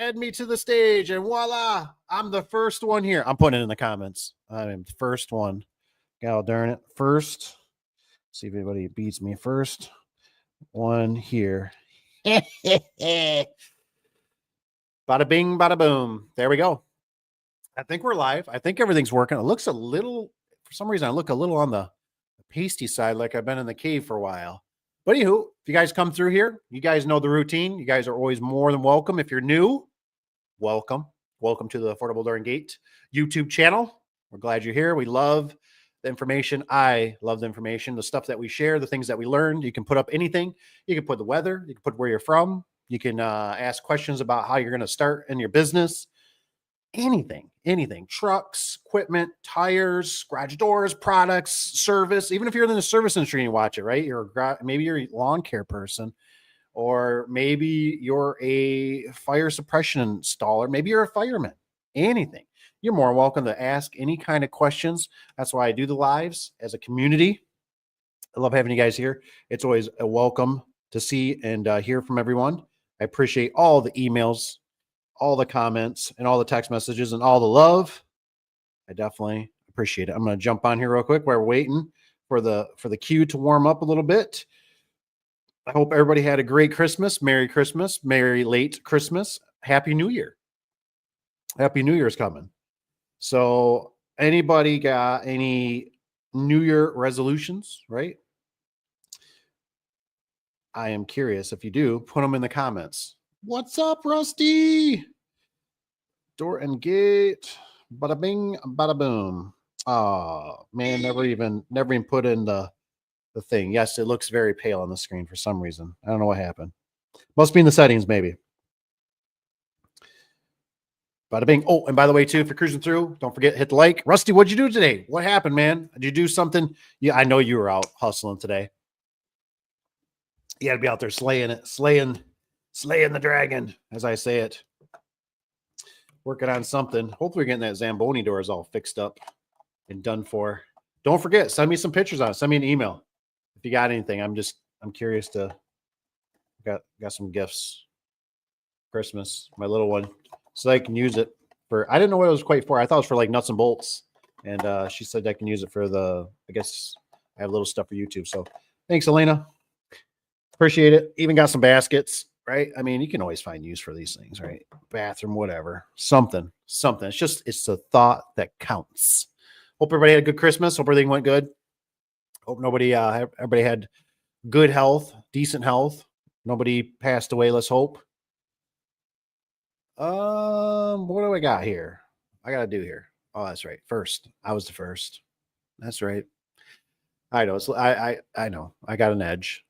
add me to the stage, and voila, I'm the first one here. I'm putting it in the comments. I am the first one. God darn it. First. See if anybody beats me. First one here. Bada bing, bada boom. There we go. I think we're live. I think everything's working. It looks a little, for some reason, I look a little on the pasty side, like I've been in the cave for a while. But anywho, if you guys come through here, you guys know the routine. You guys are always more than welcome. If you're new, welcome. Welcome to the Affordable Door and Gate YouTube channel. We're glad you're here. We love the information. I love the information, the stuff that we share, the things that we learned. You can put up anything. You can put the weather. You can put where you're from. You can ask questions about how you're going to start in your business. Anything, trucks, equipment, tires, garage doors, products, service. Even if you're in the service industry and you watch it, right? Maybe you're a lawn care person, or maybe you're a fire suppression installer. Maybe you're a fireman. Anything. You're more welcome to ask any kind of questions. That's why I do the lives as a community. I love having you guys here. It's always a welcome to see and hear from everyone. I appreciate all the emails, all the comments, and all the text messages, and all the love. I definitely appreciate it. I'm going to jump on here real quick while we're waiting for the queue to warm up a little bit. I hope everybody had a great Christmas. Merry Christmas. Merry late Christmas. Happy New Year. Happy New Year's coming. So anybody got any New Year resolutions, right? I am curious. If you do, put them in the comments. What's up, Rusty? Door and Gate. Bada bing, bada boom. Oh man, never even put in the thing. Yes, it looks very pale on the screen for some reason. I don't know what happened. Must be in the settings, maybe. Bada bing. Oh, and by the way, too, if you're cruising through, don't forget, hit the like. Rusty, what'd you do today? What happened, man? Did you do something? Yeah, I know you were out hustling today. You got to be out there slaying the dragon, as I say it. Working on something. Hopefully, getting that Zamboni doors all fixed up and done for. Don't forget, send me some pictures on it. Send me an email if you got anything. I'm curious to. Got some gifts. Christmas, my little one, so I can use it for. I didn't know what it was quite for. I thought it was for like nuts and bolts, and she said I can use it for the. I guess I have little stuff for YouTube. So thanks, Elena. Appreciate it. Even got some baskets. Right? I mean, you can always find use for these things, right? Bathroom, whatever, something. It's the thought that counts. Hope everybody had a good Christmas. Hope everything went good. Hope everybody had good health, decent health. Nobody passed away. Let's hope. What do I got here? I got to do here. Oh, that's right. First, I was the first. That's right. I know. I know. I got an edge.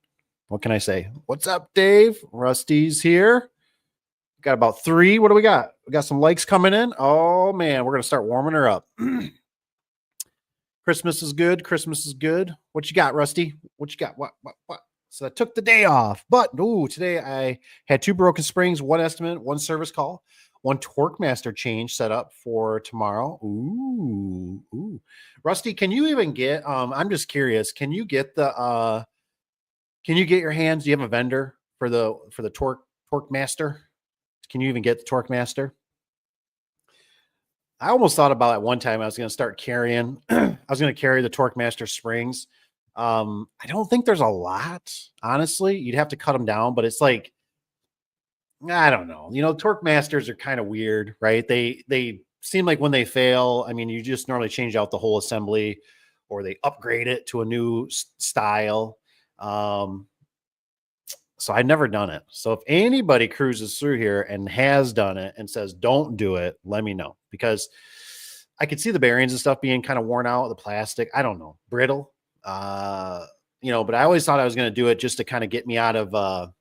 What can I say? What's up, Dave? Rusty's here. Got about 3. What do we got? We got some likes coming in. Oh, man. We're going to start warming her up. Christmas is good. Christmas is good. What you got, Rusty? What you got? What? So I took the day off. But, today I had 2 broken springs, 1 estimate, 1 service call, 1 torque master change set up for tomorrow. Ooh. Rusty, can you even get, I'm just curious, can you get your hands? Do you have a vendor for the torque master? Can you even get the torque master? I almost thought about at one time I was going to start carrying. I was going to carry the torque master springs. I don't think there's a lot, honestly. You'd have to cut them down, but it's like, I don't know. Torque masters are kind of weird, right? They seem like when they fail, I mean, you just normally change out the whole assembly, or they upgrade it to a new style. So I've never done it. So if anybody cruises through here and has done it and says, don't do it, let me know, because I could see the bearings and stuff being kind of worn out, the plastic, I don't know, brittle, but I always thought I was going to do it just to kind of get me out of a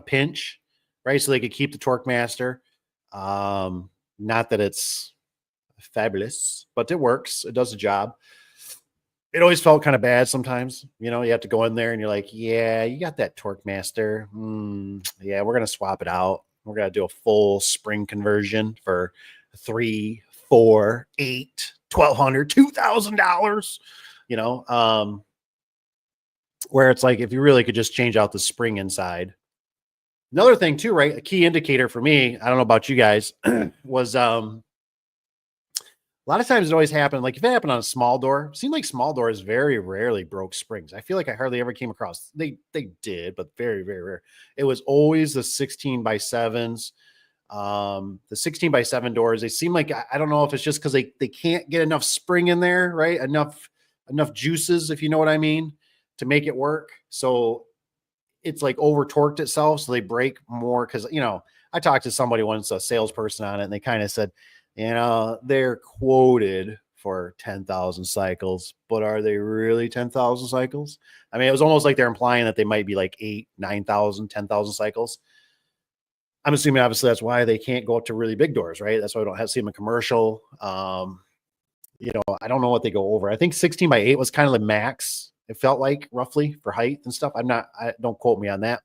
pinch, right? So they could keep the torque master. Not that it's fabulous, but it works. It does the job. It always felt kind of bad sometimes. You have to go in there and you're like, yeah, you got that torque master. Yeah, we're going to swap it out. We're going to do a full spring conversion for $3, $4, $8, $1,200, $2,000, where it's like, if you really could just change out the spring inside, Another thing too, right? A key indicator for me, I don't know about you guys, was a lot of times it always happened. Like if it happened on a small door, it seemed like small doors very rarely broke springs. I feel like I hardly ever came across. They did, but very, very rare. It was always the 16x7s, the 16x7 doors. They seem like I don't know if it's just because they can't get enough spring in there, right? Enough juices, if you know what I mean, to make it work. So it's like over torqued itself, so they break more. Because I talked to somebody once, a salesperson on it, and they kind of said, they're quoted for 10,000 cycles, but are they really 10,000 cycles? I mean, it was almost like they're implying that they might be like 8, 9,000, 10,000 cycles. I'm assuming obviously that's why they can't go up to really big doors, right? That's why we don't have see them in commercial. I don't know what they go over. I think 16x8 was kind of the max. It felt like roughly for height and stuff. I don't quote me on that.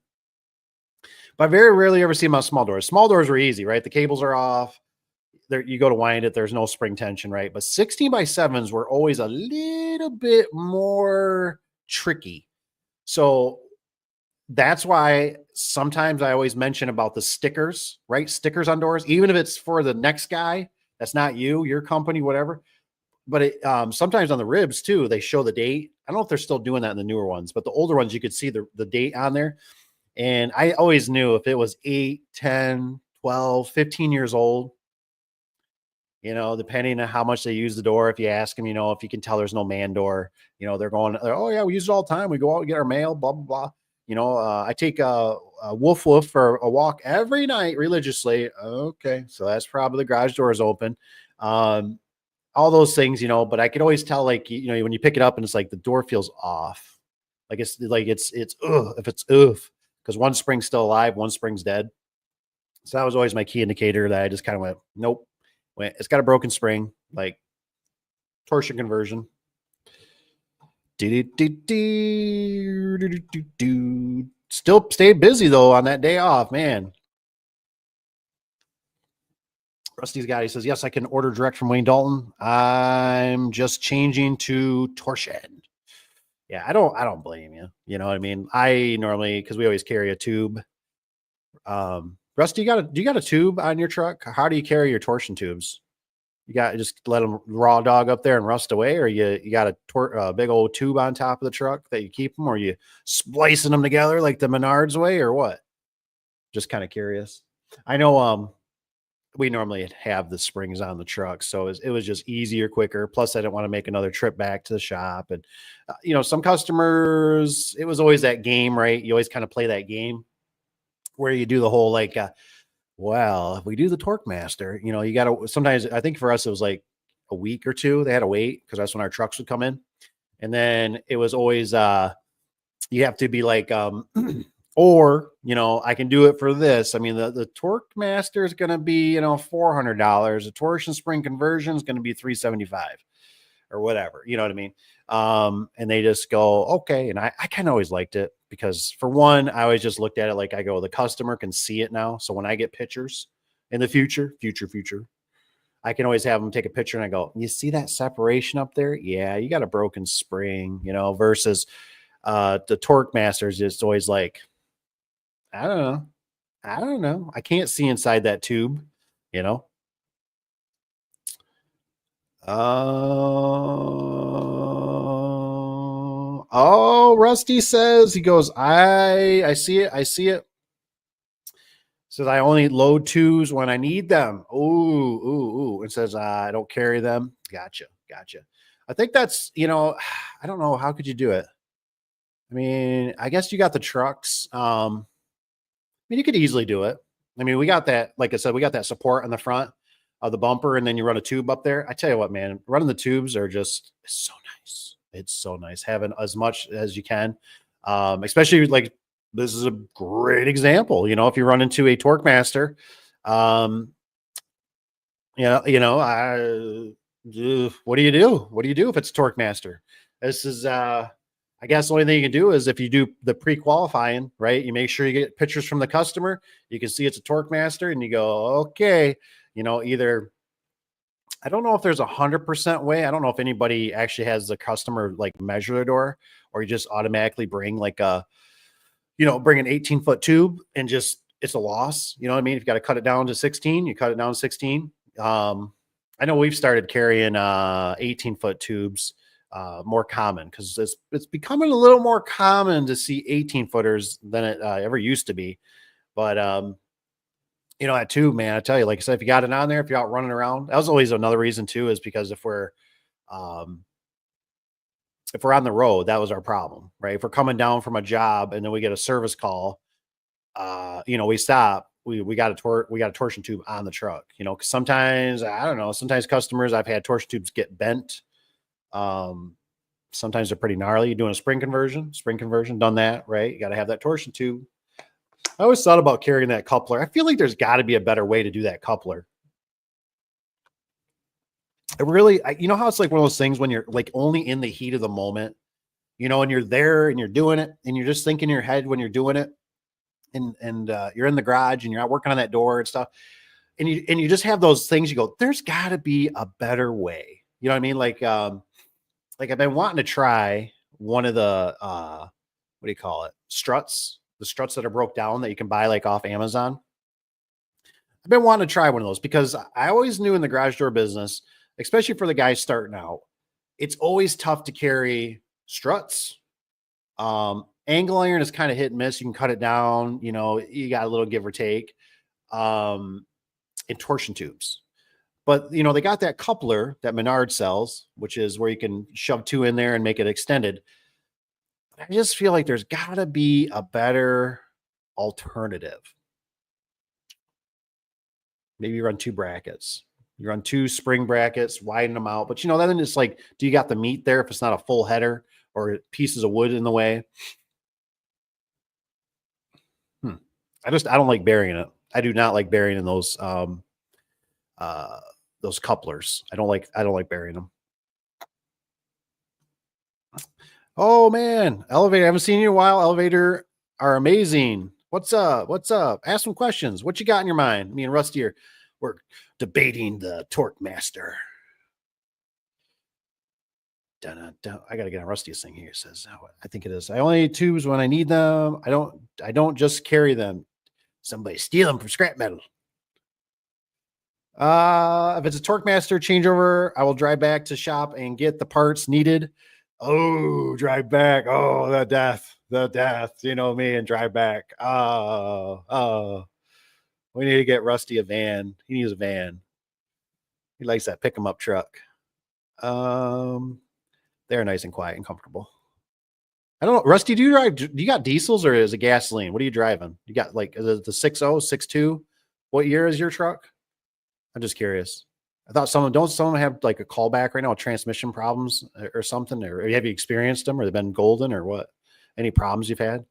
But I very rarely ever see them on small doors. Small doors are easy, right? The cables are off. There, you go to wind it. There's no spring tension, right? But 16x7s were always a little bit more tricky. So that's why sometimes I always mention about the stickers, right? Stickers on doors, even if it's for the next guy, that's not you, your company, whatever. But it sometimes on the ribs too, they show the date. I don't know if they're still doing that in the newer ones, but the older ones, you could see the date on there. And I always knew if it was 8, 10, 12, 15 years old, depending on how much they use the door. If you ask them, if you can tell there's no man door, oh yeah, we use it all the time. We go out and get our mail, blah, blah, blah. I take a woof for a walk every night religiously. Okay. So that's probably the garage door is open. All those things, but I could always tell, like, when you pick it up and it's like the door feels off. Like it's if it's because one spring's still alive, one spring's dead. So that was always my key indicator that I just kind of went, nope. It's got a broken spring, like torsion conversion. Still stay busy though on that day off, man. Rusty's guy, he says, yes, I can order direct from Wayne Dalton. I'm just changing to torsion. Yeah, I don't blame you. You know what I mean? I normally, because we always carry a tube. Rusty, do you got a tube on your truck? How do you carry your torsion tubes? You got just let them raw dog up there and rust away, or you got a big old tube on top of the truck that you keep them, or you splicing them together like the Menards way, or what? Just kind of curious. I know we normally have the springs on the truck, so it was just easier, quicker. Plus, I didn't want to make another trip back to the shop, and some customers, it was always that game, right? You always kind of play that game where you do the whole like, well, if we do the Torque Master, you got to sometimes. I think for us it was like a week or two. They had to wait because that's when our trucks would come in, and then it was always you have to be like or I can do it for this. I mean, the Torque Master is going to be $400. The torsion spring conversion is going to be $375 or whatever. You know what I mean? And they just go, okay. And I kind of always liked it because, for one, I always just looked at it like, I go, the customer can see it now. So when I get pictures in the future, I can always have them take a picture and I go, you see that separation up there? Yeah, you got a broken spring, versus the Torque Masters is always like, I don't know. I can't see inside that tube, Oh, Rusty says, he goes, I see it. Says I only load twos when I need them. Ooh. It says I don't carry them. Gotcha. I think that's, I don't know. How could you do it? I mean, I guess you got the trucks. I mean, you could easily do it. I mean, we got that, like I said, we got that support on the front of the bumper, and then you run a tube up there. I tell you what, man, running the tubes are just so nice. It's so nice having as much as you can. Especially like this is a great example. If you run into a Torque Master, what do you do? What do you do if it's Torque Master? This is I guess the only thing you can do is if you do the pre-qualifying, right? You make sure you get pictures from the customer. You can see it's a Torque Master and you go, okay, either, I don't know if there's 100% way. I don't know if anybody actually has the customer like measure their door, or you just automatically bring like bring an 18-foot tube and just it's a loss. You know what I mean? If you got to cut it down to 16, you cut it down to 16. I know we've started carrying 18-foot tubes, more common, because it's becoming a little more common to see 18-footers than it ever used to be. But that tube, man, I tell you, like I said, if you got it on there, if you're out running around, that was always another reason too, is because um, if we're on the road, that was our problem, right? If we're coming down from a job and then we get a service call, we stop. We got a torsion tube on the truck. 'Cause sometimes, I don't know, sometimes customers, I've had torsion tubes get bent. Sometimes they're pretty gnarly. You're doing a spring conversion, done that, right? You got to have that torsion tube. I always thought about carrying that coupler. I feel like there's got to be a better way to do that coupler. It really, you know how it's like one of those things when you're like only in the heat of the moment, and you're there and you're doing it and you're just thinking in your head when you're doing it, and you're in the garage and you're out working on that door and stuff, and you just have those things. You go, there's got to be a better way. You know what I mean? Like I've been wanting to try one of the what do you call it? Struts, the struts that are broke down that you can buy like off Amazon. I've been wanting to try one of those because I always knew in the garage door business, especially for the guys starting out, it's always tough to carry struts. Angle iron is kind of hit and miss. You can cut it down, you got a little give or take. And torsion tubes. But they got that coupler that Menard sells, which is where you can shove two in there and make it extended. I just feel like there's got to be a better alternative. Maybe you run two brackets. You run two spring brackets, widen them out. But then it's like, do you got the meat there if it's not a full header or pieces of wood in the way? I don't like burying it. I do not like burying in those couplers. I don't like burying them. Oh man, Elevator. I haven't seen you in a while. Elevator are amazing. What's up? Ask some questions. What you got in your mind? Me and Rusty we're debating the Torque Master. Dun. I gotta get on Rusty's thing here. It says, I think it is. I only need tubes when I need them. I don't just carry them. Somebody steal them from scrap metal. If it's a Torque Master changeover, I will drive back to shop and get the parts needed. Oh, drive back. Oh, the death. You know me, and drive back. Oh. We need to get Rusty a van. He needs a van. He likes that pick 'em up truck. They're nice and quiet and comfortable. I don't know. Rusty, do you got diesels or is it gasoline? What are you driving? You got like the 6.0, 6.2? What year is your truck? I'm just curious. I thought don't some have like a callback right now, transmission problems or something? Or have you experienced them, or they've been golden, or what? Any problems you've had?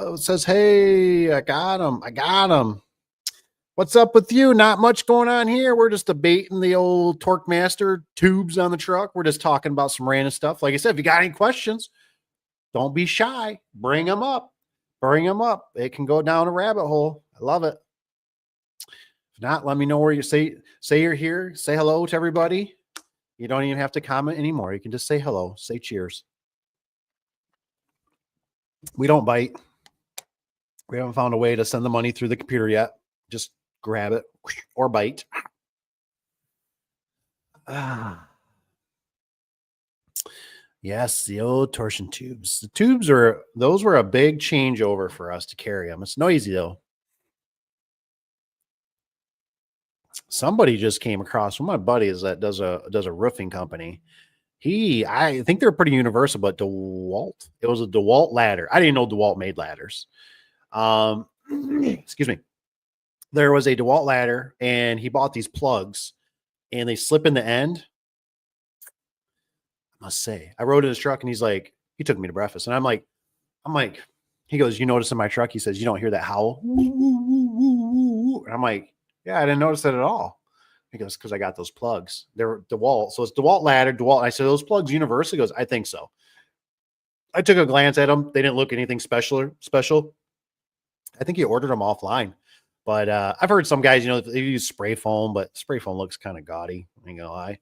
It says, hey, I got him. What's up with you? Not much going on here. We're just debating the old Torque Master tubes on the truck. We're just talking about some random stuff. Like I said, if you got any questions, don't be shy. Bring them up. It can go down a rabbit hole. I love it. If not, let me know where you say you're here. Say hello to everybody. You don't even have to comment anymore. You can just say hello. Say cheers. We don't bite. We haven't found a way to send the money through the computer yet. Just grab it or bite. Yes, the old torsion tubes. The tubes were a big changeover for us to carry them. It's noisy though. Somebody just came across one of my buddies that does a roofing company. I think they're pretty universal, but DeWalt. It was a DeWalt ladder. I didn't know DeWalt made ladders. Excuse me. There was a DeWalt ladder, and he bought these plugs, and they slip in the end. I must say, I rode in his truck, and he took me to breakfast, and I'm like, he goes, you notice in my truck? He says, you don't hear that howl? And I'm like, yeah, I didn't notice that at all. He goes, because I got those plugs. They're DeWalt. So it's DeWalt ladder, DeWalt. I said, those plugs universal? He goes, I think so. I took a glance at them. They didn't look anything special. I think he ordered them offline. But I've heard some guys, they use spray foam, but spray foam looks kind of gaudy. I ain't gonna lie.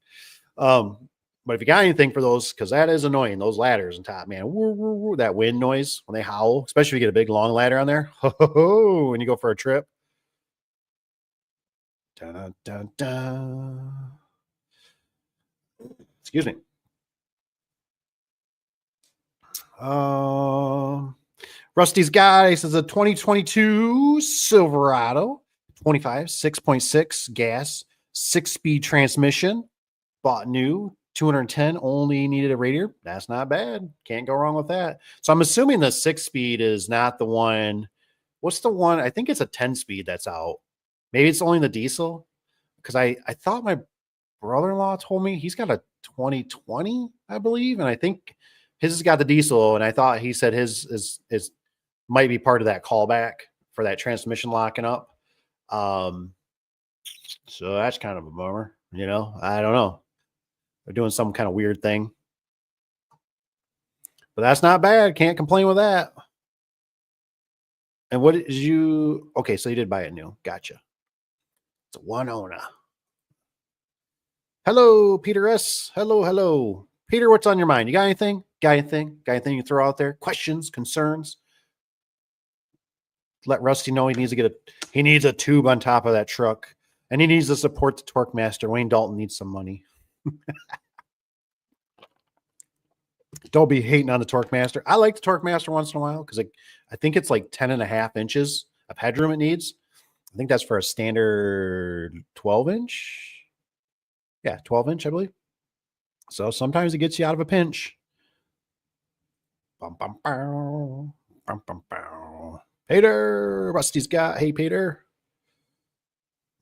But But if you got anything for those, because that is annoying, those ladders on top, man, woo, woo, woo, that wind noise when they howl, especially if you get a big long ladder on there, when you go for a trip. Dun, dun, dun. Excuse me. Rusty's guy says a 2022 Silverado 25 6.6 gas 6-speed transmission, bought new, 210, only needed a radiator. That's not bad. Can't go wrong with that. So I'm assuming the 6-speed is not the one. What's the one? I think it's a 10-speed that's out. Maybe it's only the diesel, because I thought my brother-in-law told me he's got a 2020, I believe, and I think his has got the diesel, and I thought he said his is might be part of that callback for that transmission locking up. So that's kind of a bummer, I don't know. They're doing some kind of weird thing, but that's not bad. Can't complain with that. And what is you? Okay, so you did buy it new. Gotcha. It's a one owner. Hello, Peter S. Hello. Peter, what's on your mind? You got anything? Got anything you throw out there? Questions, concerns? Let Rusty know he needs a tube on top of that truck, and he needs to support the Torque Master. Wayne Dalton needs some money. Don't be hating on the Torque Master. I like the Torque Master once in a while because I think it's like 10.5 inches of headroom it needs. I think that's for a standard 12-inch. Yeah, 12-inch, I believe. So sometimes it gets you out of a pinch. Bum, bum, bow. Bum, bum, bow. Peter, Rusty's got. Hey, Peter.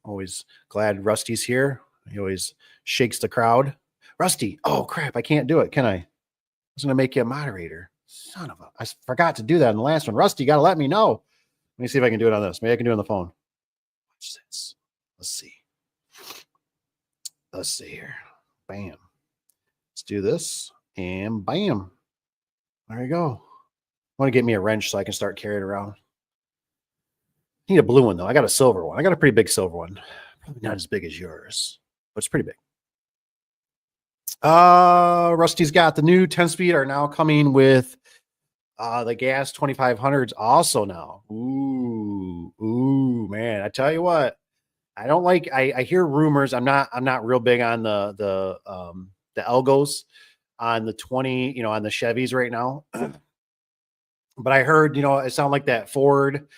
Always glad Rusty's here. He always shakes the crowd. Rusty, oh crap, I can't do it, can I? I was going to make you a moderator. Son of a, I forgot to do that in the last one. Rusty, you got to let me know. Let me see if I can do it on this. Maybe I can do it on the phone. Watch this. Let's see. Let's see here. Bam. Let's do this. And bam. There you go. I want to get me a wrench so I can start carrying it around. I need a blue one, though. I got a silver one. I got a pretty big silver one. Probably not as big as yours, but it's pretty big. Rusty's got the new 10-speed are now coming with the gas 2500s also now. Ooh, man. I tell you what, I don't like, I hear rumors. I'm not real big on the Elgos on the 20, on the Chevys right now. But I heard, it sounded like that Ford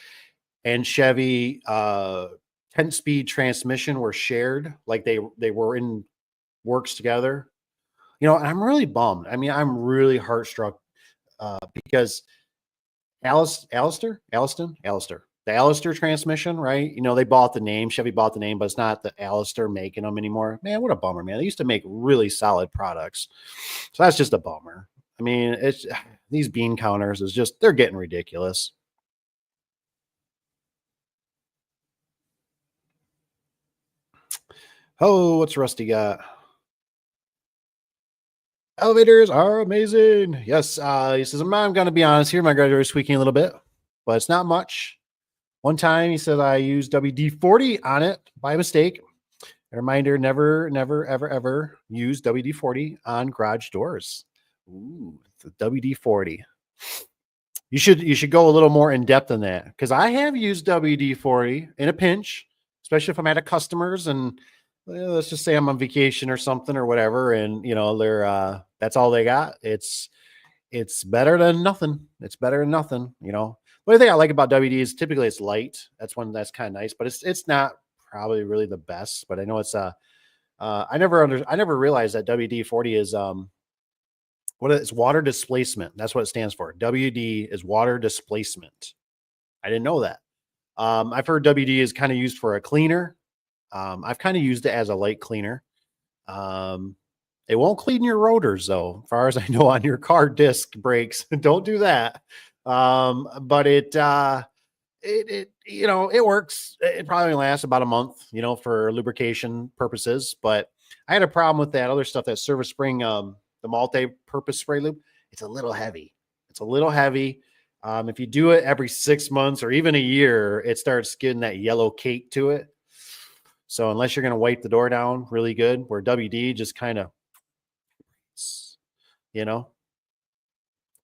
and Chevy 10-speed transmission were shared, like they were in works together. And I'm really bummed. I mean, I'm really heartstruck because the Alistair transmission, right? They bought the name, Chevy bought the name, but it's not the Alistair making them anymore. Man, what a bummer, man. They used to make really solid products. So that's just a bummer. I mean, it's these bean counters is just, they're getting ridiculous. Oh, what's Rusty got? Elevators are amazing. Yes. He says, I'm going to be honest here. My graduator is squeaking a little bit, but it's not much. One time he said I used WD-40 on it by mistake. A reminder, never, ever use WD-40 on garage doors. Ooh, the WD-40. You should go a little more in depth than that, because I have used WD-40 in a pinch, especially if I'm at a customer's and let's just say I'm on vacation or something or whatever, and they're that's all they got. It's better than nothing. It's better than nothing. But the thing I like about WD is typically it's light. That's one that's kind of nice, but it's not probably really the best. But I know it's I never realized that WD-40 is it's water displacement. That's what it stands for. WD is water displacement. I didn't know that. I've heard WD is kind of used for a cleaner. I've kind of used it as a light cleaner. It won't clean your rotors though, as far as I know, on your car disc brakes. Don't do that. But it works. It probably lasts about a month, for lubrication purposes. But I had a problem with that other stuff, that Service Spring, the multi-purpose spray lube. It's a little heavy. If you do it every 6 months or even a year, it starts getting that yellow cake to it. So unless you're going to wipe the door down really good, where WD just kind of you know,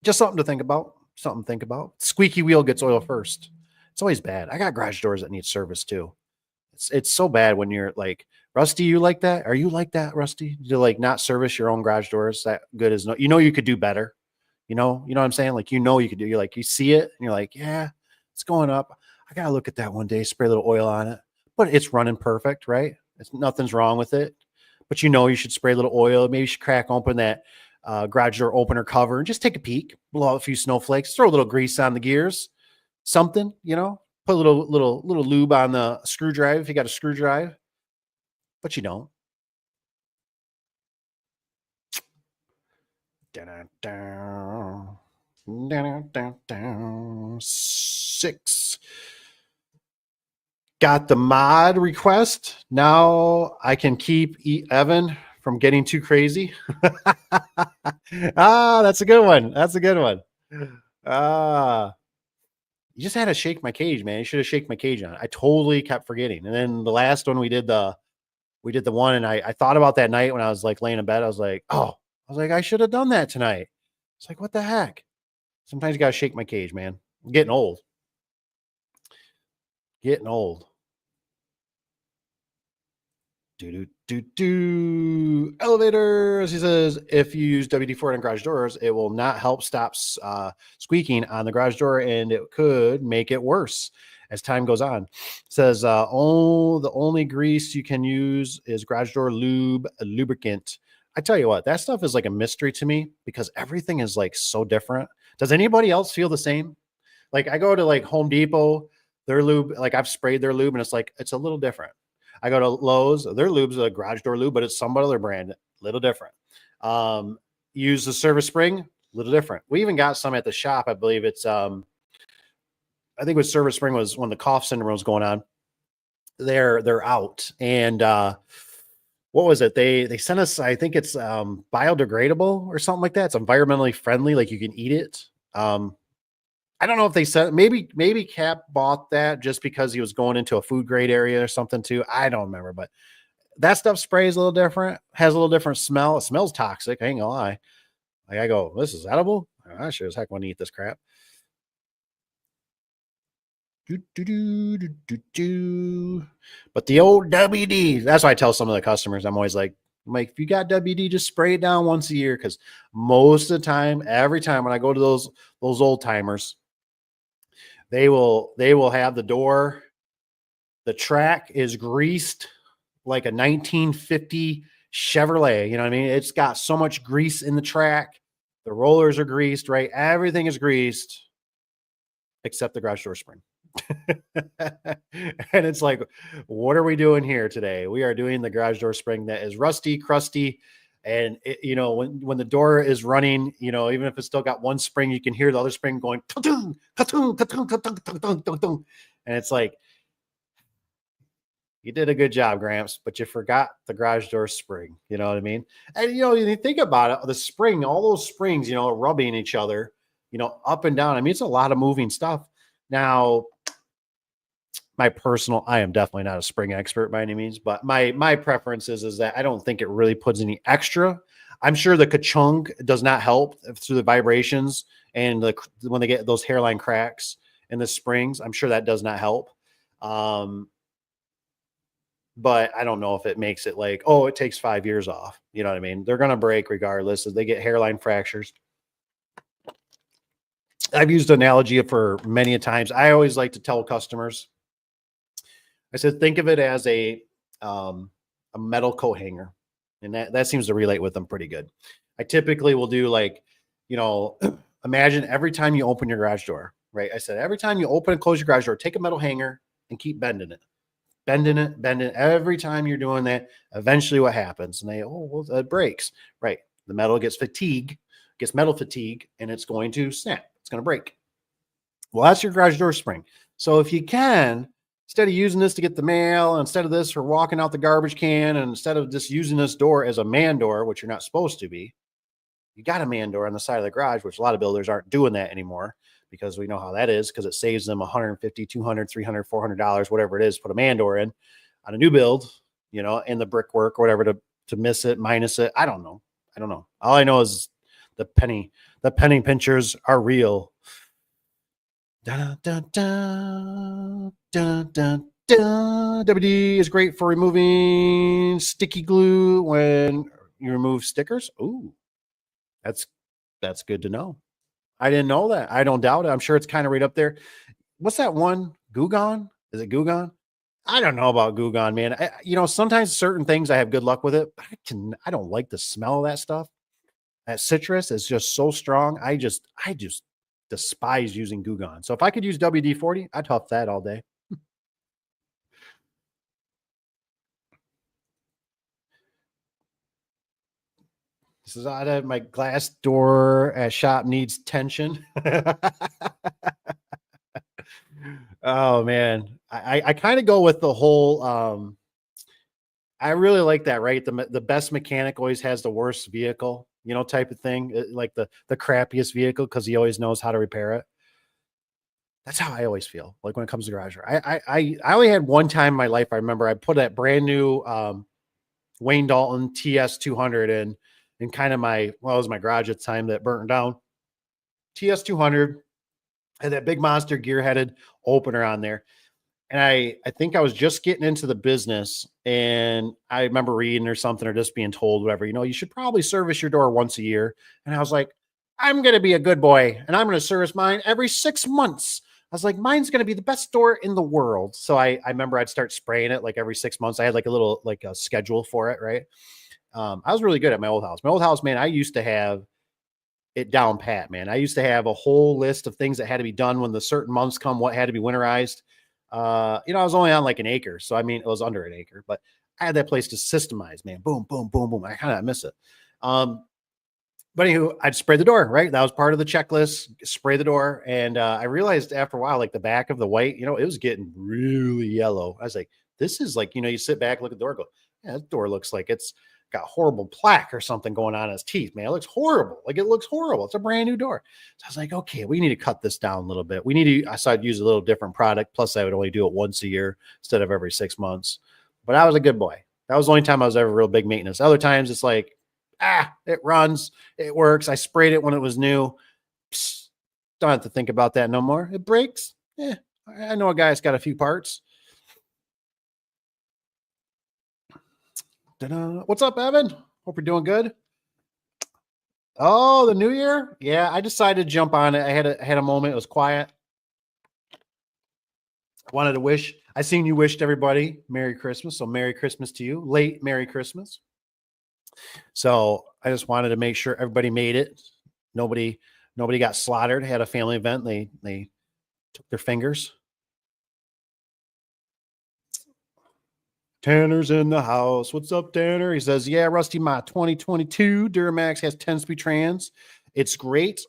just something to think about. Something to think about. Squeaky wheel gets oil first. It's always bad. I got garage doors that need service too. It's so bad when you're like, Rusty, you like that? Are you like that, Rusty? You like not service your own garage doors that good as no, you could do better. You know what I'm saying? Like, you could do, you're like, you see it and you're like, yeah, it's going up. I got to look at that one day, spray a little oil on it, but it's running perfect, right? Nothing's wrong with it, but you should spray a little oil. Maybe you should crack open that garage door opener cover and just take a peek, blow out a few snowflakes, throw a little grease on the gears, something, put a little lube on the screwdriver if you got a screwdriver, but you don't. Six. Got the mod request. Now I can keep Evan from getting too crazy. That's a good one. That's a good one. You just had to shake my cage, man. You should have shaken my cage on it. I totally kept forgetting. And then the last one we did the one, and I thought about that night when I was like laying in bed. I was like, I should have done that tonight. It's like, what the heck? Sometimes you gotta shake my cage, man. I'm getting old. Getting old. Elevators. He says, if you use WD-40 on garage doors, it will not help stop squeaking on the garage door, and it could make it worse as time goes on. It says, the only grease you can use is garage door lubricant. I tell you what, that stuff is like a mystery to me because everything is like so different. Does anybody else feel the same? Like I go to like Home Depot, their lube, like I've sprayed their lube and it's a little different. I go to Lowe's, their lube's a garage door lube, but it's some other brand, a little different. Use the service spring, a little different. We even got some at the shop. I believe it's, I think with service spring was when the cough syndrome was going on. They're out. And, what was it? They sent us, I think it's biodegradable or something like that. It's environmentally friendly, like you can eat it. I don't know if they said maybe Cap bought that just because he was going into a food grade area or something too. I don't remember, but that stuff sprays a little different, has a little different smell. It smells toxic. I ain't gonna lie. Like I go, this is edible. I sure as heck want to eat this crap. But the old WD, that's why I tell some of the customers, I'm always like, if you got WD, just spray it down once a year. Cause most of the time, every time when I go to those old timers, they will have the door. The track is greased like a 1950 Chevrolet. You know what I mean? It's got so much grease in the track. The rollers are greased, right? Everything is greased except the garage door spring. And it's like, what are we doing here today? We are doing the garage door spring that is rusty, crusty. And it, when the door is running, even if it's still got one spring, you can hear the other spring going, and it's like, you did a good job, Gramps, but you forgot the garage door spring. You know what I mean? And, you think about it, the spring, all those springs, rubbing each other, up and down. I mean, it's a lot of moving stuff. Now, I am definitely not a spring expert by any means, but my preference is that I don't think it really puts any extra. I'm sure the ka-chunk does not help through the vibrations and when they get those hairline cracks in the springs. I'm sure that does not help. But I don't know if it makes it like, it takes 5 years off. You know what I mean? They're going to break regardless. If they get hairline fractures. I've used analogy for many a times. I always like to tell customers, I said, think of it as a metal coat hanger. And that seems to relate with them pretty good. I typically will do like, imagine every time you open your garage door, right? I said, every time you open and close your garage door, take a metal hanger and keep bending it. Bending it. Every time you're doing that, eventually what happens? And it breaks, right? The metal gets metal fatigue, and it's going to snap. It's going to break. Well, that's your garage door spring. So if you can, instead of using this to get the mail, instead of this for walking out the garbage can, and instead of just using this door as a man door, which you're not supposed to be, you got a man door on the side of the garage, which a lot of builders aren't doing that anymore because we know how that is, because it saves them $150, $200, $300, $400, whatever it is, put a man door in on a new build, in the brickwork or whatever to miss it, minus it. I don't know. All I know is the penny pinchers are real. Dun, dun, dun, dun, dun, dun. WD is great for removing sticky glue when you remove stickers. Ooh, that's good to know. I didn't know that. I don't doubt it. I'm sure it's kind of right up there. What's that one? Goo Gone? Is it Goo Gone? I don't know about Goo Gone, man. Sometimes certain things I have good luck with it. But I don't like the smell of that stuff. That citrus is just so strong. I just despise using Goo Gone. So if I could use WD-40, I'd huff that all day. This is out of my glass door at shop needs tension. Oh man. I kind of go with the whole I really like that, right? The best mechanic always has the worst vehicle, type of thing. Like the crappiest vehicle because he always knows how to repair it. That's how I always feel. Like when it comes to garage door. I only had one time in my life. I remember I put that brand new Wayne Dalton TS 200 in kind of it was my garage at the time that burnt down. TS 200 had that big monster gear headed opener on there. And I think I was just getting into the business, and I remember reading or something or just being told, whatever, you should probably service your door once a year. And I was like, I'm going to be a good boy and I'm going to service mine every 6 months. I was like, mine's going to be the best door in the world. So I remember I'd start spraying it like every 6 months. I had like a little, like a schedule for it. Right. I was really good at my old house. My old house, man, I used to have it down pat, man. I used to have a whole list of things that had to be done when the certain months come, what had to be winterized. I was only on like an acre. So, I mean, it was under an acre, but I had that place to systemize, man. Boom, boom, boom, boom. I kind of miss it. But anywho, I'd spray the door, right? That was part of the checklist, spray the door. And I realized after a while, like the back of the white, it was getting really yellow. I was like, this is like, you sit back, look at the door, go, yeah, that door looks like it's got horrible plaque or something going on in his teeth, man. It looks horrible. Like it looks horrible. It's a brand new door. So I was like, okay, we need to cut this down a little bit. So I'd use a little different product. Plus I would only do it once a year instead of every 6 months. But I was a good boy. That was the only time I was ever real big maintenance. Other times it's like, it runs, it works. I sprayed it when it was new. Psst, don't have to think about that no more. It breaks. Yeah, I know a guy's got a few parts. Ta-da. What's up, Evan? Hope you're doing good. Oh, the new year? Yeah, I decided to jump on it. I had a moment. It was quiet. I wanted to wish. I seen you wished everybody Merry Christmas. So Merry Christmas to you. Late Merry Christmas. So I just wanted to make sure everybody made it. Nobody got slaughtered. Had a family event. They took their fingers. Tanner's in the house. What's up, Tanner? He says, yeah, Rusty, my 2022 Duramax has 10-speed trans. It's great.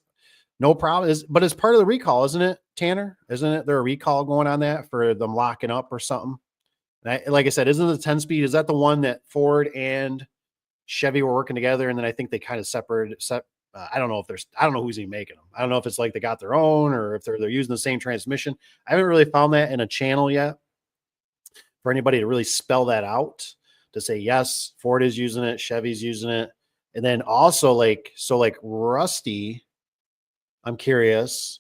No problem. But it's part of the recall, isn't it, Tanner? Isn't it there a recall going on that for them locking up or something? Like I said, isn't the 10-speed, is that the one that Ford and Chevy were working together? And then I think they kind of separated. I don't know who's even making them. I don't know if it's like they got their own or if they're using the same transmission. I haven't really found that in a channel yet for anybody to really spell that out, to say, yes, Ford is using it, Chevy's using it. And then also like Rusty, I'm curious.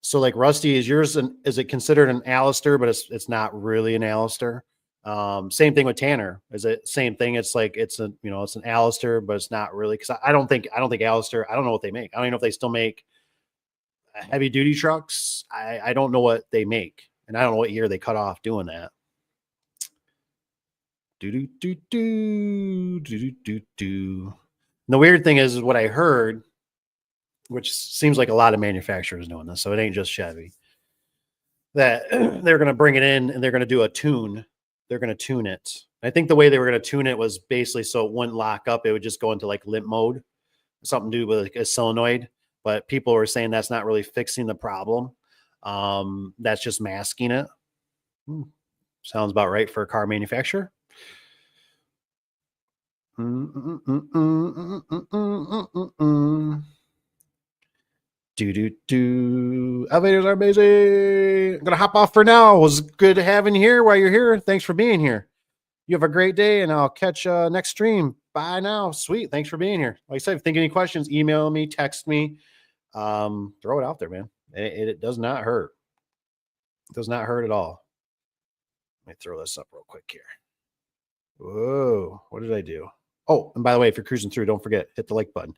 So like Rusty, is yours is it considered an Alistair, but it's not really an Alistair? Same thing with Tanner. Is it same thing? It's like it's an Alistair, but it's not really, because I don't think Alistair, I don't know what they make. I don't even know if they still make heavy duty trucks. I don't know what they make, and I don't know what year they cut off doing that. The weird thing is what I heard, which seems like a lot of manufacturers doing this, so it ain't just Chevy, that they're going to bring it in and they're going to do a tune. They're going to tune it. I think the way they were going to tune it was basically so it wouldn't lock up. It would just go into like limp mode, something to do with like a solenoid. But people were saying that's not really fixing the problem. That's just masking it. Sounds about right for a car manufacturer. Elevators are amazing. I'm gonna hop off for now. It was good having you here while you're here. Thanks for being here. You have a great day, and I'll catch next stream. Bye. Bye now. Sweet. Thanks for being here. Like I said, if you think any questions, email me, text me. Throw it out there, man. It does not hurt. It does not hurt at all. Let me throw this up real quick here. Whoa. What did I do? Oh, and by the way, if you're cruising through, don't forget, hit the like button.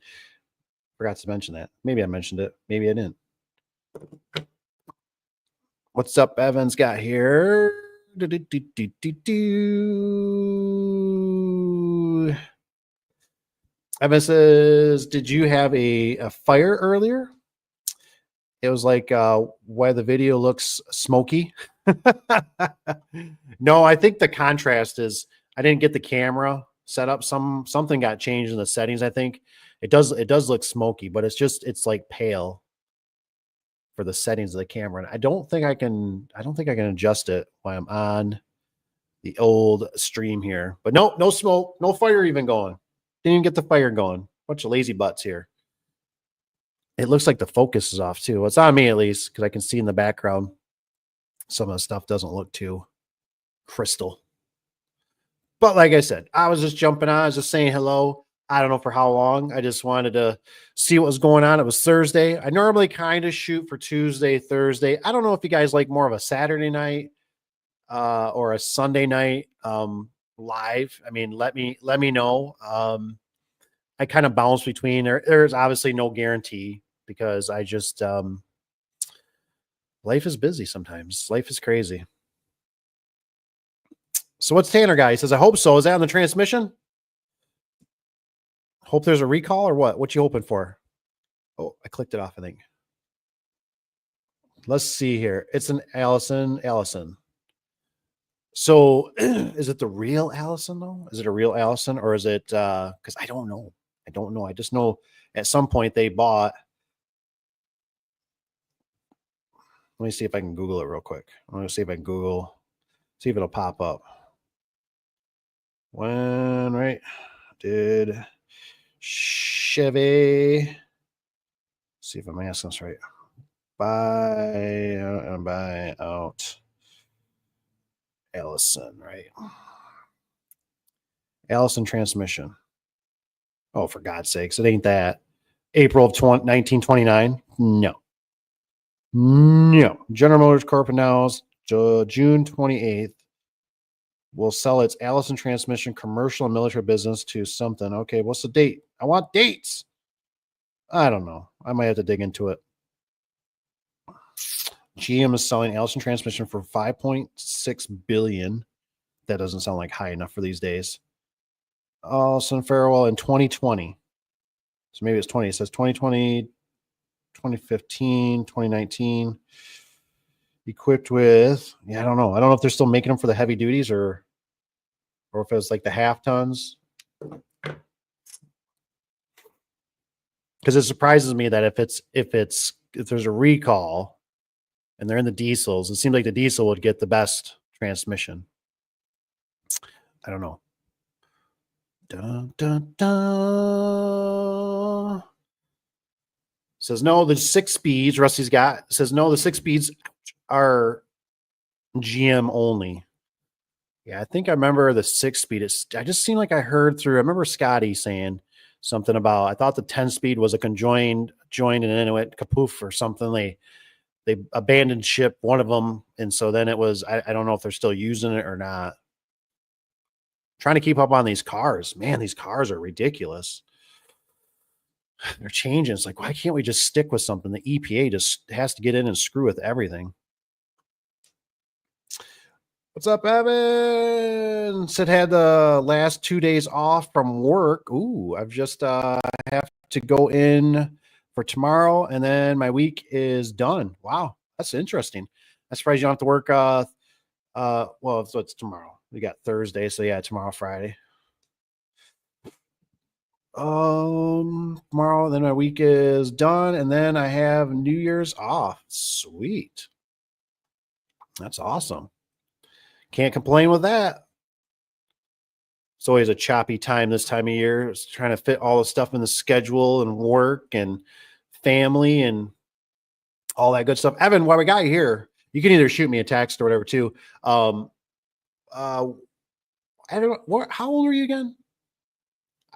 Forgot to mention that. Maybe I mentioned it. Maybe I didn't. What's up, Evan's got here? Evan says, did you have a fire earlier? It was like why the video looks smoky. No, I think the contrast is I didn't get the camera set up. Something got changed in the settings. I think it does look smoky, but it's like pale for the settings of the camera. And I don't think I can adjust it while I'm on the old stream here. But no smoke, no fire even going. Didn't even get the fire going. Bunch of lazy butts here. It looks like the focus is off too. Well, it's on me at least because I can see in the background some of the stuff doesn't look too crystal. But like I said, I was just jumping on. I was just saying hello. I don't know for how long. I just wanted to see what was going on. It was Thursday. I normally kind of shoot for Tuesday, Thursday. I don't know if you guys like more of a Saturday night or a Sunday night live. I mean, let me know. I kind of bounce between. There's obviously no guarantee because I just life is busy sometimes. Life is crazy. So what's Tanner guy? He says, I hope so. Is that on the transmission? Hope there's a recall or what? What you hoping for? Oh, I clicked it off, I think. Let's see here. It's an Allison. So is it the real Allison though? Is it a real Allison or is it because I don't know. I just know at some point they bought. Let me see if I can Google it real quick. I'm going to see if I can Google, see if it'll pop up. When, right? Did Chevy, see if I'm asking this right. Buy out Allison, right? Allison transmission. Oh, for God's sakes, it ain't that. April of 1929? No. General Motors Corp announced June 28th will sell its Allison transmission commercial and military business to something. Okay, what's the date? I want dates. I don't know. I might have to dig into it. GM is selling Allison transmission for $5.6 billion. That doesn't sound like high enough for these days. Allison Farewell in 2020. So maybe it's 20. It says 2020, 2015, 2019. Equipped with, I don't know. I don't know if they're still making them for the heavy duties or if it's like the half tons. Because it surprises me that if there's a recall and they're in the diesels, it seems like the diesel would get the best transmission. I don't know. Dun, dun, dun. Says no, the 6 speeds Rusty's got. Says no, the 6 speeds are GM only. Yeah, I think I remember the 6-speed. I just seemed like I heard through. I remember Scotty saying something about. I thought the 10-speed was a conjoined, and then it went kapoof or something. They abandoned ship one of them, and so then it was. I don't know if they're still using it or not. Trying to keep up on these cars, man. These cars are ridiculous. They're changing. It's like, why can't we just stick with something? The EPA just has to get in and screw with everything. What's up, Evan? Said had the last 2 days off from work. Ooh, I've just have to go in for tomorrow, and then my week is done. Wow, that's interesting. I'm surprised you don't have to work. Well, so it's tomorrow. We got Thursday, so yeah, tomorrow, Friday. Tomorrow, then my week is done, and then I have New Year's off. Sweet. That's awesome. Can't complain with that. It's always a choppy time this time of year. It's trying to fit all the stuff in the schedule and work and family and all that good stuff. Evan, while we got you here, you can either shoot me a text or whatever too. I don't. How old are you again?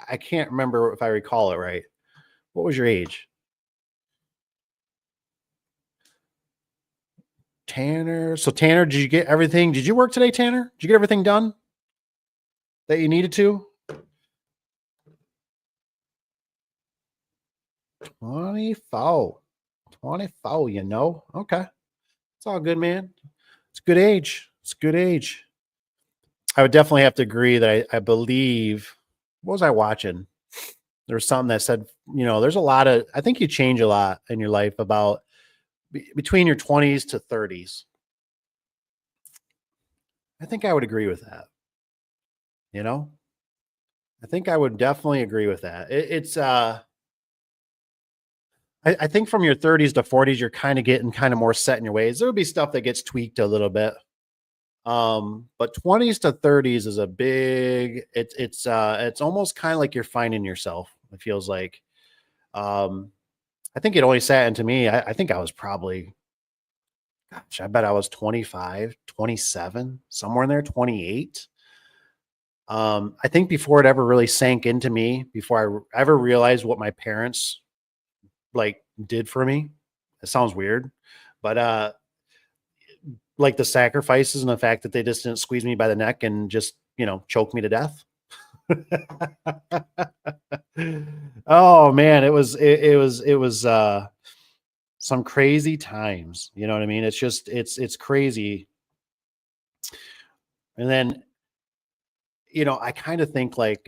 I can't remember if I recall it right. What was your age? Tanner. So Tanner, did you get everything? Did you work today, Tanner? Did you get everything done that you needed to? 24. 24, you know. Okay. It's all good, man. It's good age. It's good age. I would definitely have to agree that I believe, what was I watching? There was something that said, there's a lot of, I think you change a lot in your life about between your 20s to 30s. I think I would agree with that. You know, I think I would definitely agree with that. I think from your 30s to 40s, you're kind of getting kind of more set in your ways. There would be stuff that gets tweaked a little bit. But 20s to 30s is a big, it's almost kind of like you're finding yourself. It feels like, um, I think it only sat into me. I think I was probably, gosh, I bet I was 25, 27, somewhere in there, 28. I think before it ever really sank into me, before I ever realized what my parents like did for me, it sounds weird, but like the sacrifices and the fact that they just didn't squeeze me by the neck and just, choke me to death. Oh man, it was some crazy times. You know what I mean? It's just it's crazy. And then, I kind of think like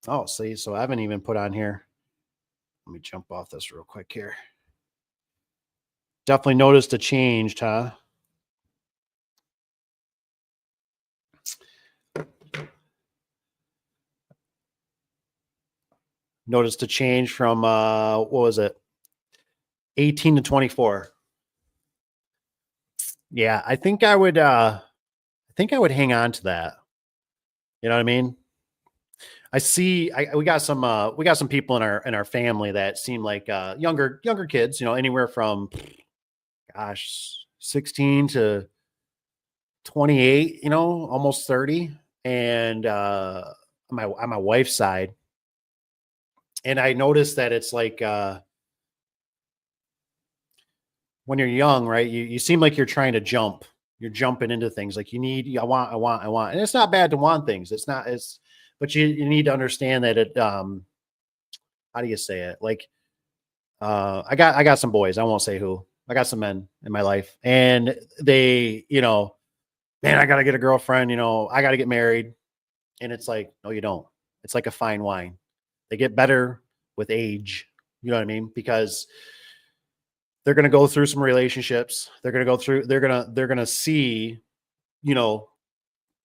oh, see, so I haven't even put on here. Let me jump off this real quick here. Definitely noticed a change, huh? Noticed a change from what was it? 18 to 24. Yeah, I think I would hang on to that. You know what I mean? We got some people in our family that seem like younger kids, anywhere from gosh, 16 to 28, almost 30. And on my wife's side, and I noticed that it's like when you're young, right? You seem like you're trying to jump. You're jumping into things like I want. And it's not bad to want things. It's not it's but you need to understand that how do you say it? Like I got some boys, I won't say who. I got some men in my life and they, man, I gotta get a girlfriend, I gotta get married. And it's like, no, you don't. It's like a fine wine. They get better with age. You know what I mean? Because they're going to go through some relationships. They're going to see, you know,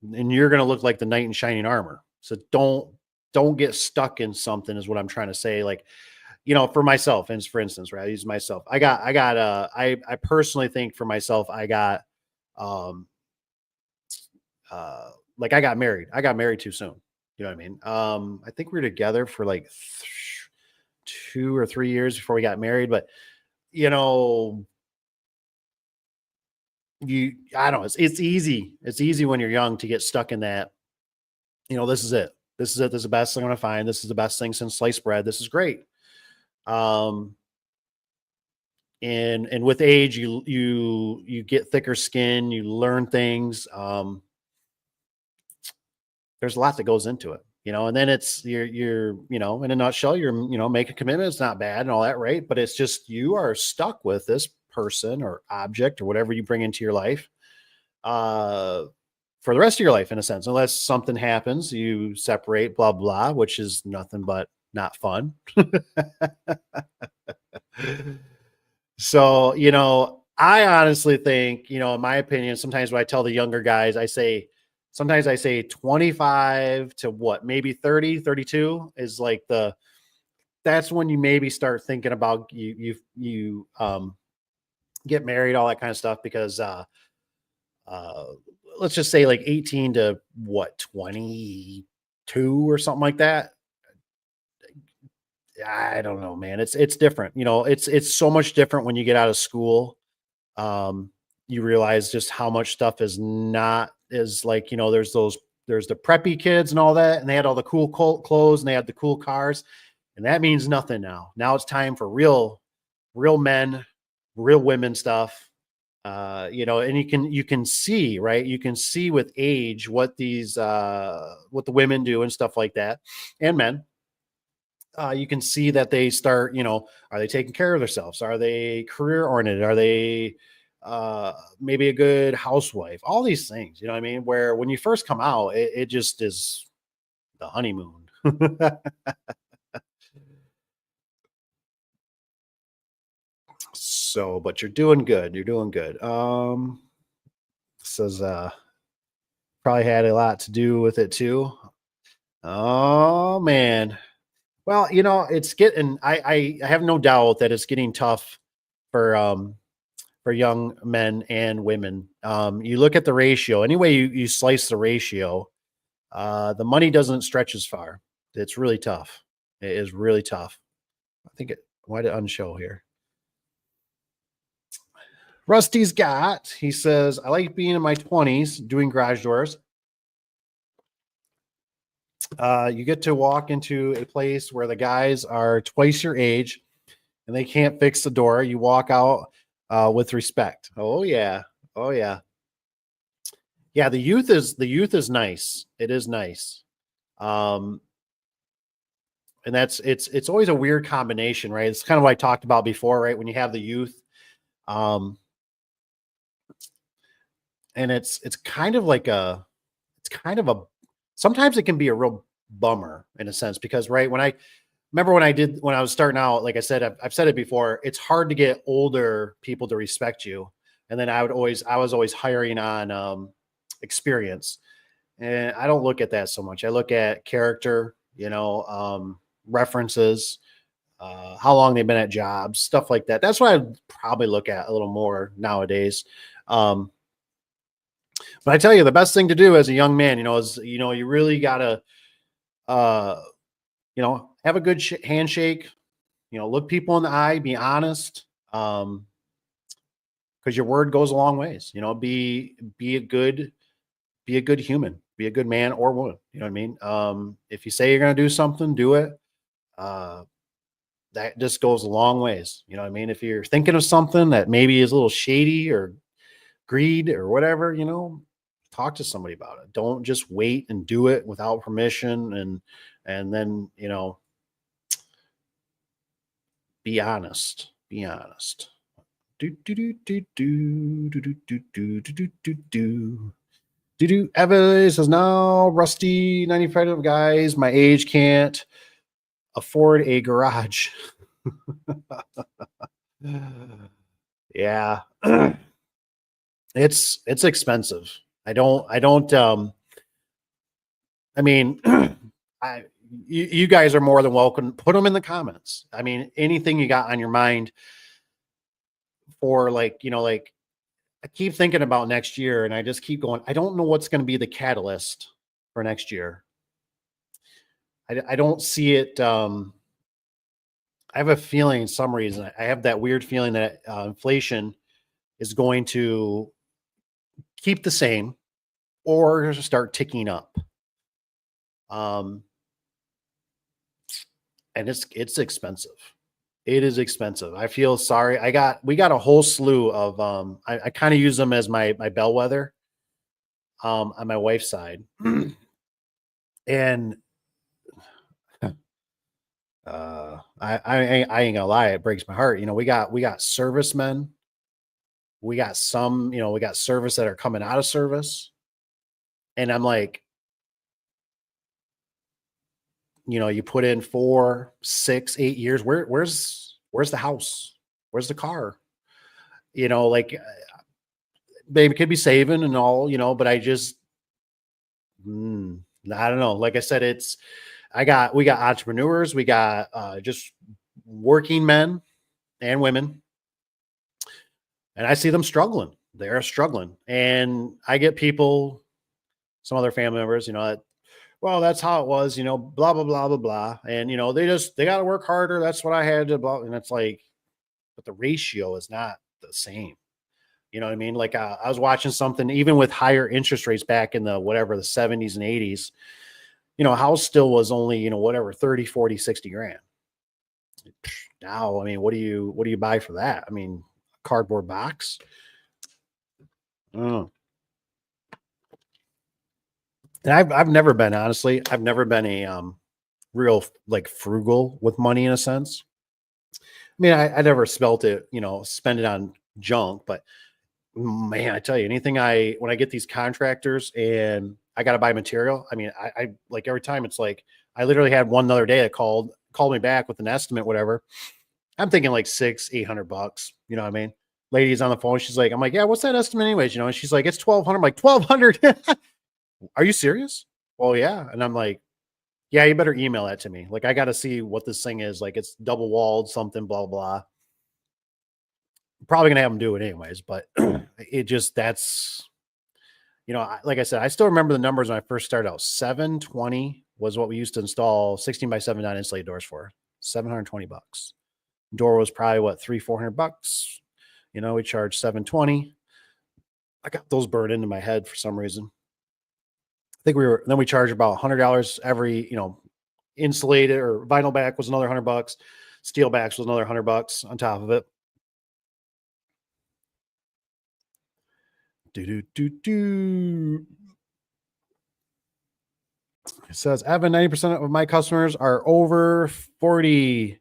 and you're going to look like the knight in shining armor. So don't get stuck in something is what I'm trying to say. Like, for myself, and for instance, right, I use myself. I personally think for myself, I got, um, uh, like I got married. I got married too soon. You know what I mean? I think we were together for like 2 or 3 years before we got married, but you know, I don't know. It's easy. It's easy when you're young to get stuck in that. This is it. This is it. This is the best thing I'm gonna find. This is the best thing since sliced bread. This is great. Um, and with age, you get thicker skin. You learn things. There's a lot that goes into it, and then it's you're in a nutshell, you're make a commitment. It's not bad and all that, right? But it's just you are stuck with this person or object or whatever you bring into your life uh for the rest of your life, in a sense, unless something happens, you separate, blah blah, which is nothing but not fun. So, I honestly think, in my opinion, sometimes when I tell the younger guys, sometimes I say 25 to what, maybe 30, 32 is like that's when you maybe start thinking about you get married, all that kind of stuff, because, uh, let's just say like 18 to what, 22 or something like that. I don't know, man. It's different. It's so much different when you get out of school. um, you realize just how much stuff is not is like, there's those there's the preppy kids and all that, and they had all the cool clothes and they had the cool cars, and that means nothing now. Now it's time for real men, real women stuff. And you can see, right? You can see with age what what the women do and stuff like that, and men. You can see that they start, are they taking care of themselves? Are they career oriented? Are they maybe a good housewife? All these things, you know what I mean? Where when you first come out, it just is the honeymoon. So, but you're doing good. You're doing good. Says probably had a lot to do with it too. Oh man. Well, it's getting. I have no doubt that it's getting tough for young men and women. You look at the ratio. Any way you slice the ratio, the money doesn't stretch as far. It's really tough. It is really tough. I think it. Why did it unshow here? Rusty's got. He says, I like being in my 20s doing garage doors. You get to walk into a place where the guys are twice your age and they can't fix the door. You walk out with respect. Oh yeah. Oh yeah. Yeah. The youth is nice. It is nice. Um, and it's always a weird combination, right? It's kind of what I talked about before, right? When you have the youth, um, and it's kind of like it's kind of a, sometimes it can be a real bummer in a sense, because right when I remember when I was starting out, like I said, I've said it before, it's hard to get older people to respect you. And then I was always hiring on experience. And I don't look at that so much. I look at character, references, how long they've been at jobs, stuff like that. That's what I probably look at a little more nowadays. Um, but I tell you, the best thing to do as a young man, is, you really gotta, uh, have a good handshake, look people in the eye, be honest. Because your word goes a long ways, be a good human, be a good man or woman. You know what I mean? If you say you're going to do something, do it. Uh, that just goes a long ways. You know what I mean? If you're thinking of something that maybe is a little shady or greed or whatever, talk to somebody about it. Don't just wait and do it without permission. And then, be honest, be honest. Do, do, do, do, do, do, do, do, do, do, do, do. Evan says, no, Rusty, 95 guys, my age can't afford a garage. Yeah. It's expensive. I mean, you guys are more than welcome. Put them in the comments. I mean, anything you got on your mind for like I keep thinking about next year and I just keep going. I don't know what's going to be the catalyst for next year. I don't see it. I have a feeling, some reason, I have that weird feeling that inflation is going to keep the same or start ticking up. Um, and it's expensive. It is expensive. I feel sorry. We got a whole slew of I kind of use them as my bellwether on my wife's side. And I ain't gonna lie, it breaks my heart. We got servicemen, we got some, we got service that are coming out of service, and I'm like, you put in 4, 6, 8 years. Where's the house? Where's the car? Like baby could be saving and all, but I just, I don't know. Like I said, we got entrepreneurs, we got just working men and women, and I see them struggling. They're struggling, and I get people, some other family members, well, that's how it was, blah blah blah blah blah, and they got to work harder. That's what I had to, blah, and it's like, but the ratio is not the same. You know what I mean? Like I was watching something, even with higher interest rates back in the whatever the 70s and 80s, a house still was only, whatever, 30, 40, 60 grand. Now, I mean, what do you buy for that? I mean, cardboard box. Oh. And I've never been, honestly, I've never been a real like frugal with money in a sense. I mean, I never spelt it, spend it on junk, but man, I tell you, when I get these contractors and I got to buy material, I mean, I like every time it's like, I literally had one other day that called me back with an estimate, whatever. I'm thinking like 600-800 bucks. You know what I mean? Lady's on the phone. She's like, I'm like, yeah, what's that estimate anyways? And she's like, it's 1,200. I'm like, 1,200. Are you serious? Well, yeah. And I'm like, yeah, you better email that to me. Like, I got to see what this thing is. Like, it's double walled, something, blah, blah. Probably going to have them do it anyways, but it just, that's, like I said, I still remember the numbers when I first started out. 720 was what we used to install 16 by 7 non-insulated doors for. 720 bucks. Door was probably what, 300-400 bucks. We charged 720. I got those burned into my head for some reason. I think we charged about $100 every, insulated or vinyl back was another $100. Steel backs was another $100 on top of it. It says, Evan, 90% of my customers are over 40.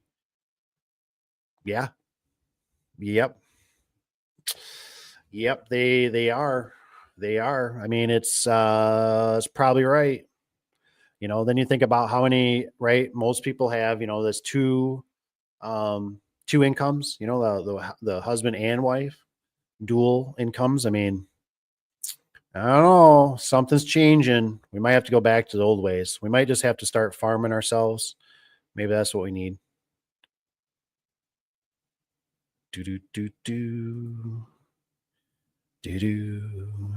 Yeah. Yep. Yep. They are. They are. I mean, it's probably right. Then you think about how many, right? Most people have, there's two incomes, the husband and wife, dual incomes. I mean, I don't know. Something's changing. We might have to go back to the old ways. We might just have to start farming ourselves. Maybe that's what we need. Do do do do do do.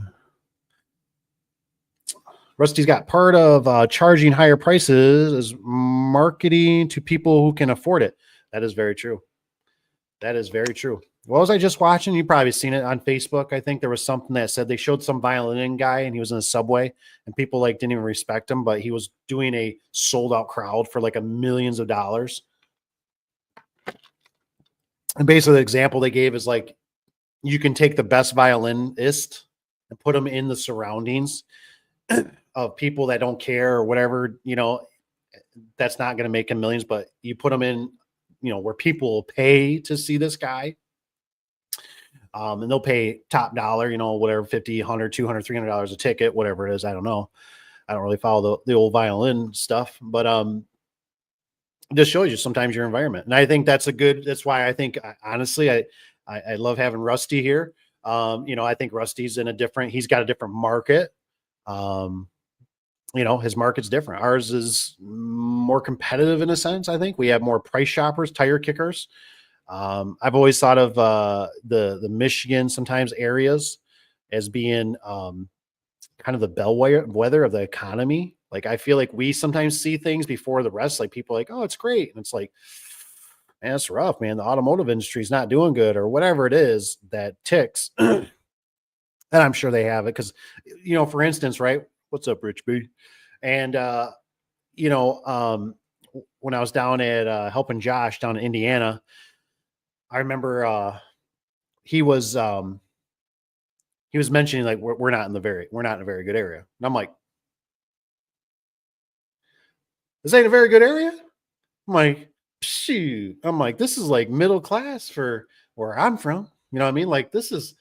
Rusty's got part of charging higher prices is marketing to people who can afford it. That is very true. That is very true. What was I just watching? You probably seen it on Facebook. I think there was something that said they showed some violin guy and he was in a subway and people like didn't even respect him, but he was doing a sold out crowd for like millions of dollars. And basically the example they gave is like, you can take the best violinist and put them in the surroundings of people that don't care or whatever, that's not going to make him millions, but you put them in, where people will pay to see this guy. And they'll pay top dollar, whatever, $50, $100, $200, $300 a ticket, whatever it is. I don't know. I don't really follow the old violin stuff, but it just shows you sometimes your environment. And I think that's why I think, honestly, I love having Rusty here. I think Rusty's he's got a different market. His market's different. Ours is more competitive in a sense. I think we have more price shoppers, tire kickers. I've always thought of the Michigan sometimes areas as being kind of the bellwether of the economy. Like I feel like we sometimes see things before the rest. Like people are like, oh, it's great, and it's like, man, it's rough, man. The automotive industry is not doing good, or whatever it is that ticks. And I'm sure they have it because, for instance, right? What's up, Rich B? And when I was down at helping Josh down in Indiana, I remember he was mentioning like we're not in a very good area. And I'm like, this ain't a very good area. I'm like, shoot. I'm like, this is like middle class for where I'm from. You know what I mean? Like this is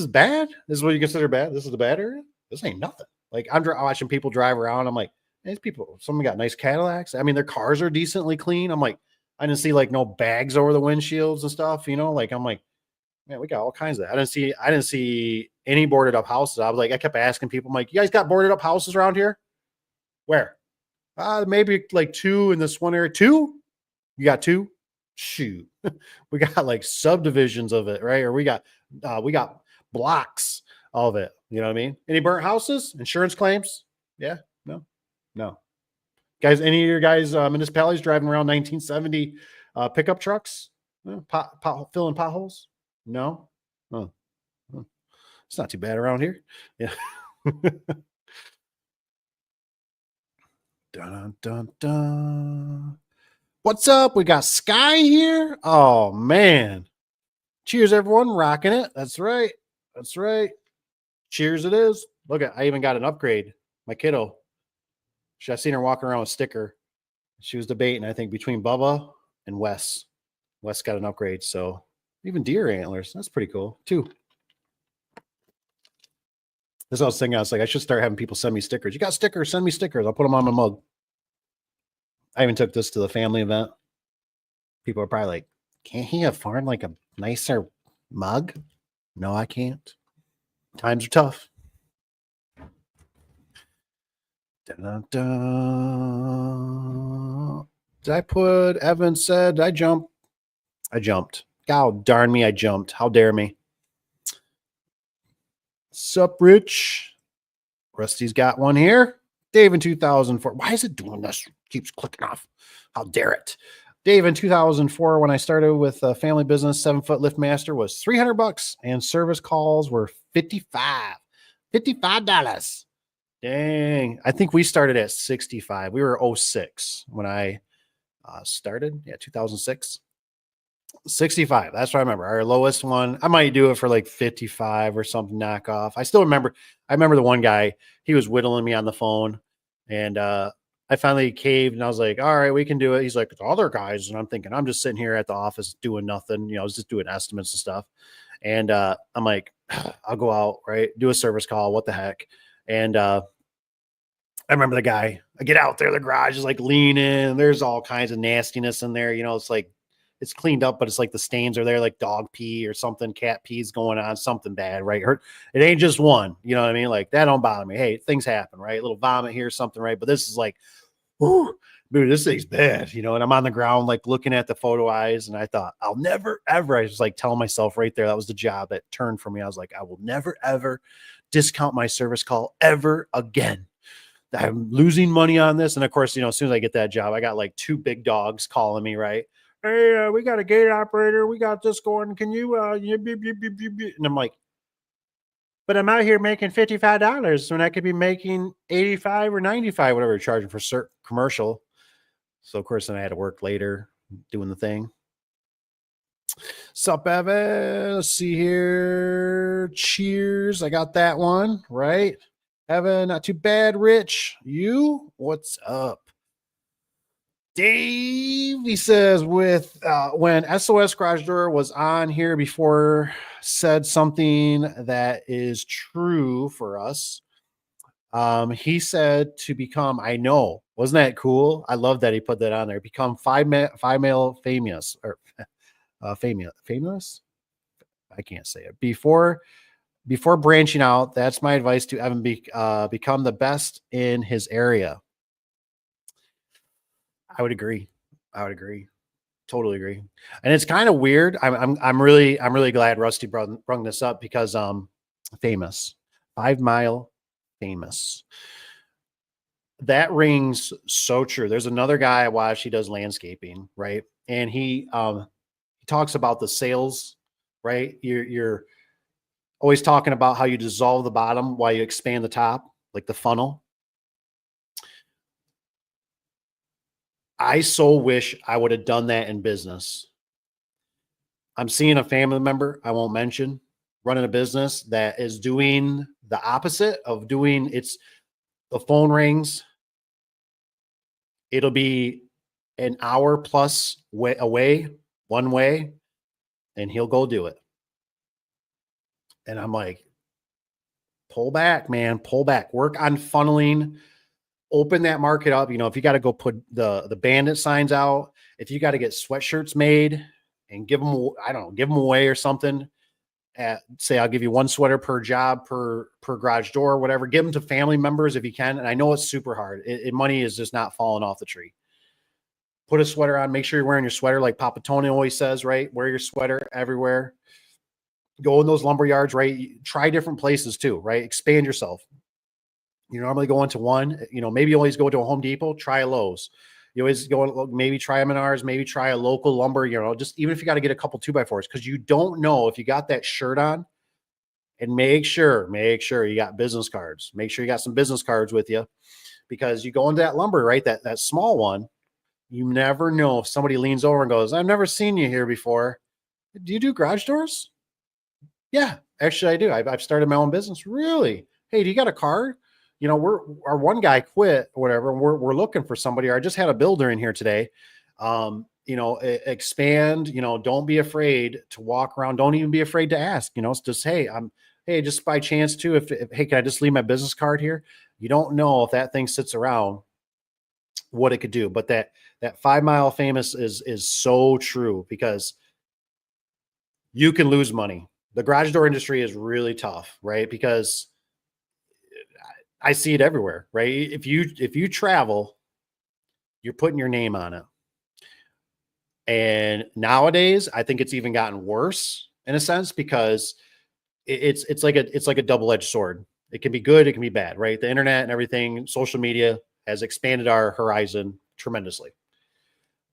bad. This is what you consider bad. This is the bad area. This ain't nothing. Like I'm watching people drive around. I'm like, these people, someone got nice Cadillacs. I mean, their cars are decently clean. I'm like, I didn't see like no bags over the windshields and stuff, like, I'm like, man, we got all kinds of that. I didn't see any boarded up houses. I kept asking people, I'm like, you guys got boarded up houses around here? Where? Maybe like 2 in this one area. 2? You got 2? Shoot. We got like subdivisions of it, right? Or we got blocks of it. You know what I mean? Any burnt houses? Insurance claims? Yeah. No. Guys, any of your guys municipalities driving around 1970 pickup trucks? Filling potholes? No. Oh. It's not too bad around here. Yeah. Dun, dun, dun. What's up? We got Sky here. Oh, man. Cheers, everyone. Rocking it. That's right. That's right. Cheers, it is. Look at, I even got an upgrade. My kiddo. I've seen her walking around with a sticker. She was debating, I think, between Bubba and Wes. Wes got an upgrade. So even deer antlers. That's pretty cool, too. This I was thinking, I was like, I should start having people send me stickers. You got stickers? Send me stickers. I'll put them on my mug. I even took this to the family event. People are probably like, can't he afford like a nicer mug? No, I can't. Times are tough. Da-da-da. Did I put Evan said, did I jump? I jumped. God darn me, I jumped. How dare me. Sup, Rich? Rusty's got one here. Dave in 2004. Why is it doing this? Keeps clicking off. How dare it? Dave in 2004, when I started with a family business, 7-foot lift master was $300 and service calls were $55. Dang. I think we started at 65. We were 06 when I started. Yeah, 2006. 65. That's what I remember. Our lowest one. I might do it for like 55 or something knockoff. I still remember. I remember the one guy, he was whittling me on the phone and I finally caved and I was like, all right, we can do it. He's like, the other guys. And I'm thinking, I'm just sitting here at the office doing nothing. You know, I was just doing estimates and stuff. And I'm like, I'll go out, right? Do a service call. What the heck? And I remember the guy, I get out there, the garage is like leaning. There's all kinds of nastiness in there. You know, it's like, it's cleaned up, but it's like the stains are there, like dog pee or something, cat pee's going on, something bad, right? It ain't just one, you know what I mean? Like that don't bother me. Hey, things happen, right? A little vomit here, something, right? But this is like, whoo, dude, this thing's bad, you know? And I'm on the ground, like looking at the photo eyes. And I thought, I'll never, ever, I was like telling myself right there, that was the job that turned for me. I was like, I will never, ever discount my service call ever again. I'm losing money on this. And of course, you know, as soon as I get that job, I got like 2 big dogs calling me, right? Hey, we got a gate operator. We got this going. Can you, and I'm like, but I'm out here making $55 when I could be making 85 or 95, whatever you're charging for certain commercial. So of course, then I had to work later doing the thing. Sup, Evan? Let's see here. Cheers. I got that one, right? Evan, not too bad. Rich, you? What's up? Dave, he says, with when SOS Garage Door was on here before, said something that is true for us. He said to become, I know, wasn't that cool? I love that he put that on there. Become five male famous or famous. I can't say it before branching out. That's my advice to Evan. Become the best in his area. I would agree. Totally agree. And it's kind of weird. I'm really glad Rusty brung this up because famous, 5 Mile famous. That rings so true. There's another guy I watch, he does landscaping, right? And he talks about the sales, right? You're always talking about how you dissolve the bottom while you expand the top, like the funnel. I so wish I would have done that in business. I'm seeing a family member I won't mention running a business that is doing the opposite of doing it's the phone rings. It'll be an hour plus away, one way, and he'll go do it. And I'm like, pull back, man, pull back, work on funneling, open that market up. You know, if you got to go put the bandit signs out, if you got to get sweatshirts made and give them, I don't know, give them away or something. Say, I'll give you 1 sweater per job, per garage door, whatever. Give them to family members if you can. And I know it's super hard. Money is just not falling off the tree. Put a sweater on. Make sure you're wearing your sweater, like Papa Tony always says, right? Wear your sweater everywhere. Go in those lumber yards, right? Try different places too, right? Expand yourself. You normally go into one, you know, maybe you always go to a Home Depot, try a Lowe's. You always go, maybe try a Menards, maybe try a local lumber, you know, just even if you got to get a couple 2x4s, because you don't know if you got that shirt on, And make sure you got business cards. Make sure you got some business cards with you, because you go into that lumber, right? That small one, you never know if somebody leans over and goes, "I've never seen you here before. Do you do garage doors?" Yeah, actually, I do. I've started my own business. Really? Hey, do you got a card? Our one guy quit or whatever. And we're looking for somebody. Or I just had a builder in here today. Expand. Don't be afraid to walk around. Don't even be afraid to ask. It's just, hey, just by chance too. If hey, can I just leave my business card here? You don't know if that thing sits around, what it could do. But that 5 Mile famous is so true, because you can lose money. The garage door industry is really tough, right? Because I see it everywhere, right? If you travel, you're putting your name on it. And nowadays, I think it's even gotten worse in a sense, because it's like a double-edged sword. It can be good, it can be bad, right? The internet and everything, social media has expanded our horizon tremendously.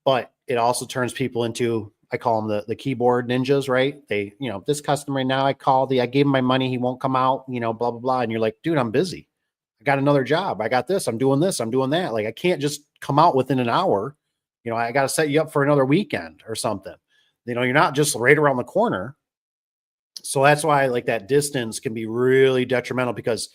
But it also turns people into, I call them the keyboard ninjas, right? This customer right now, I gave him my money, he won't come out, blah, blah, blah. And you're like, dude, I'm busy. I got another job. I got this, I'm doing that. Like, I can't just come out within an hour. I got to set you up for another weekend or something. You're not just right around the corner. So that's why, like, that distance can be really detrimental, because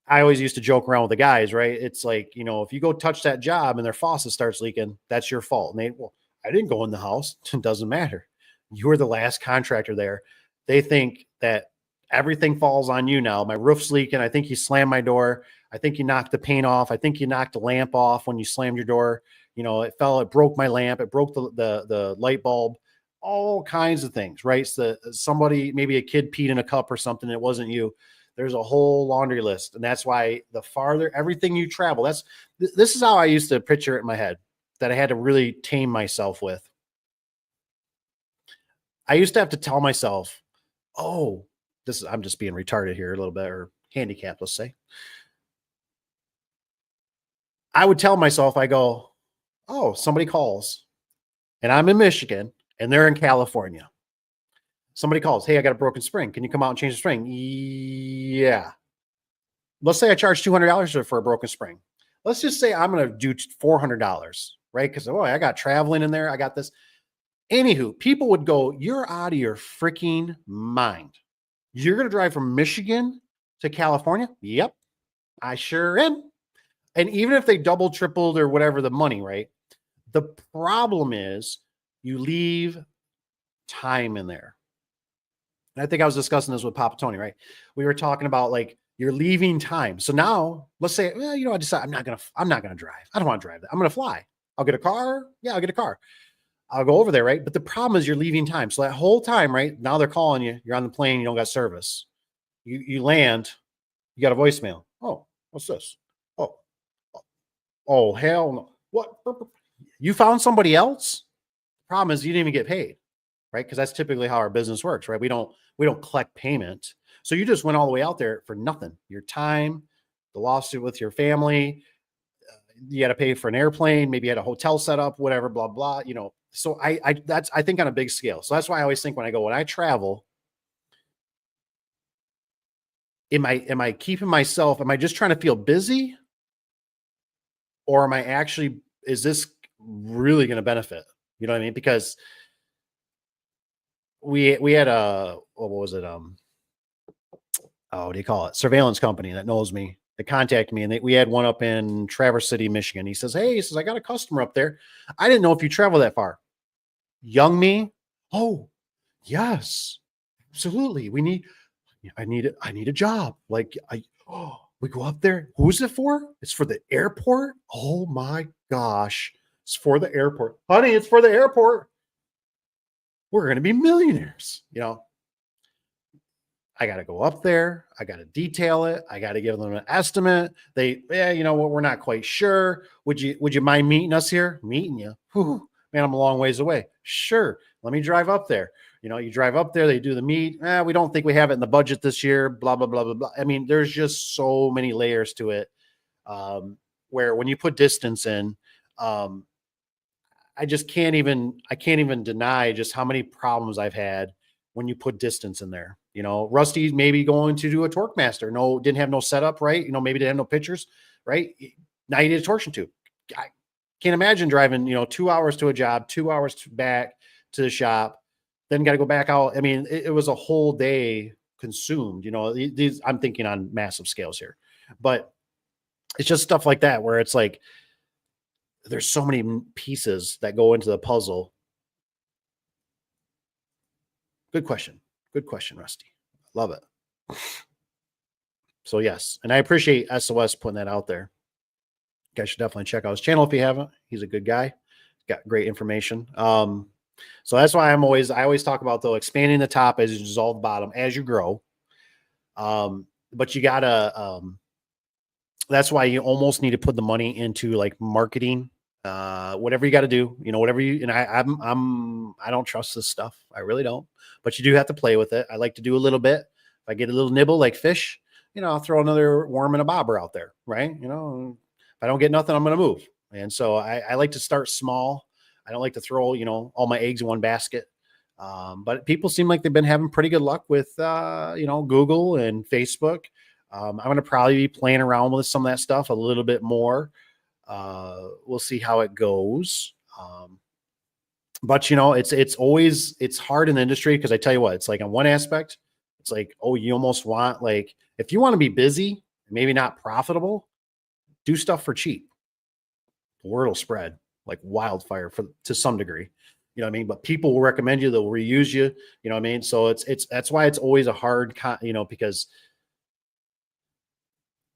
I always used to joke around with the guys, right? It's like, if you go touch that job and their faucet starts leaking, that's your fault. And well, I didn't go in the house. It doesn't matter. You were the last contractor there. They think that everything falls on you now. My roof's leaking. I think you slammed my door. I think you knocked the paint off. I think you knocked the lamp off when you slammed your door. It broke my lamp. It broke the light bulb, all kinds of things, right? So somebody, maybe a kid peed in a cup or something. It wasn't you. There's a whole laundry list. And that's why the farther everything you travel, this is how I used to picture it in my head, that I had to really tame myself with. I used to have to tell myself, oh, I'm just being retarded here a little bit, or handicapped, let's say. I would tell myself, I go, oh, somebody calls and I'm in Michigan and they're in California. Somebody calls, hey, I got a broken spring. Can you come out and change the spring? Yeah. Let's say I charge $200 for a broken spring. Let's just say I'm going to do $400, right? Because, I got traveling in there. I got this. Anywho, people would go, you're out of your freaking mind. You're going to drive from Michigan to California? Yep, I sure am. And even if they double, tripled, or whatever the money, right? The problem is you leave time in there. And I think I was discussing this with Papa Tony, right? We were talking about, like, you're leaving time. So now let's say, I decide I'm not going to drive. I don't want to drive that. I'm going to fly. I'll get a car. Yeah, I'll get a car. I'll go over there, right? But the problem is you're leaving time. So that whole time, right? Now they're calling you. You're on the plane. You don't got service. You land. You got a voicemail. Oh, what's this? Oh, oh, hell no. What? You found somebody else? Problem is you didn't even get paid, right? Because that's typically how our business works, right? We don't collect payment. So you just went all the way out there for nothing. Your time, the lawsuit with your family, you had to pay for an airplane, maybe you had a hotel set up, whatever, blah, blah, So I think on a big scale. So that's why I always think when I travel, am I keeping myself, am I just trying to feel busy? Or is this really going to benefit? You know what I mean? Because we had what was it? What do you call it? Surveillance company that knows me. They contacted me, and we had one up in Traverse City, Michigan. He says, I got a customer up there. I didn't know if you travel that far. Young me. Oh, yes, absolutely. I need a job. We go up there. Who's it for? It's for the airport. Oh my gosh. It's for the airport. Honey, it's for the airport. We're going to be millionaires. I got to go up there. I got to detail it. I got to give them an estimate. You know what? We're not quite sure. Would you mind meeting us here? Meeting you? Whew, man, I'm a long ways away. Sure. Let me drive up there. You drive up there, they do the meet. We don't think we have it in the budget this year, blah, blah, blah, blah, blah. I mean, there's just so many layers to it. Where when you put distance in, I can't even deny just how many problems I've had when you put distance in there. You know, Rusty maybe going to do a torque master. No, didn't have no setup, right? You know, maybe didn't have no pictures, right? Now you need a torsion tube. I can't imagine driving, 2 hours to a job, 2 hours back to the shop, then got to go back out. I mean, it was a whole day consumed. These I'm thinking on massive scales here, but it's just stuff like that where it's like there's so many pieces that go into the puzzle. Good question. Good question, Rusty. Love it. So yes, and I appreciate SOS putting that out there. You guys should definitely check out his channel if you haven't. He's a good guy. Got great information. So that's why I always talk about though expanding the top as you dissolve the bottom as you grow. But you gotta that's why you almost need to put the money into like marketing, whatever you got to do, whatever you, and I don't trust this stuff. I really don't, but you do have to play with it. I like to do a little bit. If I get a little nibble like fish, I'll throw another worm and a bobber out there. Right. If I don't get nothing, I'm going to move. And so I like to start small. I don't like to throw, all my eggs in one basket. But people seem like they've been having pretty good luck with, Google and Facebook. I'm going to probably be playing around with some of that stuff a little bit more. We'll see how it goes. But it's hard in the industry because I tell you what, it's like on one aspect, it's like, oh, you almost want like, if you want to be busy, maybe not profitable, do stuff for cheap. The word will spread like wildfire to some degree. You know what I mean? But people will recommend you, they'll reuse you, you know what I mean? So that's why it's always a hard, because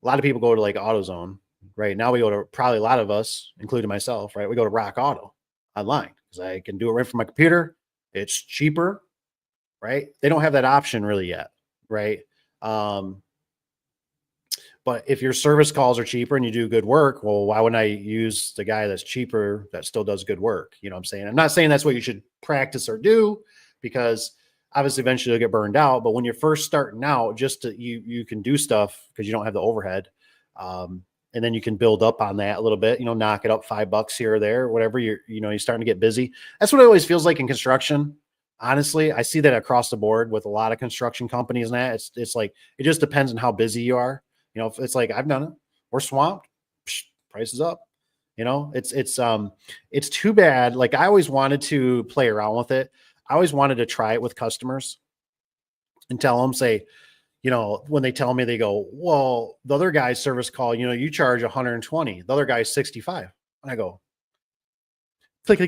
a lot of people go to like AutoZone, right? Now we go to probably a lot of us, including myself, right? We go to Rock Auto online because I can do it right from my computer. It's cheaper, right? They don't have that option really yet, right? But if your service calls are cheaper and you do good work, well, why wouldn't I use the guy that's cheaper that still does good work? You know what I'm saying? I'm not saying that's what you should practice or do because obviously eventually you'll get burned out. But when you're first starting out, you can do stuff because you don't have the overhead. And then you can build up on that a little bit, knock it up $5 here or there, whatever you're starting to get busy. That's what it always feels like in construction. Honestly, I see that across the board with a lot of construction companies and that it's like, it just depends on how busy you are. If it's like, I've done it, we're swamped, price is up, it's too bad. Like I always wanted to play around with it. I always wanted to try it with customers and tell them, say, when they tell me, they go, well, the other guy's service call, you charge 120, the other guy's 65. And I go, click on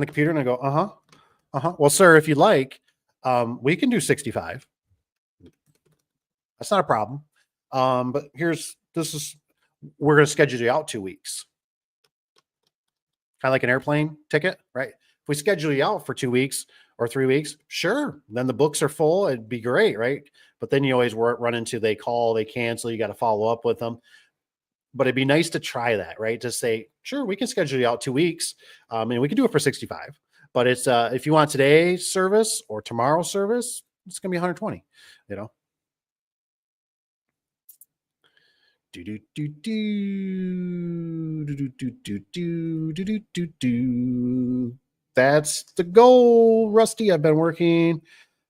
the computer. And I go, well, sir, if you'd like, we can do 65. That's not a problem. But we're going to schedule you out 2 weeks. Kind of like an airplane ticket, right? If we schedule you out for 2 weeks or 3 weeks, sure. Then the books are full. It'd be great, right? But then you always run into, they call, they cancel, you got to follow up with them. But it'd be nice to try that, right? To say, sure, we can schedule you out 2 weeks. And we can do it for 65. But it's, if you want today's service or tomorrow's service, it's going to be 120, That's the goal, Rusty. I've been working.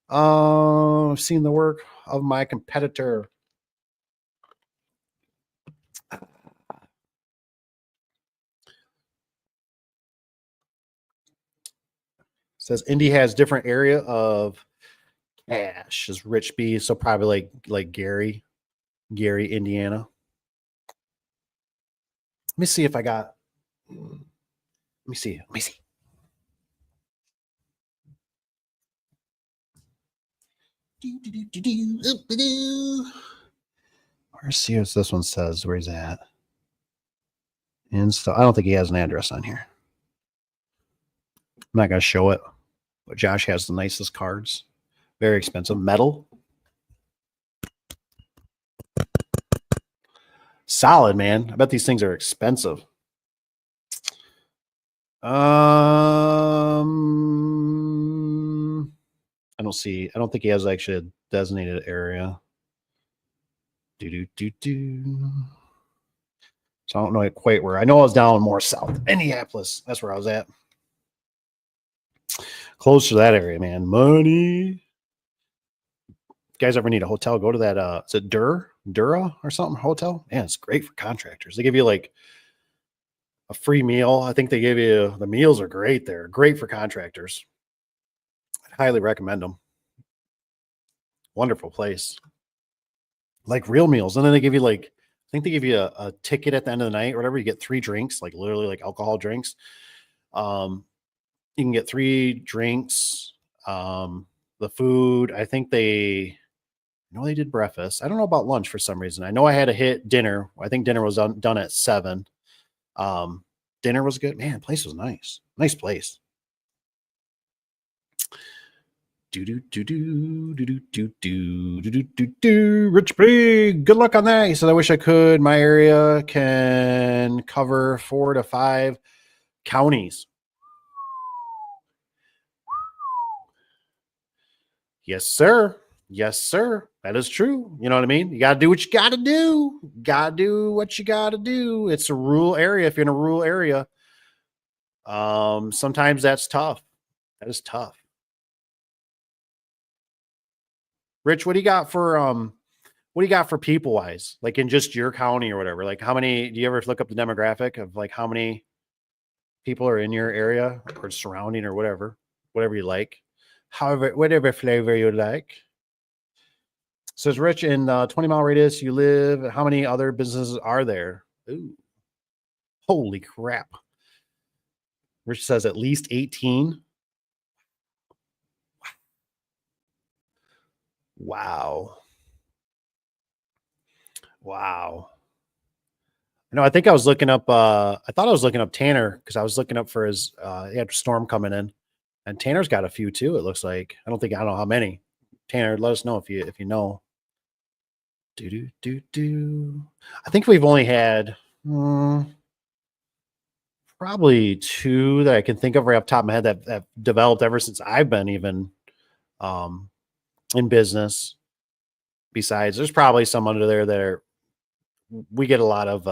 I've seen the work of my competitor. Says Indy has different area of cash as Rich B. So probably like Gary, Indiana. Let me see if I got. Let me see. Let's see what this one says. Where he's at. And so I don't think he has an address on here. I'm not going to show it, but Josh has the nicest cards. Very expensive. Metal. Solid, man. I bet these things are expensive. I don't think he has actually a designated area. So I don't know quite where. I know I was down more south. Indianapolis. That's where I was at. Close to that area, man. Money. guys ever need a hotel, go to that. Is it Dura or something hotel? Man, it's great for contractors. They give you like a free meal. I think they give you the meals are great there. Great for contractors. I'd highly recommend them. Wonderful place. Like real meals. And then they give you like, I think they give you a ticket at the end of the night or whatever. You get 3 drinks, like literally like alcohol drinks. You can get 3 drinks. The food, I think they did breakfast. I don't know about lunch for some reason. I know I had to hit dinner. I think dinner was done at 7. Dinner was good. Man, place was nice. Nice place. Rich Pig. Good luck on that. He said, I wish I could. My area can cover 4 to 5 counties. Yes, sir. Yes, sir. That is true. You know what I mean? You got to do what you got to do. Got to do what you got to do. It's a rural area. If you're in a rural area, sometimes that's tough. That is tough. Rich, what do you got for people wise, like in just your county or whatever? Like how many, do you ever look up the demographic of like how many people are in your area or surrounding or whatever you like, whatever flavor you like? Says Rich, in 20-mile radius you live, how many other businesses are there? Ooh, holy crap. Rich says at least 18. Wow. No, I think I was looking up, I thought I was looking up Tanner because I was looking up for his, he had a storm coming in, and Tanner's got a few too. It looks like, I don't know how many. Tanner, let us know if you know. I think we've only had probably 2 that I can think of right off the top of my head that developed ever since I've been even in business. Besides, there's probably some under there that we get a lot of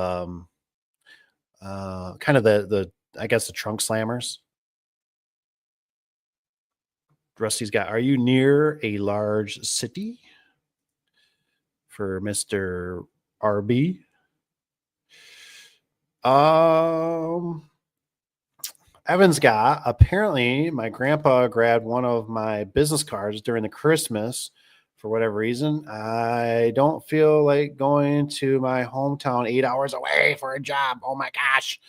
kind of the I guess the trunk slammers. Rusty's got, are you near a large city? For Mr. RB. Evan's got, apparently my grandpa grabbed one of my business cards during the Christmas for whatever reason. I don't feel like going to my hometown 8 hours away for a job. Oh my gosh.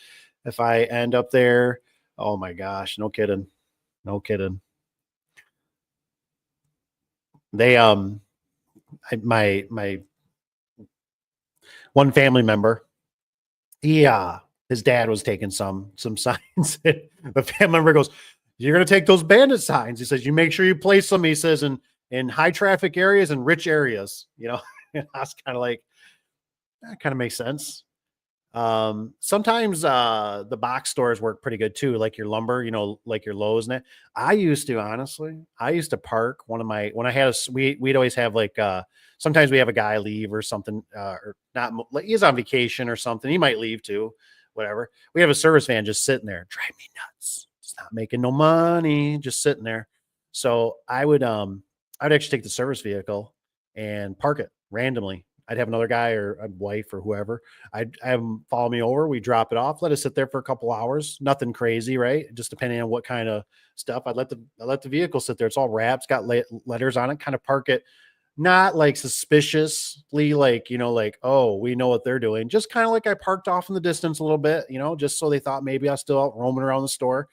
If I end up there, oh my gosh, no kidding. They, my one family member, his dad was taking some signs. The family member goes, you're going to take those bandit signs. He says, you make sure you place them. He says, in high traffic areas and rich areas, I was kind of like, that kind of makes sense. Sometimes the box stores work pretty good too, like your lumber, like your Lowe's. And I used to park when I had we'd always have like sometimes we have a guy leave or something, or not, he's on vacation or something, he might leave too, whatever. We have a service van just sitting there, drive me nuts. It's not making no money, just sitting there. So I'd actually take the service vehicle and park it randomly. I'd have another guy or a wife or whoever. I'd have them follow me over. We drop it off, let it sit there for a couple hours. Nothing crazy, right? Just depending on what kind of stuff. I let the vehicle sit there. It's all wrapped, it's got letters on it. Kind of park it, not like suspiciously, like oh, we know what they're doing. Just kind of like I parked off in the distance a little bit, just so they thought maybe I was still out roaming around the store.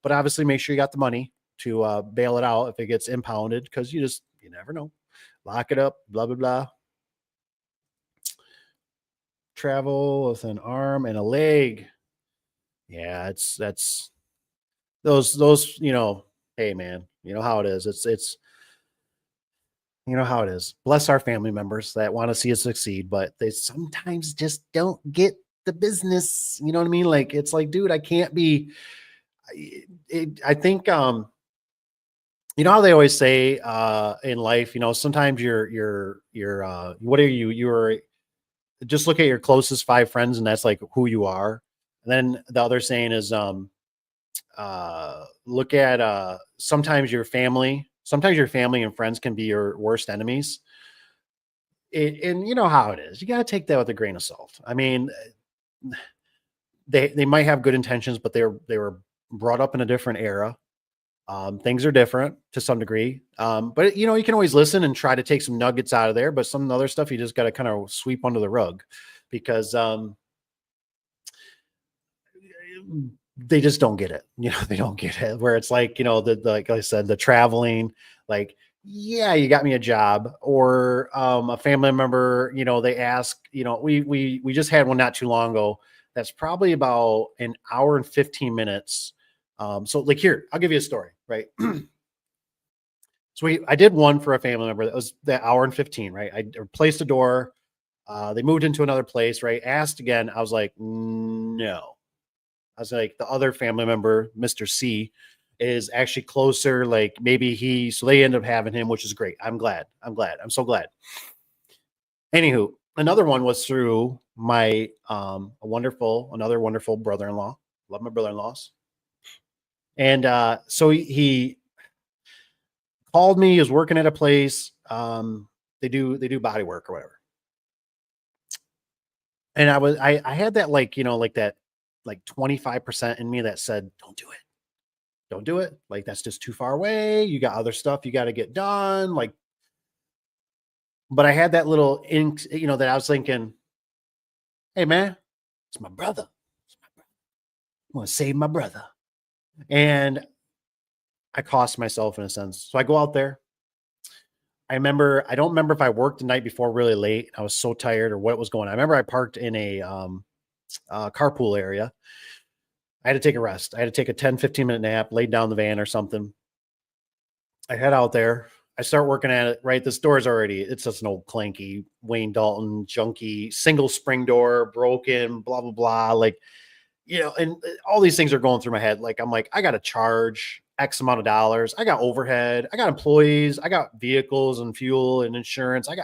But obviously, make sure you got the money to bail it out if it gets impounded, because you never know. Lock it up, blah blah blah. Travel with an arm and a leg. Yeah, that's those, hey man, you know how it is. It's how it is. Bless our family members that want to see us succeed, but they sometimes just don't get the business. You know what I mean? Like, it's like, dude, I can't be, I think, how they always say in life, sometimes you're what are you? You're just look at your closest 5 friends, and that's like who you are. And then the other saying is, look at sometimes your family and friends can be your worst enemies. and you know how it is. You got to take that with a grain of salt. I mean, they might have good intentions, but they were brought up in a different era. Things are different to some degree. But you know, you can always listen and try to take some nuggets out of there, but some other stuff you just got to kind of sweep under the rug because they just don't get it. You know, they don't get it. Where it's like, you know, like I said, the traveling, like, yeah, you got me a job, or a family member, you know, they ask, you know, we just had one not too long ago. That's probably about an hour and 15 minutes. So like here, I'll give you a story, right? So I did one for a family member that was that hour and 15, right? I replaced a door. They moved into another place, right? Asked again. I was like, no. I was like, the other family member, Mr. C, is actually closer. Like maybe so they end up having him, which is great. I'm glad. I'm glad. I'm so glad. Anywho, another one was through my another wonderful brother-in-law. Love my brother-in-laws. And so he called me. He was working at a place. They do body work or whatever. And I had that, like, you know, like that, like 25% in me that said, don't do it. Don't do it. Like, that's just too far away. You got other stuff you got to get done. Like, but I had that little ink, you know, that I was thinking, hey man, it's my brother. I want to save my brother. And I cost myself in a sense. So I go out there. I don't remember if I worked the night before really late. I was so tired or what was going on. I remember I parked in a carpool area. I had to take a rest. I had to take a 10-15 minute nap, laid down the van or something. I head out there. I start working at it, right? This door is it's just an old clanky Wayne Dalton junky single spring door, broken, blah, blah, blah. Like, you know, and all these things are going through my head. Like, I'm like, I got to charge X amount of dollars. I got overhead. I got employees. I got vehicles and fuel and insurance. I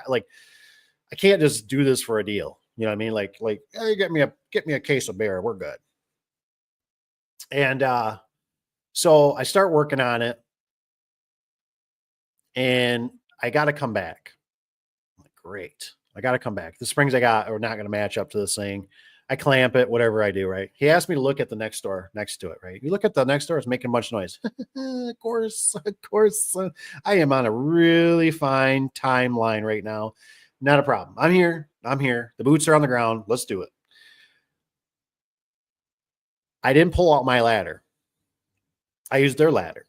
can't just do this for a deal. You know what I mean? Like, hey, get me a case of beer. We're good. And so I start working on it, and I got to come back. I'm like, great. I got to come back. The springs I got are not going to match up to this thing. I clamp it, whatever I do, right? He asked me to look at the next door next to it, right? You look at the next door, it's making much noise. Of course. I am on a really fine timeline right now. Not a problem. I'm here. The boots are on the ground. Let's do it. I didn't pull out my ladder. I used their ladder.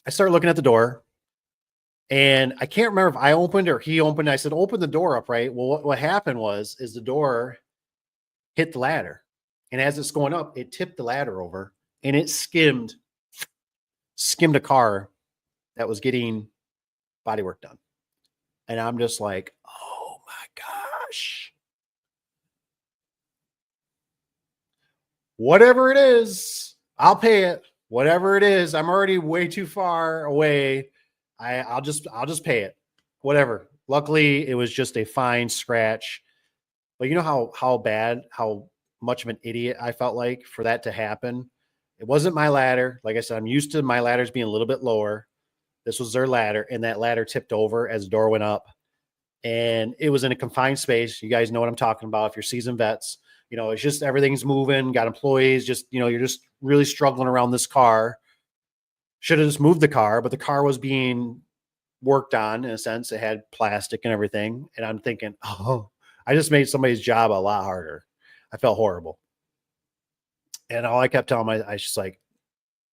I started looking at the door, and I can't remember if I opened or he opened. I said, open the door up, right? Well, what happened is the door hit the ladder. And as it's going up, it tipped the ladder over, and it skimmed a car that was getting body work done. And I'm just like, oh my gosh. Whatever it is, I'll pay it. Whatever it is, I'm already way too far away. I'll just pay it. Whatever. Luckily, it was just a fine scratch. But you know how much of an idiot I felt like for that to happen. It wasn't my ladder. Like I said, I'm used to my ladders being a little bit lower. This was their ladder, and that ladder tipped over as the door went up. And it was in a confined space. You guys know what I'm talking about if you're seasoned vets. You know, it's just everything's moving, got employees, just, you know, you're just really struggling around this car. Should have just moved the car, but the car was being worked on in a sense. It had plastic and everything. And I'm thinking, oh, I just made somebody's job a lot harder. I felt horrible. And all I kept telling I was just like,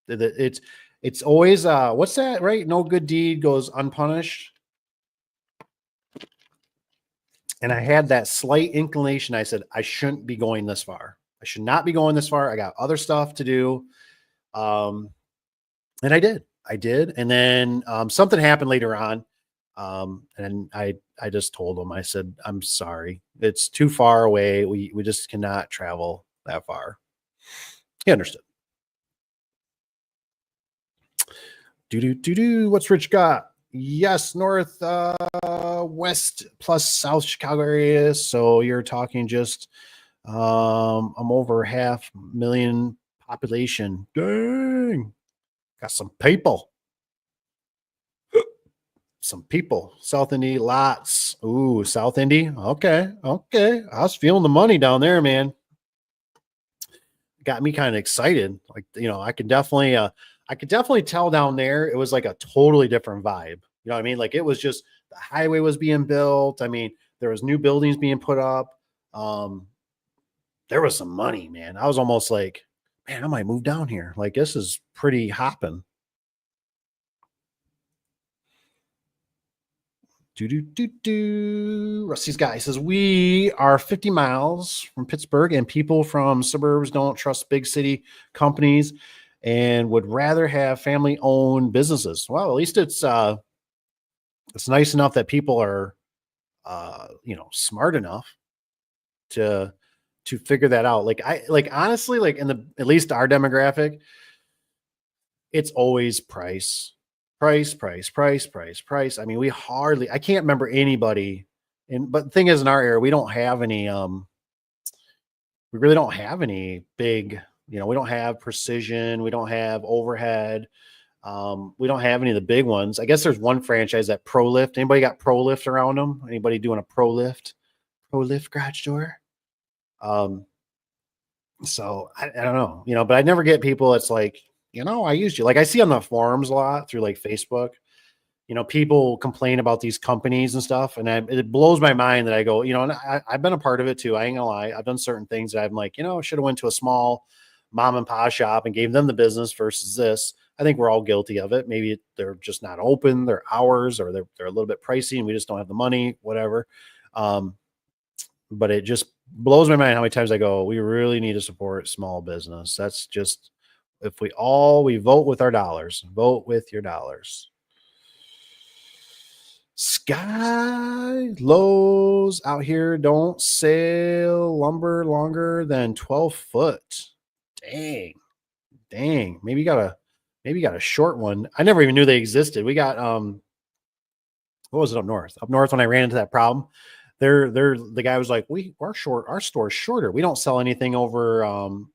it's always, what's that, right? No good deed goes unpunished. And I had that slight inclination. I said, I shouldn't be going this far. I should not be going this far. I got other stuff to do. And I did. And then something happened later on. And I just told him, I said, I'm sorry. It's too far away. We just cannot travel that far. He understood. What's Rich got? Yes, north, west plus South Chicago area. So you're talking just, I'm over 500,000 population. Dang, got some people. some people. South Indy lots. Ooh, South Indy. Okay. Okay. I was feeling the money down there, man. Got me kind of excited. Like, I could definitely tell down there it was like a totally different vibe. You know what I mean? Like it was just the highway was being built. I mean, there was new buildings being put up. Um, there was some money, man. I was almost like, man, I might move down here. Like this is pretty hopping. Rusty's guy says we are 50 miles from Pittsburgh, and people from suburbs don't trust big city companies and would rather have family-owned businesses. Well, at least it's nice enough that people are smart enough to figure that out. Like honestly, like in the at least our demographic, it's always price. Price, price, price, price, price. I mean, I can't remember anybody. But the thing is, in our area, we don't have any, we really don't have any big, we don't have Precision. We don't have Overhead. We don't have any of the big ones. I guess there's one franchise that Pro Lift. Anybody got Pro Lift around them? Anybody doing a Pro Lift garage door? So I don't know, but I never get people. It's like, I used you. Like I see on the forums a lot through like Facebook, people complain about these companies and stuff. And it blows my mind that I go, and I've been a part of it too. I ain't gonna lie. I've done certain things that I'm like, should have went to a small mom and pop shop and gave them the business versus this. I think we're all guilty of it. Maybe they're just not open, their hours, or they're a little bit pricey and we just don't have the money, whatever. But it just blows my mind how many times I go, we really need to support small business. That's just, if we vote with our dollars, vote with your dollars. Sky Lows out here don't sell lumber longer than 12 foot. Dang. Maybe got a short one. I never even knew they existed. We got, what was it up north? Up north when I ran into that problem, the guy was like, our store's shorter. We don't sell anything over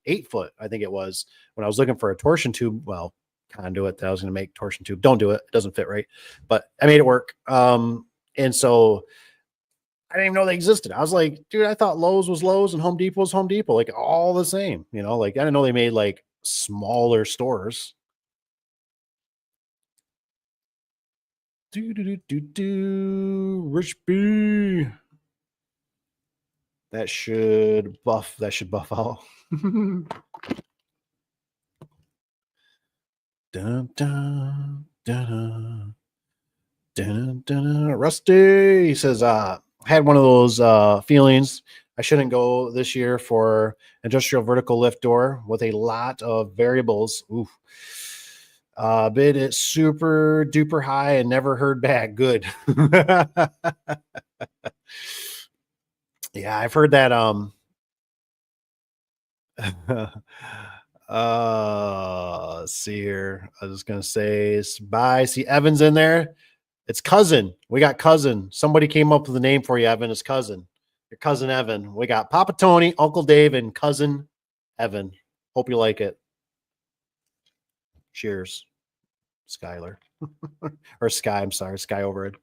8 foot. I think it was when I was looking for a torsion tube. Well, conduit that I was going to make torsion tube. Don't do it. It doesn't fit right, but I made it work. And so I didn't even know they existed. I was like, dude, I thought Lowe's was Lowe's and Home Depot was Home Depot, like all the same, like I didn't know they made like smaller stores. Rich B. That should buff out. Dun, dun, dun, dun, dun. Rusty says, had one of those feelings I shouldn't go this year for industrial vertical lift door with a lot of variables. Oof. Bid it super duper high and never heard back. Good. Yeah, I've heard that. Let's see here. I was just gonna say bye. See Evan's in there. It's cousin. We got cousin. Somebody came up with a name for you, Evan. It's cousin. Your cousin Evan. We got Papa Tony, Uncle Dave, and cousin Evan. Hope you like it. Cheers, Skylar. Or Sky. I'm sorry, Sky Overhead.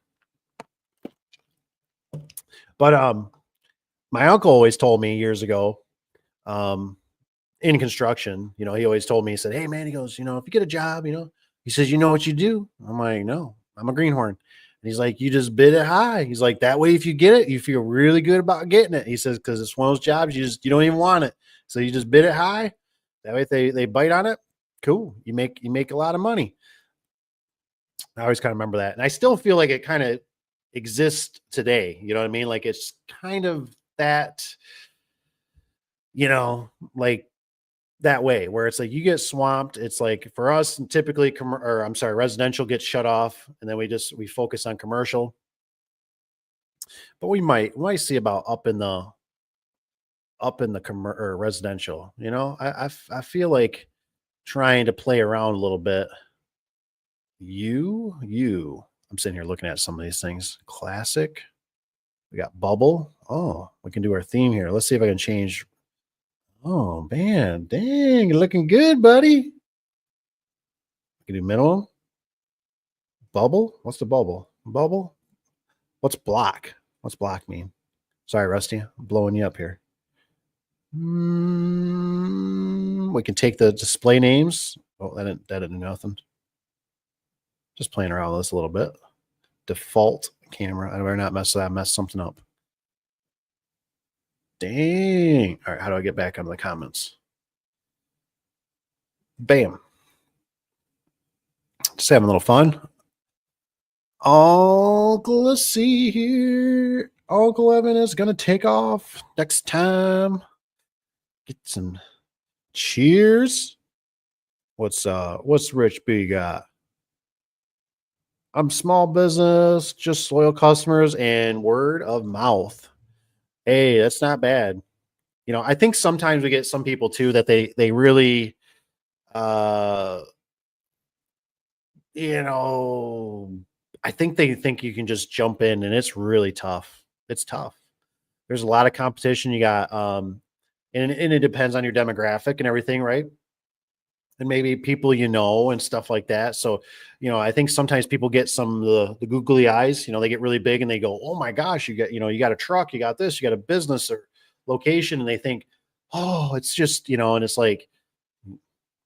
But my uncle always told me years ago, in construction, he always told me, he said, hey man, he goes, if you get a job, he says, you know what you do? I'm like, no, I'm a greenhorn. And he's like, you just bid it high. He's like, that way, if you get it, you feel really good about getting it. He says, because it's one of those jobs you don't even want it. So you just bid it high. That way, if they bite on it, cool. You make a lot of money. I always kind of remember that. And I still feel like it kind of exists today. You know what I mean? Like it's kind of that, like that way where it's like you get swamped. It's like for us, typically, residential gets shut off, and then we focus on commercial. But we might see about up in the residential. I feel like trying to play around a little bit. I'm sitting here looking at some of these things. Classic. We got bubble. Oh, we can do our theme here. Let's see if I can change. Oh man, dang, you're looking good, buddy. We can do minimum. Bubble. What's the bubble? Bubble? What's block? What's block mean? Sorry, Rusty. I'm blowing you up here. We can take the display names. Oh, that didn't do nothing. Just playing around with this a little bit. Default camera. I better not mess that. Mess something up. Dang. All right. How do I get back onto the comments? Bam. Just having a little fun. Let's see here. Uncle Evan is going to take off next time. Get some cheers. What's Rich B got? I'm small business, just loyal customers and word of mouth. Hey, that's not bad. You know, I think sometimes we get some people too that they really you know, I think they think you can just jump in and it's really tough. It's tough. There's a lot of competition. You got and it depends on your demographic and everything, right? And maybe people you know and stuff like that. So, you know, I think sometimes people get some of the googly eyes, you know, they get really big and they go, oh my gosh, you got a truck, you got this, you got a business or location, and they think, oh, it's just, you know, and it's like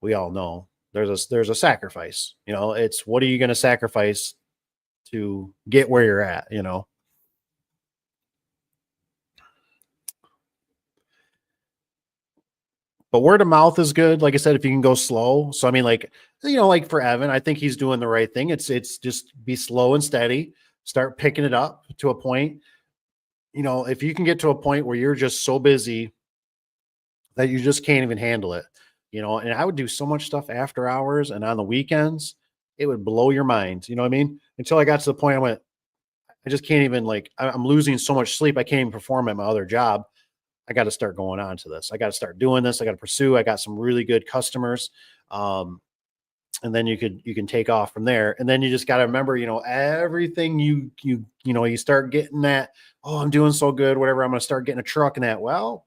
we all know there's a sacrifice. You know, it's what are you going to sacrifice to get where you're at, you know? But word of mouth is good. Like I said, if you can go slow. So I mean, like, you know, like for Evan, I think he's doing the right thing. It's just be slow and steady, start picking it up to a point. You know, if you can get to a point where you're just so busy that you just can't even handle it, you know, and I would do so much stuff after hours and on the weekends, it would blow your mind. You know what I mean? Until I got to the point I went, I just can't even like I'm losing so much sleep. I can't even perform at my other job. I got to start going on to this. I got to start doing this. I got to pursue. I got some really good customers. And then you can take off from there. And then you just got to remember, you know, everything you start getting that, oh, I'm doing so good, whatever. I'm going to start getting a truck and that. Well,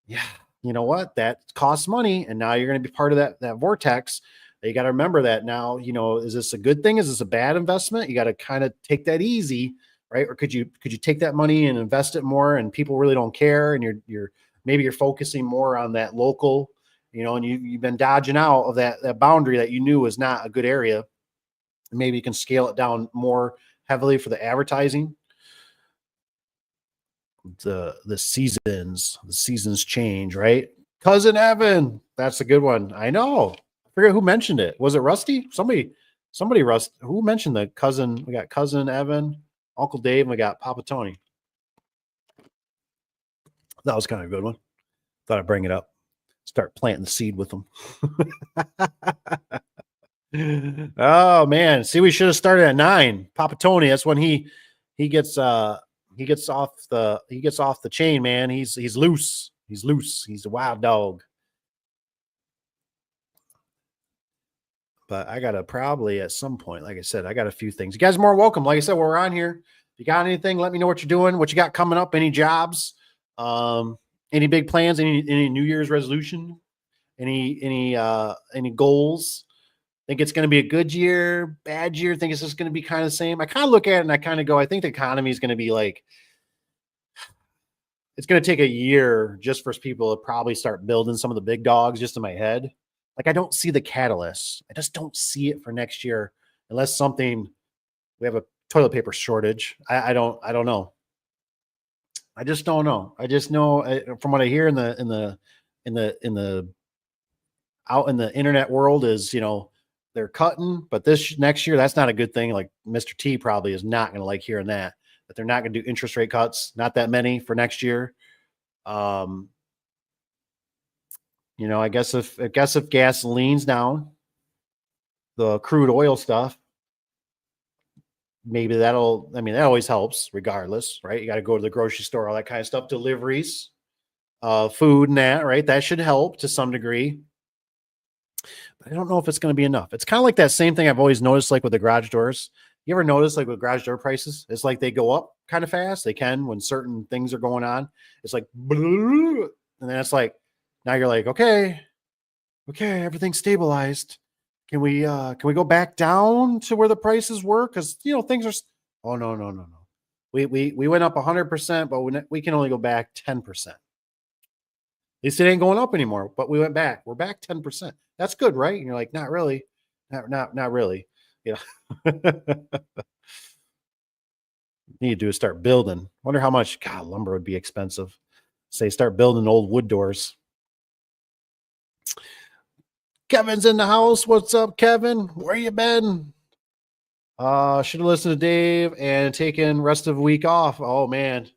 yeah, you know what? That costs money. And now you're going to be part of that vortex. You got to remember that now, you know, is this a good thing? Is this a bad investment? You got to kind of take that easy, right? Or could you take that money and invest it more and people really don't care and you're maybe you're focusing more on that local, you know, and you've been dodging out of that boundary that you knew was not a good area. Maybe you can scale it down more heavily for the advertising. The seasons change, right? Cousin Evan, that's a good one. I know. I forget who mentioned it. Was it Rusty? Somebody who mentioned the cousin? We got cousin Evan, Uncle Dave, and we got Papa Tony. That was kind of a good one. Thought I'd bring it up. Start planting the seed with them. Oh man. See, we should have started at 9. Papa Tony, that's when he gets off the chain, man. He's loose. He's loose. He's a wild dog. But I gotta probably at some point, like I said, I got a few things. You guys are more welcome. Like I said, we're on here. If you got anything, let me know what you're doing, what you got coming up, any jobs, any big plans, any New Year's resolution, any goals. Think it's going to be a good year, bad year. Think it's just going to be kind of the same. I kind of look at it and I kind of go, I think the economy is going to be like, it's going to take a year just for people to probably start building some of the big dogs just in my head. Like, I don't see the catalyst. I just don't see it for next year unless we have a toilet paper shortage. I don't know. I just don't know. I just know from what I hear in the out in the internet world is, you know, they're cutting, but this next year, that's not a good thing. Like Mr. T probably is not going to like hearing that they're not going to do interest rate cuts, not that many for next year. You know, I guess if gasoline's down, the crude oil stuff, maybe that always helps regardless, right? You got to go to the grocery store, all that kind of stuff, deliveries, food and that, right? That should help to some degree. But I don't know if it's going to be enough. It's kind of like that same thing I've always noticed, like with the garage doors. You ever notice, like with garage door prices, it's like they go up kind of fast. They can when certain things are going on. It's like, and then it's like, now you're like, okay, everything's stabilized. can we go back down to where the prices were? Because things are. Oh no, no, no, no. We went up 100%, but we can only go back 10%. At least it ain't going up anymore. But we went back. We're back 10%. That's good, right? And you're like, not really, not really. Need to do is start building. Wonder how much lumber would be expensive. Say start building old wood doors. Kevin's in the house. What's up, Kevin? Where you been? Should have listened to Dave and taken rest of the week off. Oh man.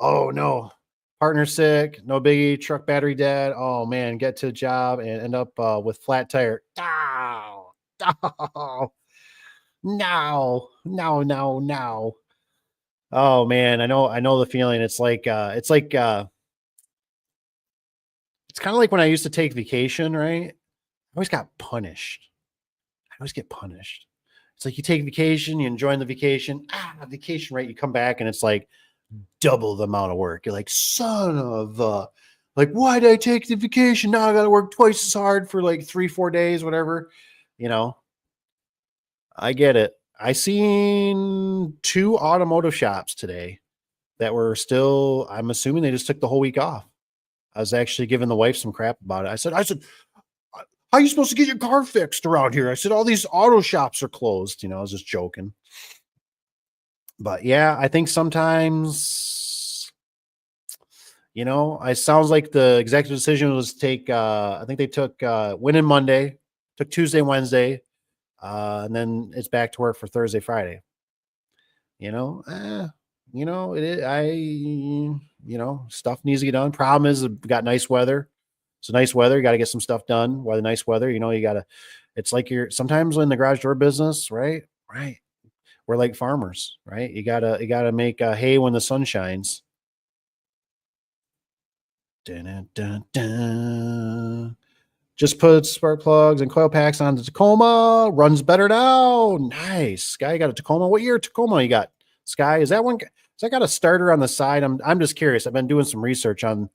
Oh no. Partner sick. No biggie. Truck battery dead. Oh man. Get to the job and end up with flat tire. Oh, oh. No. Oh man. I know the feeling. It's kind of like when I used to take vacation, right? I always got punished. I always get punished. It's like you take vacation, you enjoy the vacation, vacation, right? You come back and it's like double the amount of work. You're like, son of why did I take the vacation? Now I got to work twice as hard for like 3-4 days, whatever. I get it. I seen 2 automotive shops today that were still, I'm assuming they just took the whole week off. I was actually giving the wife some crap about it. I said, how are you supposed to get your car fixed around here? I said, all these auto shops are closed. I was just joking. But yeah, I think sometimes, it sounds like the executive decision was to take, I think they took winning Monday, took Tuesday, Wednesday, and then it's back to work for Thursday, Friday. Stuff needs to get done. Problem is, we got nice weather. So nice weather, you got to get some stuff done. While the nice weather, you got to. It's like sometimes in the garage door business, right? Right. We're like farmers, right? You gotta make hay when the sun shines. Dun, dun, dun. Just put spark plugs and coil packs on the Tacoma. Runs better now. Nice. Sky got a Tacoma. What year Tacoma you got? Sky, is that one? Has that got a starter on the side? I'm just curious. I've been doing some research on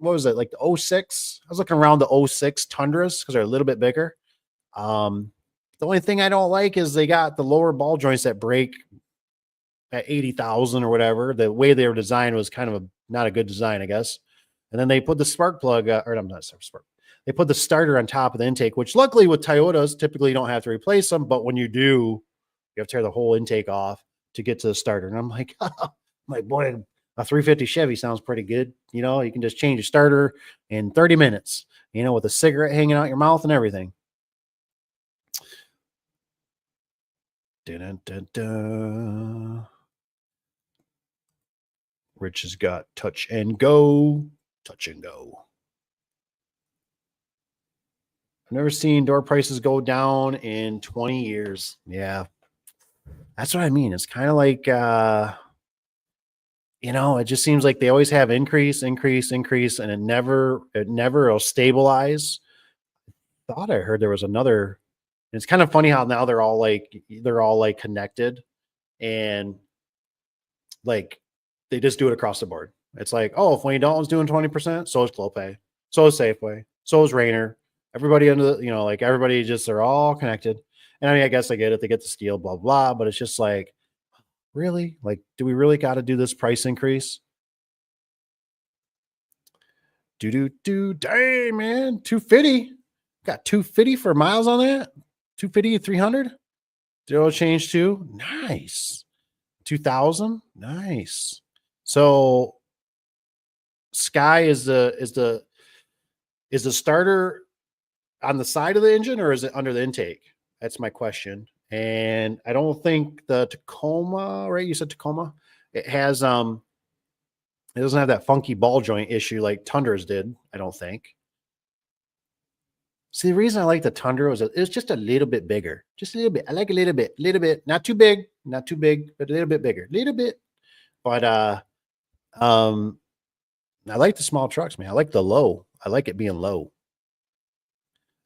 what was it, like the 06? I was looking around the 06 Tundras because they're a little bit bigger. The only thing I don't like is they got the lower ball joints that break at 80,000 or whatever. The way they were designed was kind of not a good design, I guess. And then they put the spark plug, or I'm not spark. They put the starter on top of the intake, which luckily with Toyotas, typically you don't have to replace them. But when you do, you have to tear the whole intake off to get to the starter. And I'm like, boy, a 350 Chevy sounds pretty good. You can just change a starter in 30 minutes, with a cigarette hanging out your mouth and everything. Dun, dun, dun. Rich has got touch and go. Touch and go. I've never seen door prices go down in 20 years. Yeah. That's what I mean. It's kind of like, it just seems like they always have increase, and it never will stabilize. I thought I heard there was another. It's kind of funny how now they're all like connected, and like they just do it across the board. It's like, oh, if Wayne Dalton's doing 20%, so is Clopay, so is Safeway, so is Rainer. Everybody under the, everybody just, they're all connected. And I mean, I guess I get it. They get the steal, blah, blah, but it's just like, really? Like, do we really got to do this price increase? Dang, man. 250. Got 250 for miles on that? 250, 300? Zero change too. Nice. 2000. Nice. So Sky is the starter on the side of the engine, or is it under the intake? That's my question. And I don't think the Tacoma, right? You said Tacoma. It has it doesn't have that funky ball joint issue like Tundras did, I don't think. See, the reason I like the Tundra is it's just a little bit bigger. Just a little bit. I like a little bit. Not too big, but a little bit bigger. Little bit. But I like the small trucks, man. I like the low. I like it being low.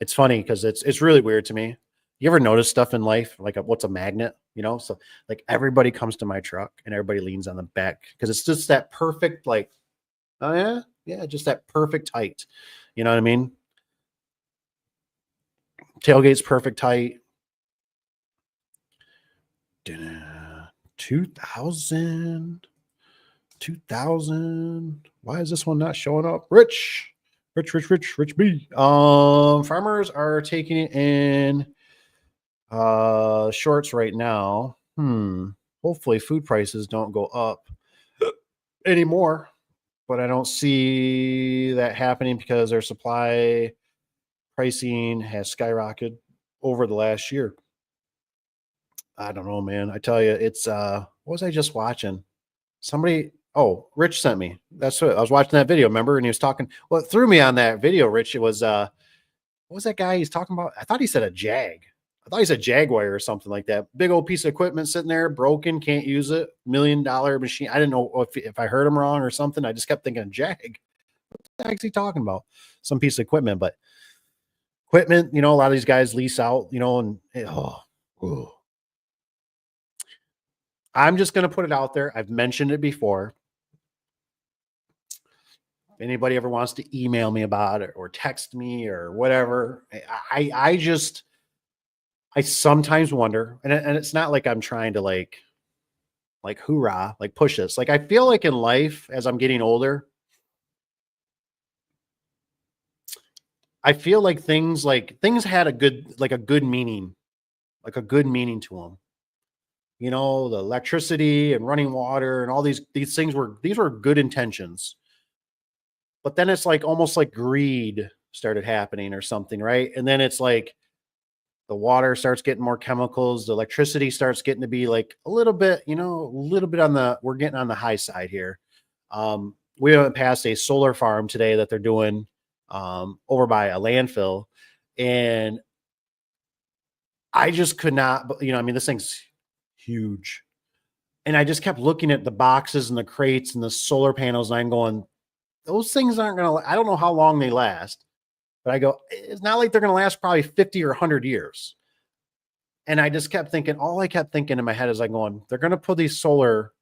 It's funny because it's really weird to me. You ever notice stuff in life like what's a magnet? So like everybody comes to my truck and everybody leans on the back because it's just that perfect, like, oh yeah, just that perfect height. You know what I mean? Tailgate's perfect height. 2000. Why is this one not showing up? Rich B. Farmers are taking it in shorts right now. Hopefully food prices don't go up anymore, but I don't see that happening because their supply pricing has skyrocketed over the last year. I don't know, man. I tell you, it's what was I just watching? Somebody, Rich sent me. That's what I was watching that video, remember? And he was talking. What threw me on that video, Rich, it was what was that guy he's talking about? I thought he said a Jag. I thought he said Jaguar or something like that. Big old piece of equipment sitting there, broken, can't use it. $1 million machine. I didn't know if I heard him wrong or something. I just kept thinking Jag. What the heck is he talking about? Some piece of equipment, but equipment, a lot of these guys lease out, and I'm just going to put it out there. I've mentioned it before. If anybody ever wants to email me about it or text me or whatever, I sometimes wonder, and it's not like I'm trying to like hoorah, like push this. Like I feel like in life, as I'm getting older, I feel like things had a good meaning, like a good meaning to them. The electricity and running water and all these things were good intentions. But then it's like almost like greed started happening or something, right? And then it's like the water starts getting more chemicals, the electricity starts getting to be like a little bit, we're getting on the high side here. We went past a solar farm today that they're doing over by a landfill, and I just could not, this thing's huge. And I just kept looking at the boxes and the crates and the solar panels, and I'm going, those things aren't going to, I don't know how long they last, but I go, it's not like they're going to last probably 50 or 100 years. And I just kept thinking, all I kept thinking in my head is like going, they're going to put these solar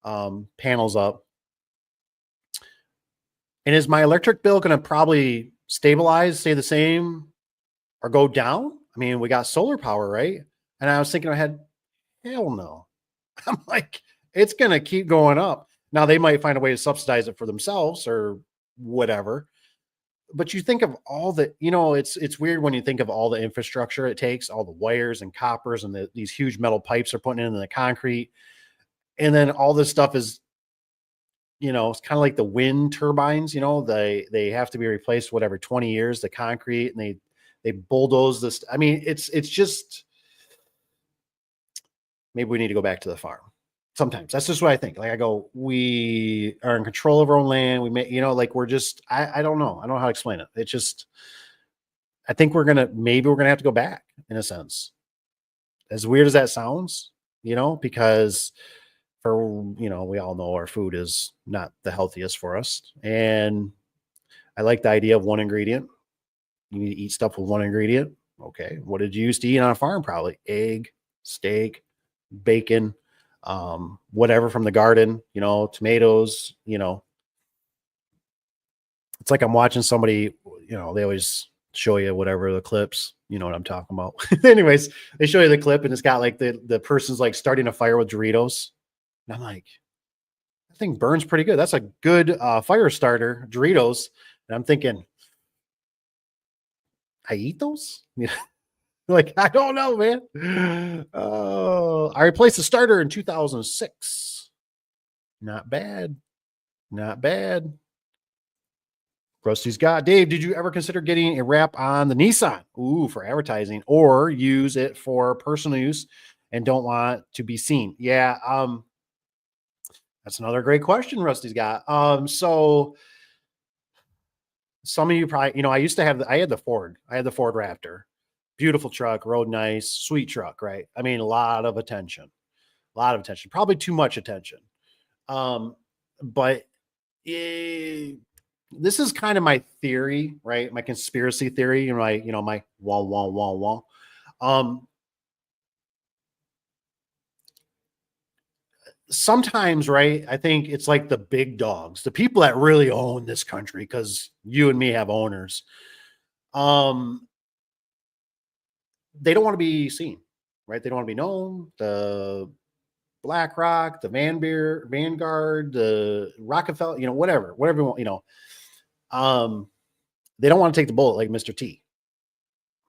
panels up. And is my electric bill going to probably stabilize, stay the same, or go down? I mean, we got solar power, right? And I was thinking in my head, hell no. I'm like, it's going to keep going up. Now they might find a way to subsidize it for themselves or whatever. But you think of all the, it's weird when you think of all the infrastructure it takes, all the wires and coppers and these huge metal pipes are putting in the concrete. And then all this stuff is, it's kind of like the wind turbines, they have to be replaced, whatever, 20 years, the concrete, and they bulldoze this. I mean, it's just, maybe we need to go back to the farm. Sometimes that's just what I think. Like I go, we are in control of our own land. We may, we're just, I don't know. I don't know how to explain it. It's just, I think maybe we're going to have to go back in a sense. As weird as that sounds, because we all know our food is not the healthiest for us. And I like the idea of one ingredient. You need to eat stuff with one ingredient. Okay. What did you used to eat on a farm? Probably egg, steak, bacon, whatever from the garden, tomatoes, it's like I'm watching somebody, they always show you whatever the clips, you know what I'm talking about. Anyways, they show you the clip and it's got like the person's like starting a fire with Doritos. And I'm like, that thing burns pretty good. That's a good fire starter, Doritos. And I'm thinking, I eat those? Like, I don't know, man. I replaced the starter in 2006. Not bad. Rusty's got, Dave, did you ever consider getting a wrap on the Nissan? Ooh, for advertising, or use it for personal use and don't want to be seen? Yeah. That's another great question Rusty's got. So some of you probably, I had the Ford Raptor. Beautiful truck, rode nice, sweet truck, right? I mean, a lot of attention, probably too much attention. But this is kind of my theory, right? My conspiracy theory, my wah. Sometimes, right? I think it's like the big dogs, the people that really own this country, because you and me have owners. they don't want to be seen, right? They don't want to be known. The BlackRock, the Vanguard, the Rockefeller, whatever you want, um, they don't want to take the bullet like Mr. T.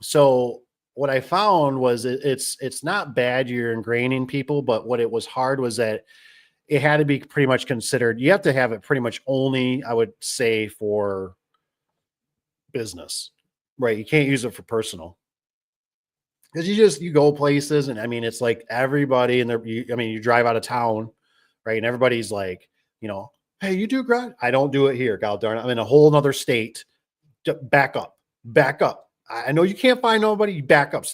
So what I found was it's not bad you're ingraining people, but what it was hard was that it had to be pretty much considered. You have to have it pretty much only, I would say, for business, right? You can't use it for personal because you go places, and I mean it's like everybody and you drive out of town, right? And everybody's like, hey, you do garage? I don't do it here. God darn it, I'm in a whole nother state. Back up, back up. I know you can't find nobody. Back up.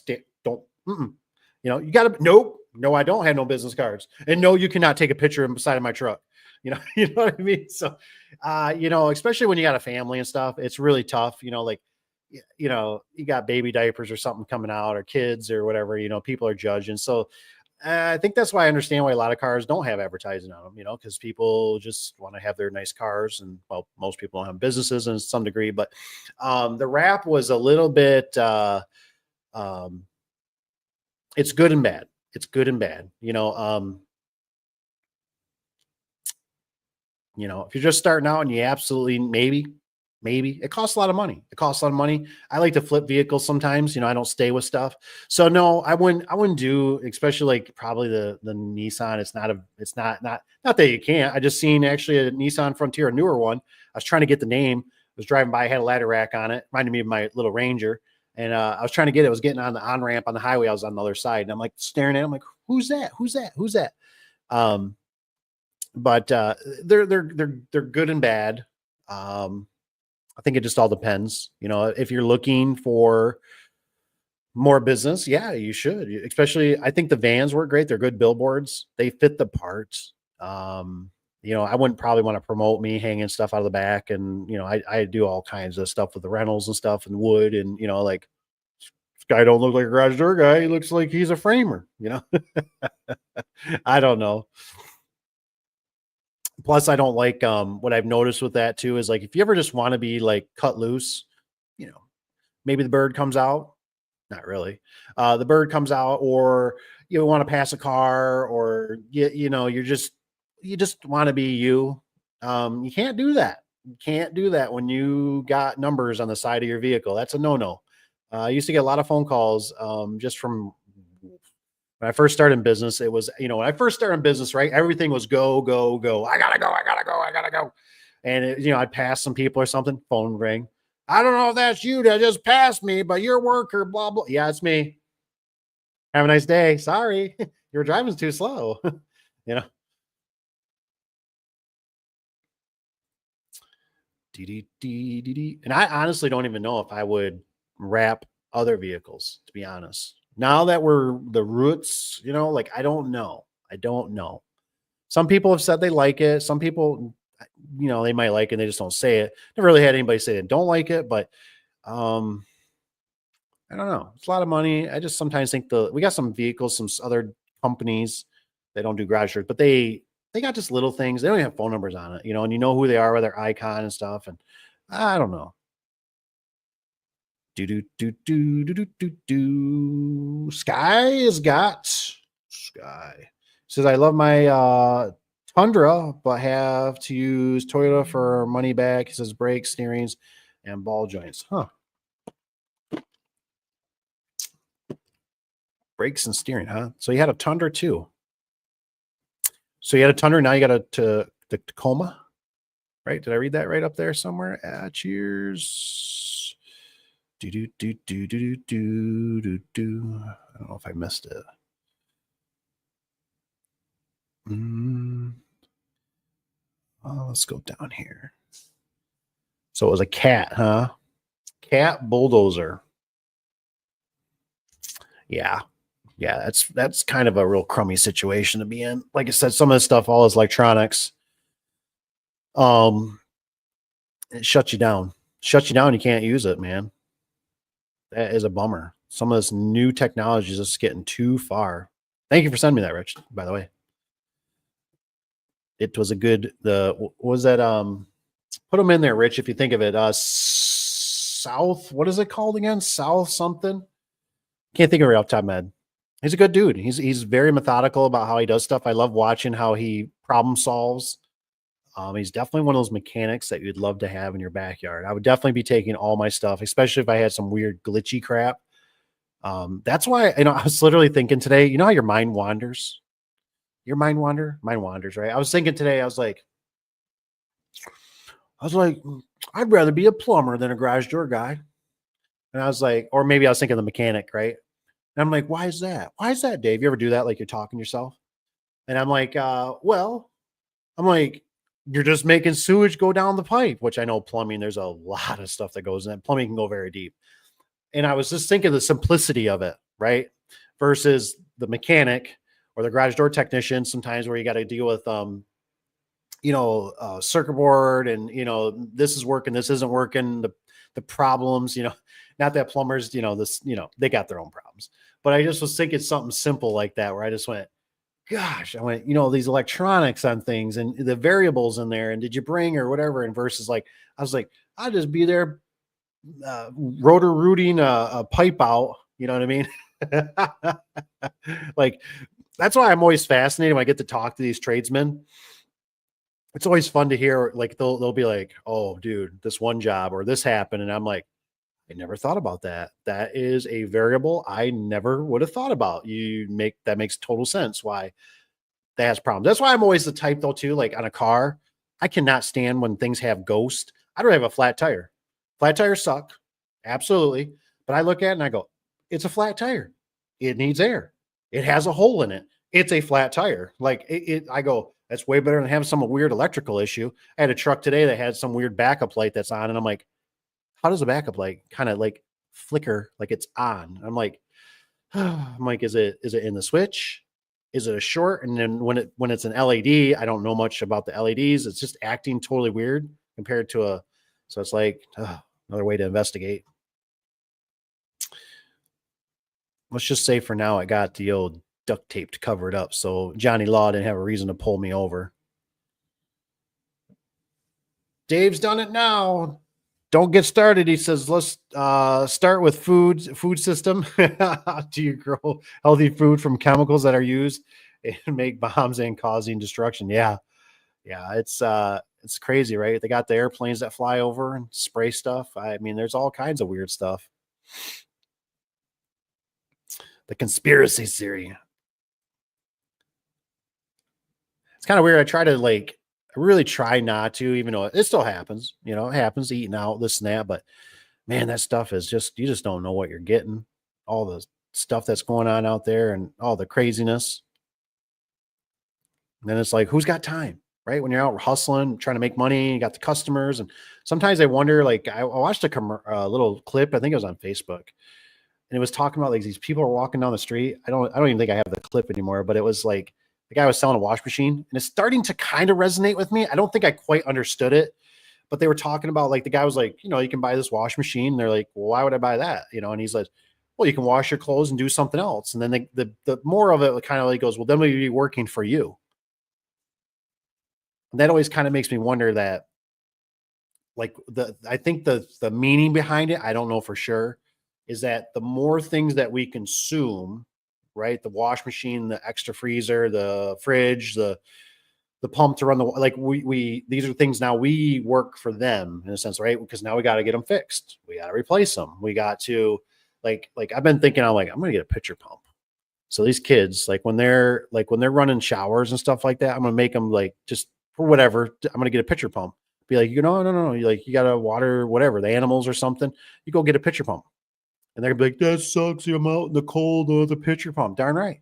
Don't. You got to. Nope. No, I don't have no business cards, and no, you cannot take a picture inside of my truck. You know what I mean. So, especially when you got a family and stuff, it's really tough. Like, you got baby diapers or something coming out, or kids or whatever. People are judging. So, I think that's why I understand why a lot of cars don't have advertising on them, because people just want to have their nice cars, and well, most people don't have businesses in some degree, but the wrap was a little bit, it's good and bad. It's good and bad. If you're just starting out and you absolutely maybe it costs a lot of money. I like to flip vehicles sometimes. I don't stay with stuff. So no, I wouldn't do, especially like probably the Nissan. Not that you can't. I just seen actually a Nissan Frontier, a newer one. I was trying to get the name. I was driving by, I had a ladder rack on it, reminded me of my little Ranger. And I was trying to get it. I was getting on the on-ramp on the highway. I was on the other side, and I'm like staring at it. I'm like, who's that? But they're good and bad. I think it just all depends. If you're looking for more business, yeah, you should. Especially, I think the vans work great. They're good billboards. They fit the parts. I wouldn't probably want to promote me hanging stuff out of the back. And, I do all kinds of stuff with the rentals and stuff and wood. And, like, this guy don't look like a garage door guy. He looks like he's a framer, I don't know. Plus, I don't like what I've noticed with that too is like if you ever just want to be like cut loose, maybe the bird comes out. Not really. The bird comes out, or you want to pass a car, or you just want to be you. You can't do that. You can't do that when you got numbers on the side of your vehicle. That's a no-no. I used to get a lot of phone calls just from when I first started in business. It was, when I first started in business, right? Everything was go, go, go. I gotta go. And I'd pass some people or something, phone ring. I don't know if that's you that just passed me, but your worker, blah, blah. Yeah, it's me. Have a nice day. Sorry. Your driving's too slow. And I honestly don't even know if I would wrap other vehicles, to be honest. Now that we're the roots, like, I don't know. Some people have said they like it. Some people, they might like it, they just don't say it. Never really had anybody say they don't like it, but I don't know. It's a lot of money. I just sometimes think we got some vehicles, some other companies, they don't do garage doors, but they got just little things. They don't even have phone numbers on it, and you know who they are with their icon and stuff. And I don't know. Sky says, I love my Tundra, but have to use Toyota for money back. He says brakes, steerings, and ball joints. Huh. Brakes and steering, huh? So you had a Tundra too. So you had a Tundra, now you got the Tacoma, right? Did I read that right up there somewhere? Cheers. I don't know if I missed it. Let's go down here. So it was a cat, huh? Cat bulldozer. Yeah. That's kind of a real crummy situation to be in. Like I said, some of this stuff, all is electronics. It shuts you down. You can't use it, man. That is a bummer. Some of this new technology is just getting too far. Thank you for sending me that, Rich, by the way. It was a good, what was that? Put them in there, Rich, if you think of it. South, what is it called again? South something? Can't think of it off the top of my head. He's a good dude. He's very methodical about how he does stuff. I love watching how he problem solves. He's definitely one of those mechanics that you'd love to have in your backyard. I would definitely be taking all my stuff, especially if I had some weird glitchy crap. That's why, I was literally thinking today, you know how your mind wanders? Your mind wanders, right? I was thinking today, I was like, I'd rather be a plumber than a garage door guy. And I was like, or maybe I was thinking the mechanic, right? And I'm like, why is that? Why is that, Dave? You ever do that? Like you're talking to yourself? And I'm like, well, I'm like, you're just making sewage go down the pipe, which I know plumbing, there's a lot of stuff that goes in. Plumbing can go very deep. And I was just thinking the simplicity of it, right? Versus the mechanic or the garage door technician, sometimes where you got to deal with, circuit board and, this is working, this isn't working, the problems, not that plumbers, they got their own problems. But I just was thinking something simple like that, where I just went, gosh, I went, these electronics on things and the variables in there. And did you bring or whatever? And versus like, I was like, I'll just be there rotor rooting a pipe out. You know what I mean? Like, that's why I'm always fascinated when I get to talk to these tradesmen. It's always fun to hear, like, they'll be like, oh, dude, this one job or this happened. And I'm like, I never thought about that. That is a variable I never would have thought about. That makes total sense why that has problems. That's why I'm always the type though, too, like on a car, I cannot stand when things have ghost. I'd rather have a flat tire. Flat tires suck. Absolutely. But I look at it and I go, it's a flat tire. It needs air. It has a hole in it. It's a flat tire. Like I go, that's way better than having some weird electrical issue. I had a truck today that had some weird backup light that's on. And I'm like, how does a backup light kind of like flicker like it's on? Is it in the switch? Is it a short? And then when it's an LED, I don't know much about the LEDs. It's just acting totally weird compared to so it's like another way to investigate. Let's just say for now, I got the old duct tape to cover it up. So Johnny Law didn't have a reason to pull me over. Dave's done it now. Don't get started. He says, let's start with food system. Do you grow healthy food from chemicals that are used and make bombs and causing destruction? Yeah. It's crazy, right? They got the airplanes that fly over and spray stuff. I mean, there's all kinds of weird stuff. The conspiracy theory. It's kind of weird. I really try not to, even though it still happens, it happens, eating out, this and that. But man, that stuff is you just don't know what you're getting. All the stuff that's going on out there and all the craziness. And then it's like, who's got time, right? When you're out hustling, trying to make money, you got the customers. And sometimes I wonder, like, I watched a little clip, I think it was on Facebook, and it was talking about like these people are walking down the street. I don't even think I have the clip anymore, but it was like the guy was selling a wash machine, and it's starting to kind of resonate with me. I don't think I quite understood it, but they were talking about, like, the guy was like, you can buy this wash machine. And they're like, well, why would I buy that? And he's like, well, you can wash your clothes and do something else. And then the more of it kind of like goes, well, then we'd be working for you. And that always kind of makes me wonder that, like, I think the meaning behind it, I don't know for sure, is that the more things that we consume, right? The wash machine, the extra freezer, the fridge, the pump to run these are things now we work for them in a sense, right? Because now we got to get them fixed. We got to replace them. We got to like I've been thinking, I'm going to get a pitcher pump. So these kids, when they're running showers and stuff like that, I'm going to make them, like, just for whatever, I'm going to get a pitcher pump. Be like, no. You got to water whatever, the animals or something. You go get a pitcher pump. And they're going to be like, that sucks. I'm out in the cold of the pitcher pump. Darn right.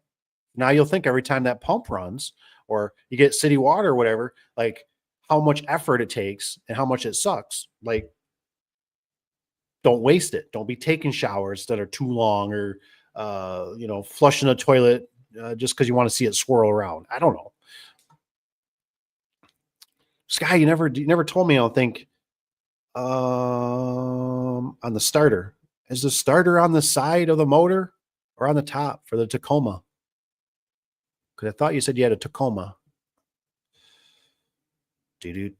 Now you'll think every time that pump runs or you get city water or whatever, like, how much effort it takes and how much it sucks. Like, don't waste it. Don't be taking showers that are too long or, flushing a toilet just because you want to see it swirl around. I don't know. Sky, you never told me, I don't think, on the starter. Is the starter on the side of the motor or on the top for the Tacoma? Because I thought you said you had a Tacoma. To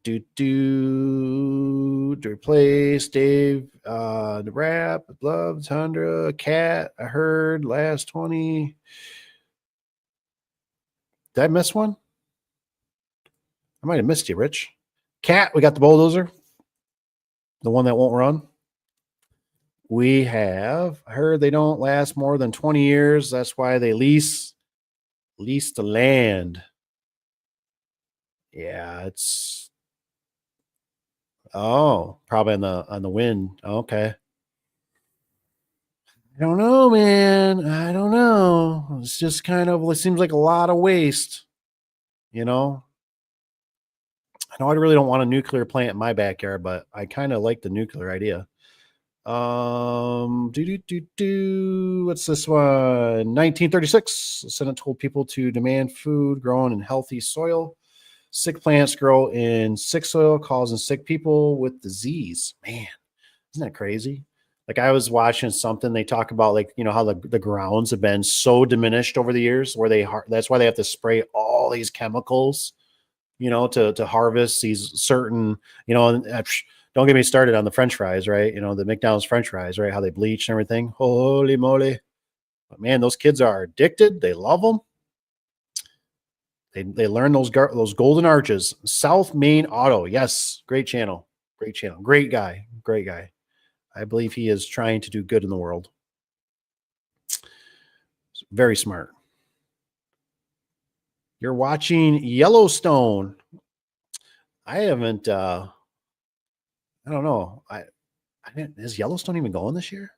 replace Dave, the rap, Love, Tundra, Cat. I heard last 20. Did I miss one? I might have missed you, Rich. Cat, we got the bulldozer, the one that won't run. We have heard they don't last more than 20 years. That's why they lease the land. Yeah, it's probably on the wind. Okay. I don't know, man. I don't know. It's just kind of, it seems like a lot of waste, you know. I know I really don't want a nuclear plant in my backyard, but I kind of like the nuclear idea. What's this one? 1936. The Senate told people to demand food grown in healthy soil. Sick plants grow in sick soil, causing sick people with disease. Man, isn't that crazy? Like I was watching something, they talk about like, how the grounds have been so diminished over the years where that's why they have to spray all these chemicals, to harvest these certain, don't get me started on the French fries, right? The McDonald's French fries, right? How they bleach and everything. Holy moly. But man, those kids are addicted. They love them. They learn those golden arches. South Main Auto. Yes. Great channel. Great channel. Great guy. Great guy. I believe he is trying to do good in the world. Very smart. You're watching Yellowstone. I haven't, I don't know. Is Yellowstone even going this year?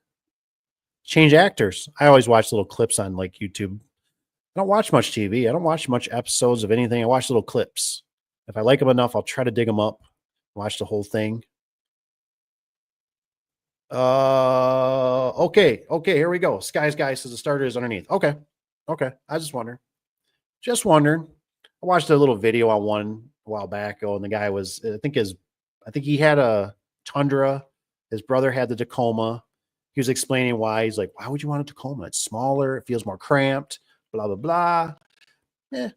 Change actors. I always watch little clips on like YouTube. I don't watch much TV. I don't watch much episodes of anything. I watch little clips. If I like them enough, I'll try to dig them up, watch the whole thing. Okay. Here we go. Skies guy says the starter is underneath. Okay. I just wondering. I watched a little video on one a while back. And the guy was, I think he had a Tundra. His brother had the Tacoma. He was explaining why. He's like, why would you want a Tacoma? It's smaller. It feels more cramped. Blah blah blah. I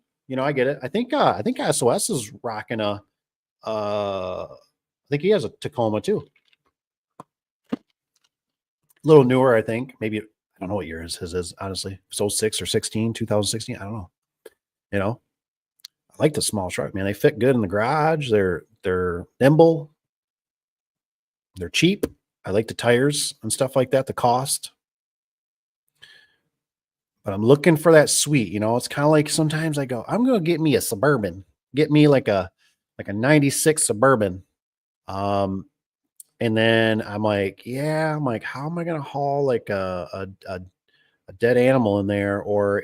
get it. I think SOS is rocking a. I think he has a Tacoma too. A little newer, I think. Maybe I don't know what year his is. Honestly, so 06 or 16, 2016. I don't know. I like the small truck, man. They fit good in the garage. They're nimble. They're cheap. I like the tires and stuff like that. The cost. But I'm looking for that sweet, it's kind of like sometimes I go, I'm going to get me a Suburban, get me like a 96 Suburban. And then I'm like, how am I going to haul like a dead animal in there or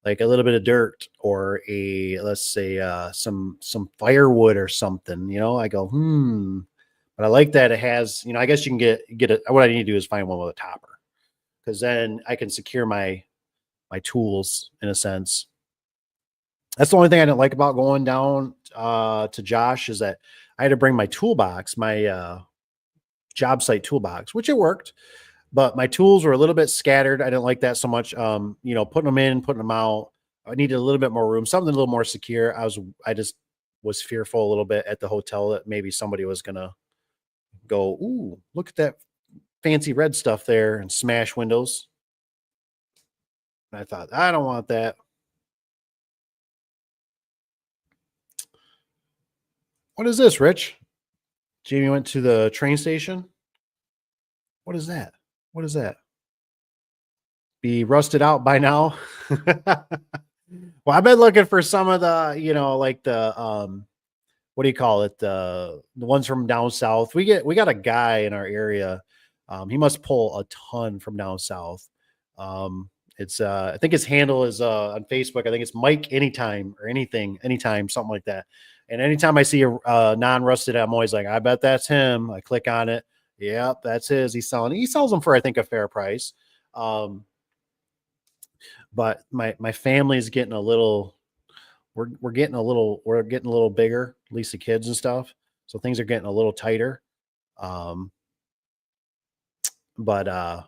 like a little bit of dirt or let's say, some firewood or something, I go, but I like that it has, I guess you can get it. What I need to do is find one with a topper. Because then I can secure my tools in a sense. That's the only thing I didn't like about going down to Josh is that I had to bring my toolbox, my job site toolbox, which it worked, but my tools were a little bit scattered. I didn't like that so much. Putting them in, putting them out. I needed a little bit more room, something a little more secure. I just was fearful a little bit at the hotel that maybe somebody was gonna go, ooh, look at that fancy red stuff there and smash windows. And I thought, I don't want that. What is this, Rich? Jamie went to the train station. What is that? Be rusted out by now. Well, I've been looking for some of the, like the what do you call it? The ones from down south. We got a guy in our area. He must pull a ton from down south. It's I think his handle is on Facebook. I think it's Mike Anytime or anytime, something like that. And anytime I see a non-rusted, I'm always like, I bet that's him. I click on it. Yep, that's his. He sells them for, I think, a fair price. But my family's getting a little, we're getting a little bigger, at least the kids and stuff. So things are getting a little tighter. But I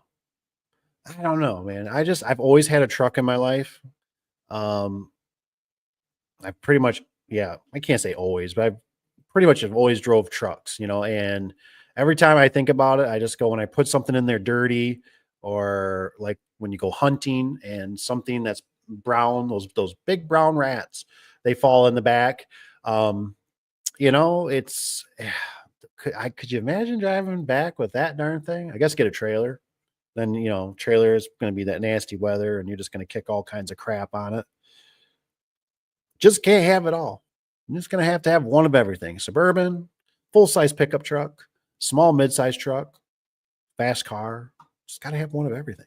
don't know, man. I've always had a truck in my life. I've pretty much yeah, I can't say always, but I pretty much have always drove trucks, and every time I think about it, I just go when I put something in there dirty or like when you go hunting and something that's brown, those big brown rats, they fall in the back. Um, it's could you imagine driving back with that darn thing? I guess get a trailer. Then, trailer is going to be that nasty weather and you're just going to kick all kinds of crap on it. Just can't have it all. I'm just going to have one of everything. Suburban, full-size pickup truck, small mid-size truck, fast car. Just got to have one of everything.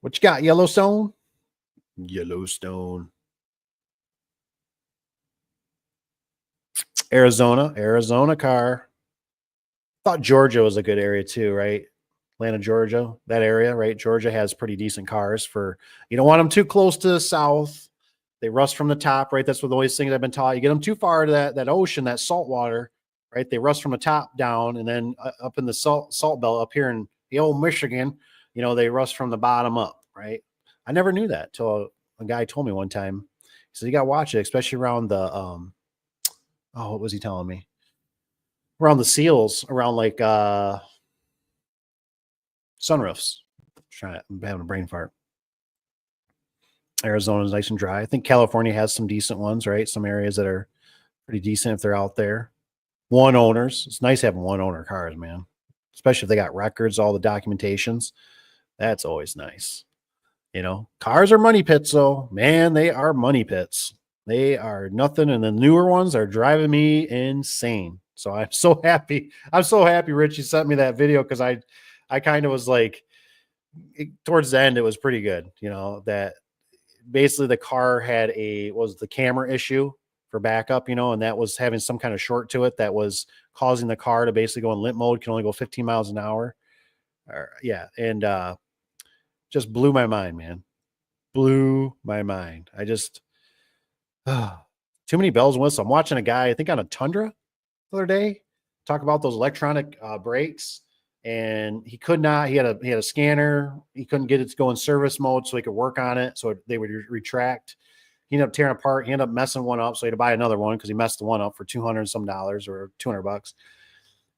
What you got, Yellowstone? Yellowstone. Arizona car. Thought Georgia was a good area too, right? Atlanta, Georgia, that area, right? Georgia has pretty decent cars for, you don't want them too close to the south. They rust from the top, right? That's what always things I've been taught. You get them too far to that ocean, that salt water, right? They rust from the top down, and then up in the salt belt up here in the old Michigan, they rust from the bottom up, right? I never knew that till a guy told me one time. He said you got to watch it, especially around the what was he telling me? Around the seals, around like sunroofs. I'm having a brain fart. Arizona's nice and dry. I think California has some decent ones, right? Some areas that are pretty decent if they're out there. One owners. It's nice having one owner cars, man. Especially if they got records, all the documentations. That's always nice. Cars are money pits, though. Man, they are money pits. They are nothing. And the newer ones are driving me insane. So I'm so happy. I'm so happy Richie sent me that video because I kind of was like, towards the end, it was pretty good. That basically the car had was the camera issue for backup, and that was having some kind of short to it that was causing the car to basically go in limp mode, can only go 15 miles an hour. And just blew my mind, man. Blew my mind. I just too many bells and whistles. I'm watching a guy, I think on a Tundra the other day, talk about those electronic brakes, and he could not. He had a scanner. He couldn't get it to go in service mode so he could work on it. So they would retract. He ended up tearing apart. He ended up messing one up. So he had to buy another one because he messed the one up for $200 some or $200.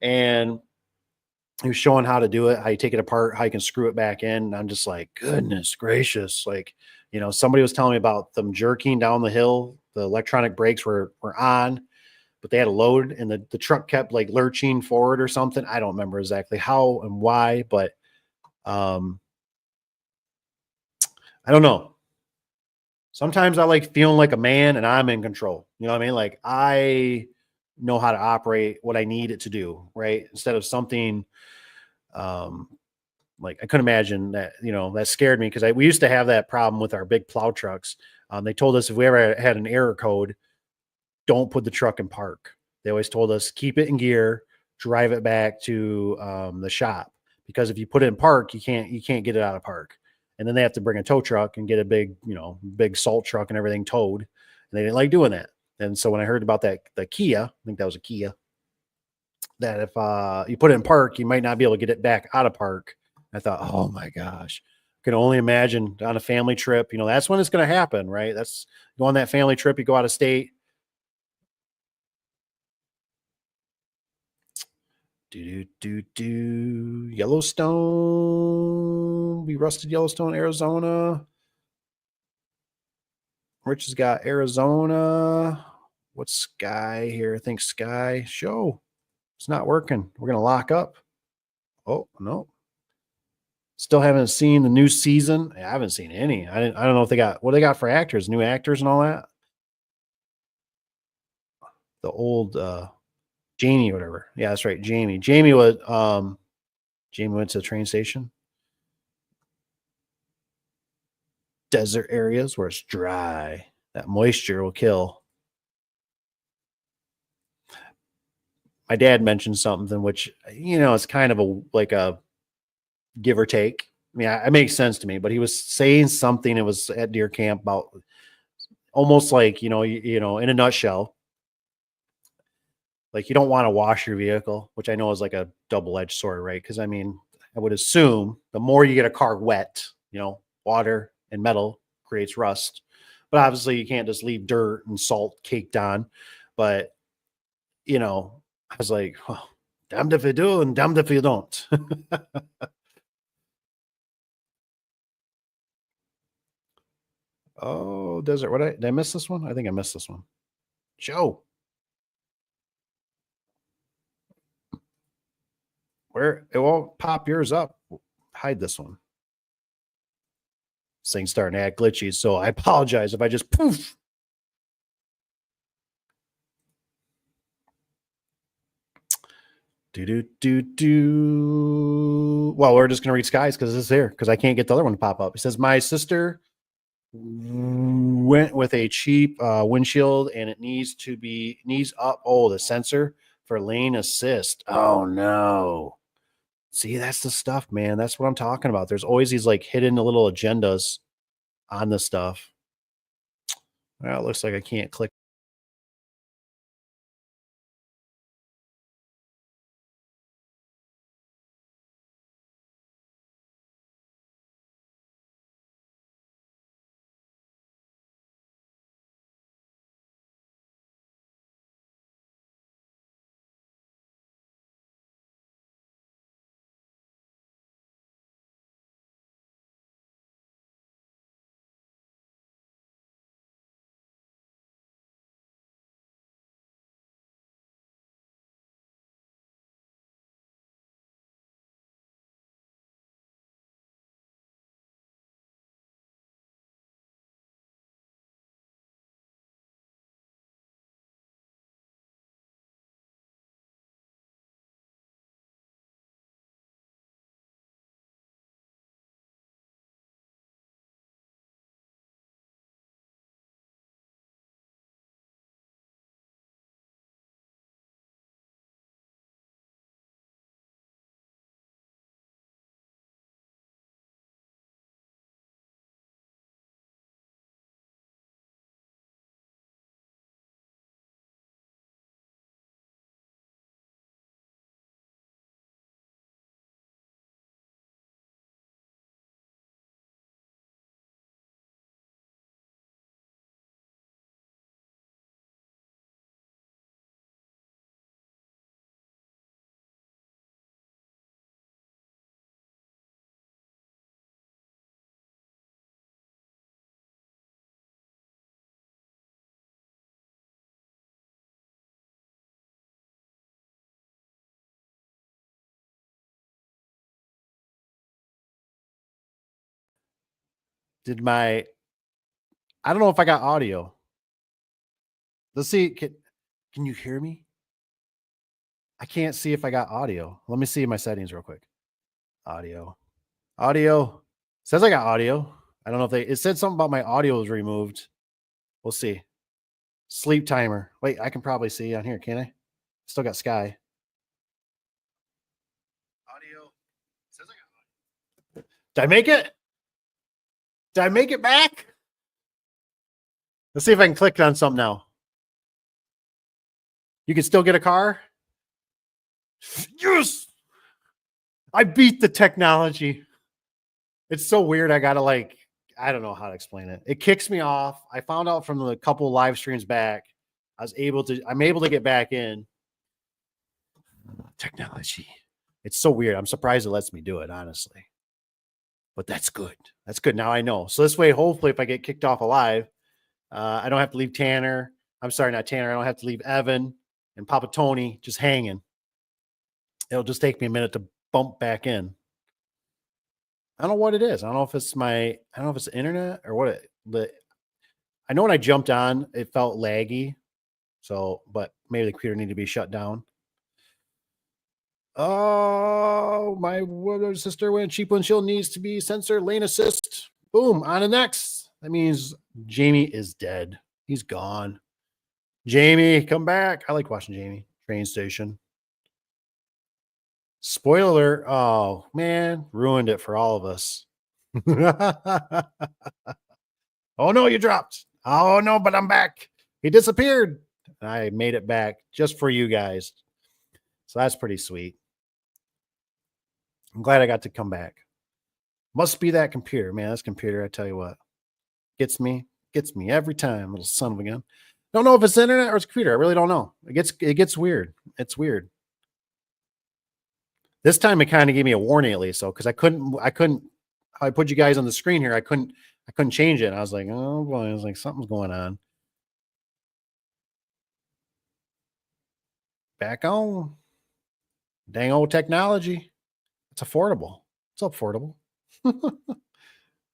And he was showing how to do it, how you take it apart, how you can screw it back in. And I'm just like, goodness gracious. Like, somebody was telling me about them jerking down the hill. The electronic brakes were on, but they had a load and the truck kept like lurching forward or something. I don't remember exactly how and why, but I don't know. Sometimes I like feeling like a man and I'm in control. You know what I mean? Like I know how to operate what I need it to do, right? Instead of something like I couldn't imagine that, that scared me because we used to have that problem with our big plow trucks. They told us if we ever had an error code, don't put the truck in park. They always told us keep it in gear, drive it back to the shop, because if you put it in park, you can't get it out of park. And then they have to bring a tow truck and get a big salt truck and everything towed. And they didn't like doing that. And so when I heard about the Kia, I think that was a Kia, that if you put it in park, you might not be able to get it back out of park. I thought, oh my gosh, I can only imagine on a family trip, that's when it's going to happen, right? That's go on that family trip. You go out of state. Yellowstone. We rusted Yellowstone, Arizona. Rich has got Arizona. What's Sky here? I think Sky show. It's not working. We're going to lock up. Oh, no. Still haven't seen the new season. I haven't seen any. I don't know if they got what they got for actors, new actors and all that. The old Jamie, whatever. Yeah, that's right. Jamie. Jamie went to the train station. Desert areas where it's dry. That moisture will kill. My dad mentioned something which, it's kind of a give or take. I mean, it makes sense to me, but he was saying something. It was at deer camp about almost like, in a nutshell, like you don't want to wash your vehicle, which I know is like a double-edged sword, right? Because I mean, I would assume the more you get a car wet, water and metal creates rust. But obviously, you can't just leave dirt and salt caked on. But, I was like, oh, damned if you do and damned if you don't. Oh, desert. Did I miss this one? I think I missed this one. Joe, where it won't pop yours up. Hide this one. This thing's starting to act glitchy, so I apologize if I just poof. Do. Well, we're just gonna read skies because this is here because I can't get the other one to pop up. It says my sister went with a cheap windshield and it needs up. Oh, the sensor for lane assist. Oh no. See, that's the stuff, man. That's what I'm talking about. There's always these like hidden little agendas on this stuff. Well, it looks like I can't click. I don't know if I got audio. Let's see. Can you hear me? I can't see if I got audio. Let me see my settings real quick. Audio. Audio. Says I got audio. I don't know if it said something about my audio was removed. We'll see. Sleep timer. Wait, I can probably see on here, can I? Still got Sky. Audio. Says I got audio. Did I make it? Did I make it back? Let's see if I can click on something now. You can still get a car? Yes! I beat the technology. It's so weird. I gotta I don't know how to explain it. It kicks me off. I found out from the couple live streams back. I'm able to get back in. Technology. It's so weird. I'm surprised it lets me do it, honestly. But that's good. That's good. Now I know. So this way, hopefully, if I get kicked off alive, I don't have to leave Tanner. I'm sorry, not Tanner. I don't have to leave Evan and Papa Tony just hanging. It'll just take me a minute to bump back in. I don't know what it is. I don't know if it's the internet or what I know when I jumped on, it felt laggy. So, but maybe the computer needed to be shut down. Oh, my sister went cheap windshield needs to be sensor lane assist. Boom, on the next. That means Jamie is dead. He's gone. Jamie, come back. I like watching Jamie. Train station. Spoiler. Oh, man. Ruined it for all of us. Oh, no, you dropped. Oh, no, but I'm back. He disappeared. I made it back just for you guys. So that's pretty sweet. I'm glad I got to come back. Must be that computer, man. This computer, I tell you what. Gets me every time, little son of a gun. Don't know if it's the internet or it's computer. I really don't know. It gets weird. It's weird. This time it kind of gave me a warning at least, so because I couldn't how I put you guys on the screen here, I couldn't change it. And I was like, oh boy, I was like, something's going on. Back on. Dang old technology. It's affordable. It's affordable.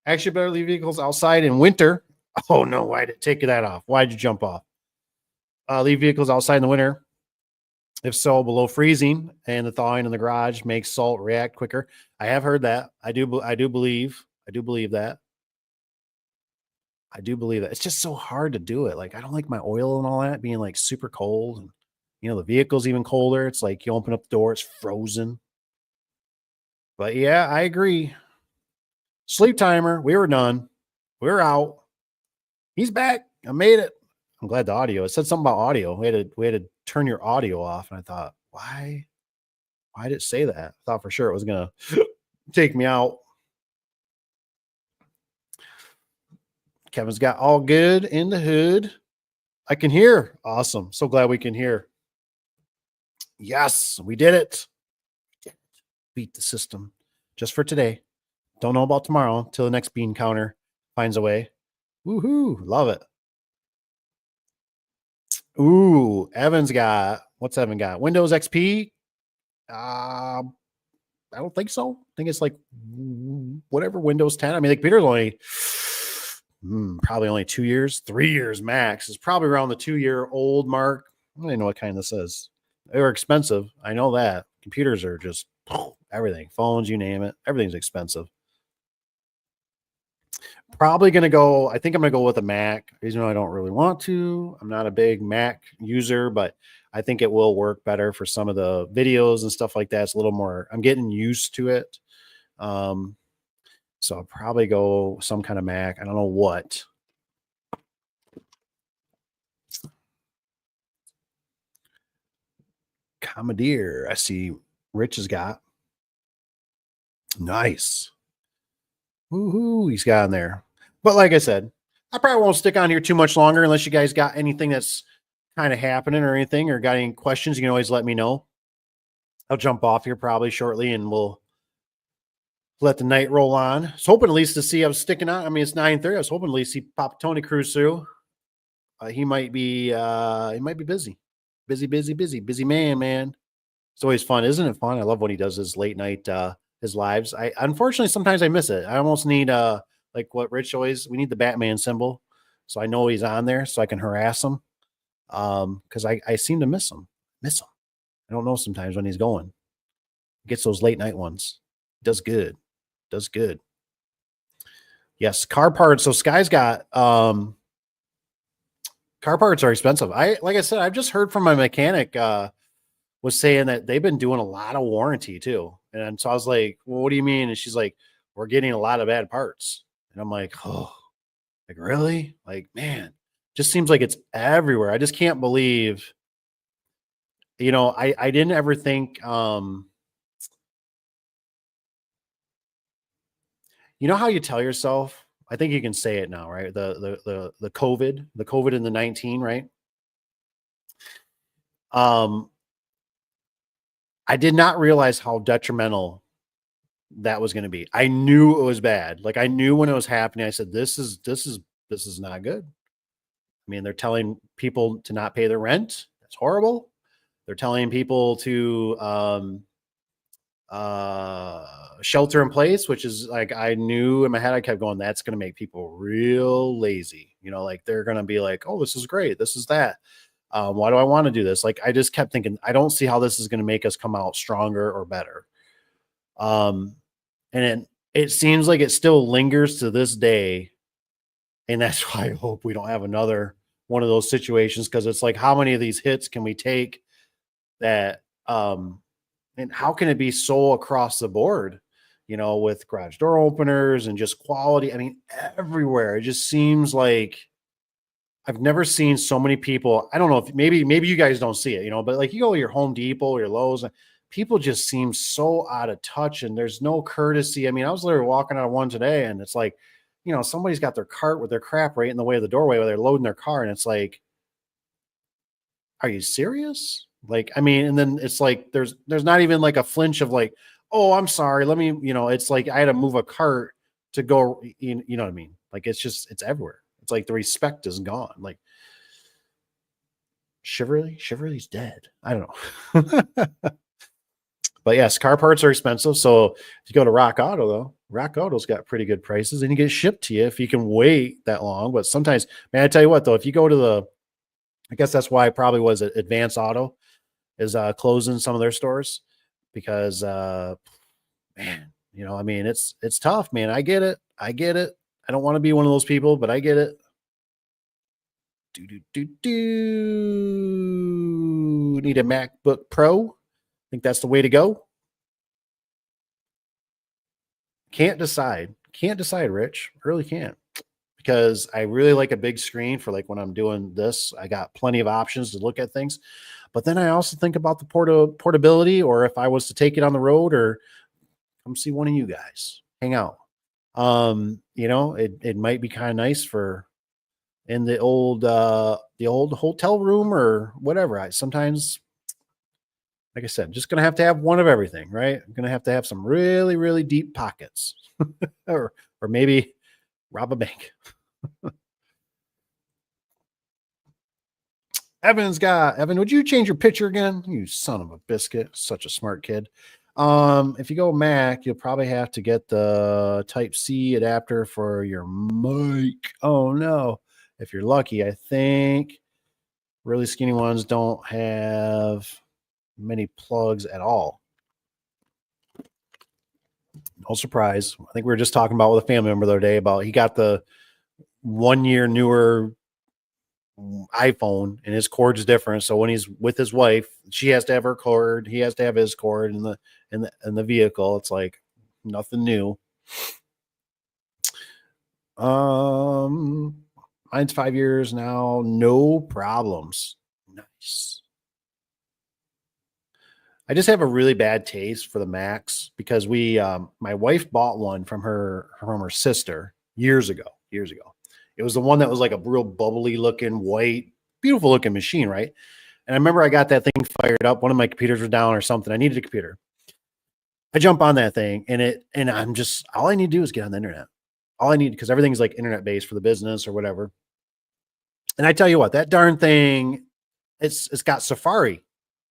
Actually, better leave vehicles outside in winter. Oh no, why did it take that off? Why'd you jump off? Leave vehicles outside in the winter. If so, below freezing, and the thawing in the garage makes salt react quicker. I have heard that. I do believe that. I do believe that. It's just so hard to do it. Like, I don't like my oil and all that being like super cold. And, the vehicle's even colder. It's like you open up the door, it's frozen. But yeah, I agree. Sleep timer. We were done. We were out. He's back. I made it. I'm glad the audio. It said something about audio. We had to turn your audio off. And I thought, why did it say that? I thought for sure it was gonna take me out. Kevin's got all good in the hood. I can hear. Awesome. So glad we can hear. Yes, we did it. Beat the system just for today. Don't know about tomorrow till the next bean counter finds a way. Woohoo. Love it. Ooh, what's Evan got? Windows XP? I don't think so. I think it's like whatever Windows 10. I mean, the computer's only probably only 2 years, 3 years max. It's probably around the 2-year-old mark. I don't even know what kind this is. They're expensive. I know that. Computers are just everything. Phones, you name it. Everything's expensive. Probably going to go, I think I'm going to go with a Mac, even though I don't really want to. I'm not a big Mac user, but I think it will work better for some of the videos and stuff like that. It's a little more, I'm getting used to it. So I'll probably go some kind of Mac. I don't know what. Commodore, I see Rich has got. Nice. Woohoo, he's got in there. But like I said, I probably won't stick on here too much longer unless you guys got anything that's kind of happening or anything, or got any questions. You can always let me know. I'll jump off here probably shortly and we'll let the night roll on. I was hoping at least to see I was sticking out. I mean, it's 9:30. I was hoping at least see Papa Tony cruise through. He might be busy. Busy man. It's always fun. Isn't it fun? I love when he does his late night, his lives. I unfortunately sometimes I miss it. I almost need like what Rich always, we need the Batman symbol. So I know he's on there so I can harass him. Because I seem to miss him. I don't know sometimes when he's going. He gets those late night ones. Does good. Yes, car parts. So Sky's got car parts are expensive. Like I said, I've just heard from my mechanic was saying that they've been doing a lot of warranty too. And so I was like, well, what do you mean? And she's like, we're getting a lot of bad parts. And I'm like, oh, like really? Like, man, just seems like it's everywhere. I just can't believe, I didn't ever think, you know how you tell yourself, I think you can say it now, right? The COVID and the 19, right? I did not realize how detrimental that was going to be. I knew it was bad. Like I knew when it was happening, I said, this is not good. I mean, they're telling people to not pay their rent. That's horrible. They're telling people to, shelter in place, which is like, I knew in my head, I kept going, that's going to make people real lazy. Like they're going to be like, oh, this is great. This is that. Why do I want to do this? Like, I just kept thinking, I don't see how this is going to make us come out stronger or better. And it seems like it still lingers to this day. And that's why I hope we don't have another one of those situations. Cause it's like, how many of these hits can we take that, and how can it be so across the board, with garage door openers and just quality? I mean, everywhere. It just seems like I've never seen so many people. I don't know if maybe you guys don't see it, but like you go to your Home Depot or your Lowe's, people just seem so out of touch and there's no courtesy. I mean, I was literally walking out of one today and it's like, somebody's got their cart with their crap right in the way of the doorway where they're loading their car. And it's like, are you serious? Like, I mean, and then it's like, there's not even like a flinch of like, oh, I'm sorry. Let me, it's like I had to move a cart to go, you know what I mean? Like, it's everywhere. It's like the respect is gone. Like, Chivalry's dead. I don't know. But yes, car parts are expensive. So if you go to Rock Auto, though, Rock Auto's got pretty good prices and you get shipped to you if you can wait that long. But sometimes, man, I tell you what, though, if you go to I guess that's why it probably was Advance Auto is closing some of their stores because, man, I mean, it's tough, man. I get it. I don't want to be one of those people, but I get it. Need a MacBook Pro. I think that's the way to go. Can't decide, Rich. Really can't, because I really like a big screen for like when I'm doing this. I got plenty of options to look at things, but then I also think about the portability, or if I was to take it on the road or come see one of you guys, hang out. It might be kind of nice for in the old hotel room or whatever. Sometimes, like I said, just gonna have to have one of everything, right? I'm gonna have to have some really, really deep pockets, or maybe rob a bank. Evan, would you change your picture again? You son of a biscuit, such a smart kid. If you go Mac, you'll probably have to get the Type-C adapter for your mic. Oh no. If you're lucky, I think really skinny ones don't have many plugs at all. No surprise. I think we were just talking about with a family member the other day about he got the 1 year newer iPhone and his cord is different. So when he's with his wife, she has to have her cord, he has to have his cord in the vehicle. It's like nothing new. Mine's 5 years now, no problems. Nice. I just have a really bad taste for the Macs because my wife bought one from her sister years ago. It was the one that was like a real bubbly looking white, beautiful looking machine, right? And I remember I got that thing fired up. One of my computers was down or something. I needed a computer. I jump on that thing and I'm just, all I need to do is get on the internet. All I need, because everything's like internet based for the business or whatever. And I tell you what, that darn thing, it's got Safari.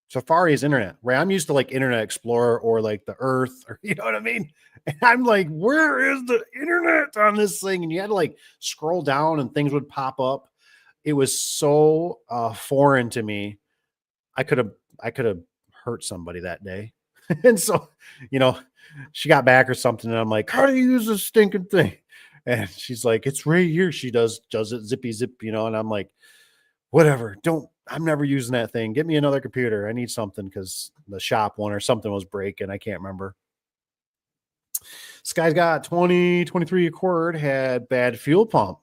Safari is internet, right? I'm used to like Internet Explorer or like the Earth, or you know what I mean? And I'm like, where is the internet on this thing? And you had to like scroll down and things would pop up. It was so foreign to me. I could have hurt somebody that day. And so, she got back or something, and I'm like, how do you use this stinking thing? And she's like, it's right here. She does it zippy zip, and I'm like, whatever. I'm never using that thing. Get me another computer. I need something because the shop one or something was breaking. I can't remember. This guy's got 2023 Accord, had bad fuel pump.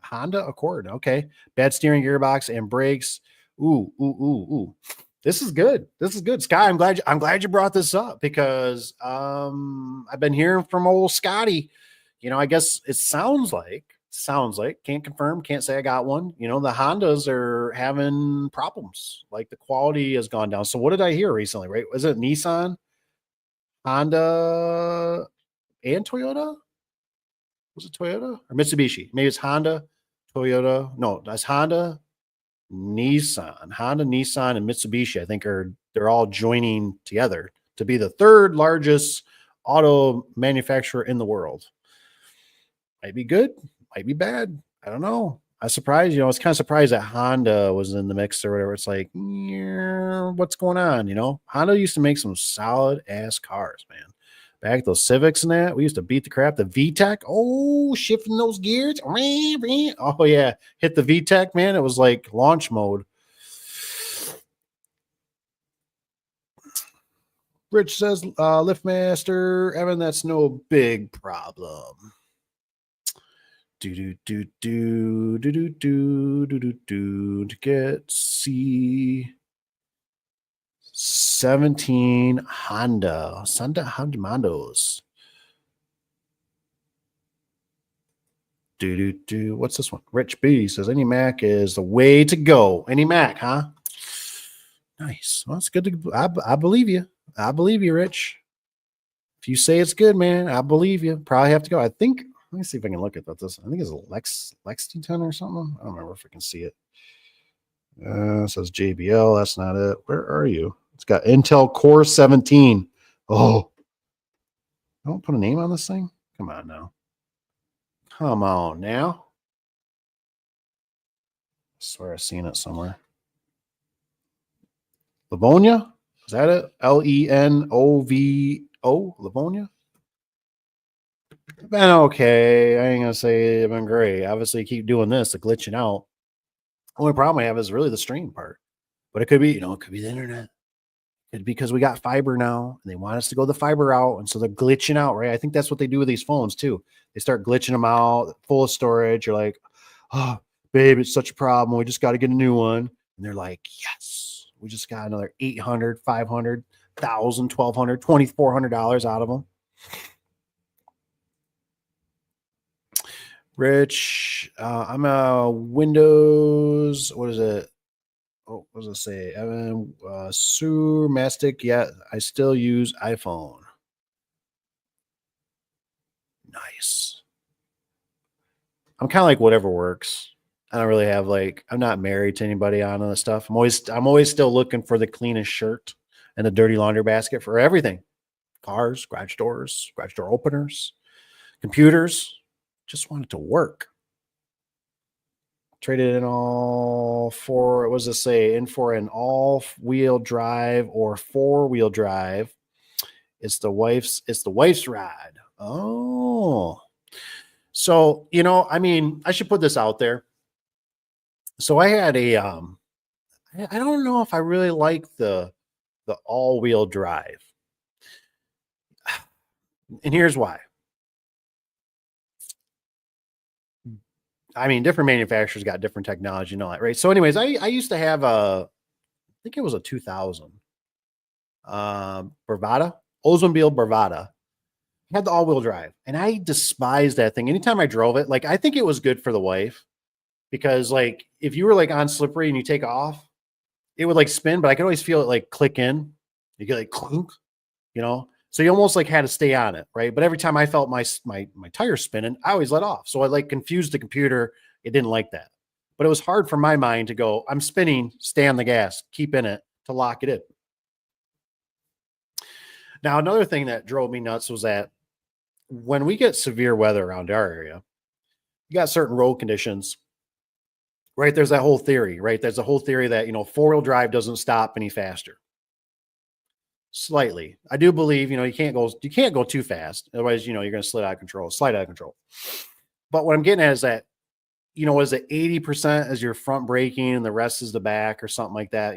Honda Accord. Okay. Bad steering gearbox and brakes. Ooh. This is good. Sky, I'm glad you brought this up because I've been hearing from old Scotty. I guess it sounds like, can't confirm, can't say I got one. The Hondas are having problems. Like the quality has gone down. So what did I hear recently, right? Was it Nissan, Honda, and Toyota? Was it Toyota or Mitsubishi? Maybe it's Honda, Toyota. No, that's Honda, Nissan, and Mitsubishi. I think they're all joining together to be the third largest auto manufacturer in the world. Might be good, might be bad. I don't know. I was surprised, I was kind of surprised that Honda was in the mix or whatever. It's like, yeah, what's going on? Honda used to make some solid ass cars, man. Back those Civics and that, we used to beat the crap. The VTEC, shifting those gears. Oh yeah, hit the VTEC, man. It was like launch mode. Rich says, Liftmaster, Evan, that's no big problem. To get C17 Honda Mondos. What's this one? Rich B says any Mac is the way to go. Any Mac, huh? Nice. Well, it's good to. I believe you. I believe you, Rich. If you say it's good, man, I believe you. Probably have to go. I think. Let me see if I can look at this. I think it's a Lexington or something. I don't remember if I can see it. It says JBL. That's not it. Where are you? It's got Intel Core 17. Oh, don't put a name on this thing. Come on now. Come on now. I swear I've seen it somewhere. Livonia? Is that it? Lenovo? Livonia? Been okay. I ain't gonna say it's been great. Obviously, keep doing this, the glitching out. Only problem I have is really the stream part. But it could be, it could be the internet. It's because we got fiber now and they want us to go the fiber out. And so they're glitching out, right? I think that's what they do with these phones too. They start glitching them out, full of storage. You're like, oh, babe, it's such a problem. We just got to get a new one. And they're like, yes, we just got another $800, $500, $1,000, $1,200, $2,400 out of them. Rich, I'm a Windows, what is it? Oh, what does it say? Evan, Sue Mastic, yeah, I still use iPhone. Nice. I'm kind of like whatever works. I don't really have I'm not married to anybody on this stuff. I'm always still looking for the cleanest shirt and the dirty laundry basket for everything. Cars, garage doors, garage door openers, computers. Just want it to work. Traded in all for, what does it say? In for an all-wheel drive or four-wheel drive. It's the wife's ride. Oh. So, I should put this out there. So I had I don't know if I really like the all-wheel drive. And here's why. Different manufacturers got different technology and all that, right? So anyways, I used to have I think it was a 2000 Bravada, Oldsmobile Bravada. Had the all-wheel drive, and I despised that thing. Anytime I drove it, I think it was good for the wife because if you were on slippery and you take off, it would spin, but I could always feel it click in. You get clunk, So you almost had to stay on it, right? But every time I felt my tire spinning, I always let off. So I confused the computer. It didn't like that. But it was hard for my mind to go, I'm spinning, stay on the gas, keep in it to lock it in. Now, another thing that drove me nuts was that when we get severe weather around our area, you got certain road conditions, right? There's that whole theory, right? There's a whole theory that, four-wheel drive doesn't stop any faster. Slightly. I do believe, you can't go too fast. Otherwise, you're going to slide out of control. But what I'm getting at is that, is it 80% as your front braking and the rest is the back or something like that?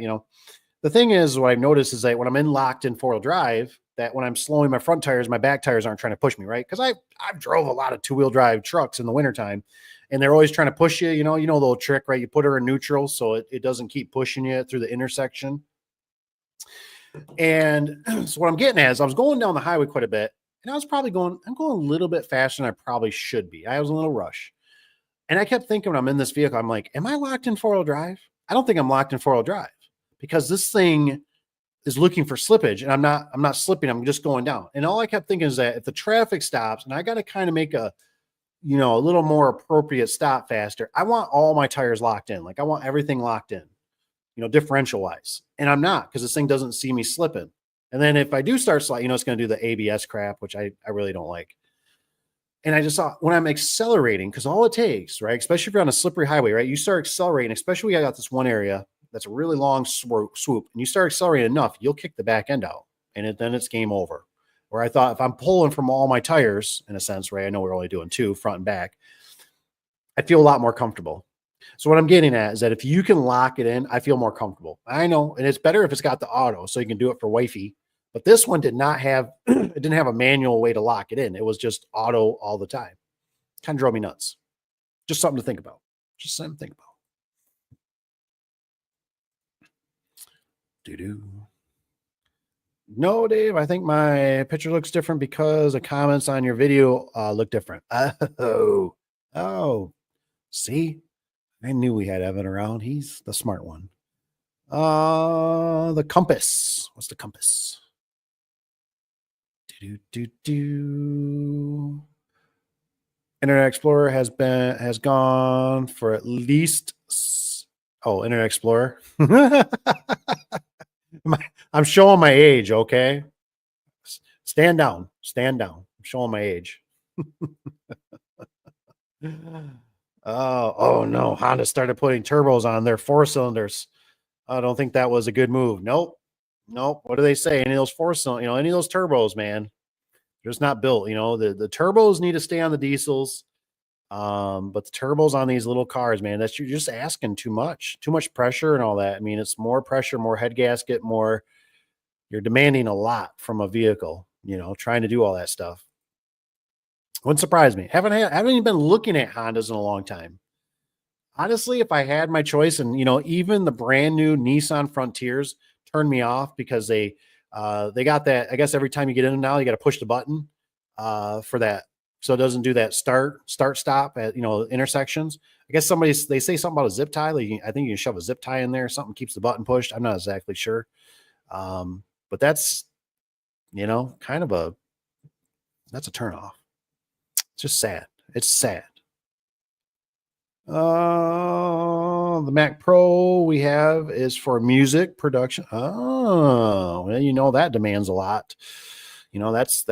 The thing is, what I've noticed is that when I'm locked in four-wheel drive, that when I'm slowing my front tires, my back tires aren't trying to push me, right? Because I've drove a lot of two-wheel drive trucks in the wintertime, and they're always trying to push you, the little trick, right? You put her in neutral so it doesn't keep pushing you through the intersection. And so what I'm getting at is I was going down the highway quite a bit, and I'm going a little bit faster than I probably should be. I was a little rush. And I kept thinking when I'm in this vehicle, I'm like, am I locked in four-wheel drive? I don't think I'm locked in four-wheel drive because this thing is looking for slippage, and I'm not slipping. I'm just going down. And all I kept thinking is that if the traffic stops and I got to kind of make a little more appropriate stop faster, I want all my tires locked in. I want everything locked in, differential wise. And I'm not, because this thing doesn't see me slipping. And then if I do start sliding, it's going to do the ABS crap, which I really don't like. And I just thought when I'm accelerating, because all it takes, right, especially if you're on a slippery highway, right, you start accelerating, especially when I got this one area that's a really long swoop, and you start accelerating enough, you'll kick the back end out, and then it's game over. Where I thought if I'm pulling from all my tires, in a sense, right, I know we're only doing two, front and back, I feel a lot more comfortable. So what I'm getting at is that if you can lock it in, I feel more comfortable. I know, and it's better if it's got the auto, so you can do it for wifey. But this one did not have, it didn't have a manual way to lock it in. It was just auto all the time. Kind of drove me nuts. Just something to think about. Just something to think about. No, Dave, I think my picture looks different because the comments on your video look different. Oh, Oh, see, I knew we had Evan around. He's the smart one. The compass. What's the compass? Do. Internet Explorer has gone for at least. Internet Explorer. I'm showing my age. Okay, stand down. Stand down. I'm showing my age. Oh no! Honda started putting turbos on their 4 cylinders. I don't think that was a good move. Nope. What do they say? Any of those 4 cylinder, any of those turbos, man, they're just not built. The turbos need to stay on the diesels. But the turbos on these little cars, man, you're just asking too much pressure and all that. I mean, it's more pressure, more head gasket, you're demanding a lot from a vehicle, trying to do all that stuff. Wouldn't surprise me. Haven't even been looking at Hondas in a long time. Honestly, if I had my choice, and even the brand new Nissan Frontiers turned me off because they got that. I guess every time you get in them now, you got to push the button for that, so it doesn't do that start stop at intersections. I guess they say something about a zip tie. Like I think you can shove a zip tie in there. Something keeps the button pushed. I'm not exactly sure, but that's kind of that's a turnoff. It's just sad. It's sad. The Mac Pro we have is for music production. Oh, well, that demands a lot. That's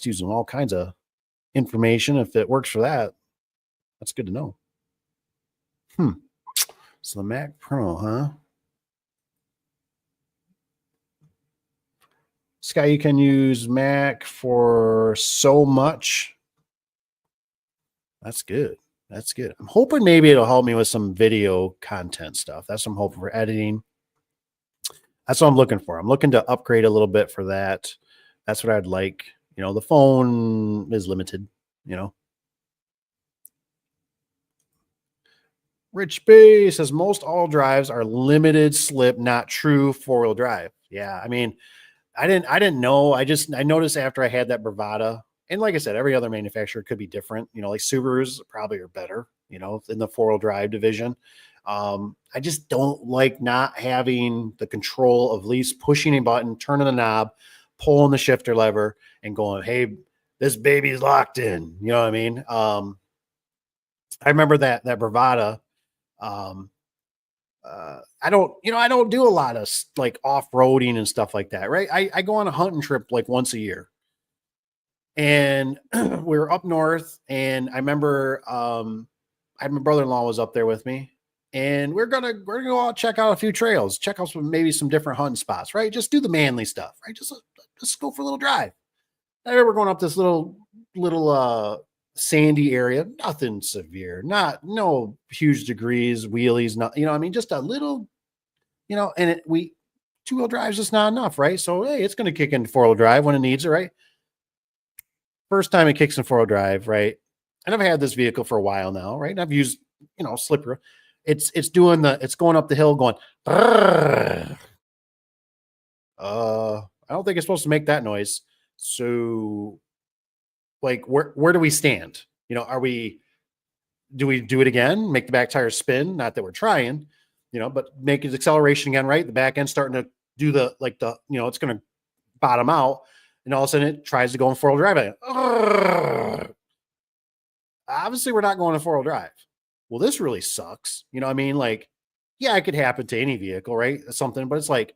using all kinds of information. If it works for that, that's good to know. So the Mac Pro, huh? Sky, you can use Mac for so much. That's good. That's good. I'm hoping maybe it'll help me with some video content stuff. That's what I'm hoping for, editing. That's what I'm looking for. I'm looking to upgrade a little bit for that. That's what I'd like. The phone is limited, Rich B says most all drives are limited slip, not true 4-wheel drive. Yeah, I mean, I didn't know. I noticed after I had that Bravada, and like I said, every other manufacturer could be different. Like Subarus probably are better, in the 4-wheel drive division. I just don't like not having the control of at least pushing a button, turning the knob, pulling the shifter lever, and going, "Hey, this baby's locked in." You know what I mean? I remember that Bravada. I don't do a lot of like off-roading and stuff like that, right? I go on a hunting trip like once a year, and we were up north, and I remember I had my brother-in-law was up there with me, and we're gonna go out, check out a few trails, check out maybe some different hunting spots, right? Just do the manly stuff, right? Just go for a little drive. I remember going up this little sandy area, nothing severe, no huge degrees, wheelies, not, I mean, just a little, and two-wheel drive is just not enough, right? So, hey, it's going to kick into 4-wheel drive when it needs it, right? First time it kicks in 4-wheel drive, right? And I've had this vehicle for a while now, right? And I've used, slipper. It's going up the hill going, I don't think it's supposed to make that noise. So like, where do we stand? Do we do it again? Make the back tires spin? Not that we're trying, but make its acceleration again, right? The back end starting to do it's going to bottom out, and all of a sudden it tries to go in 4-wheel drive. Obviously, we're not going to 4-wheel drive. Well, this really sucks. You know what I mean? Like, yeah, it could happen to any vehicle, right? Something, but it's like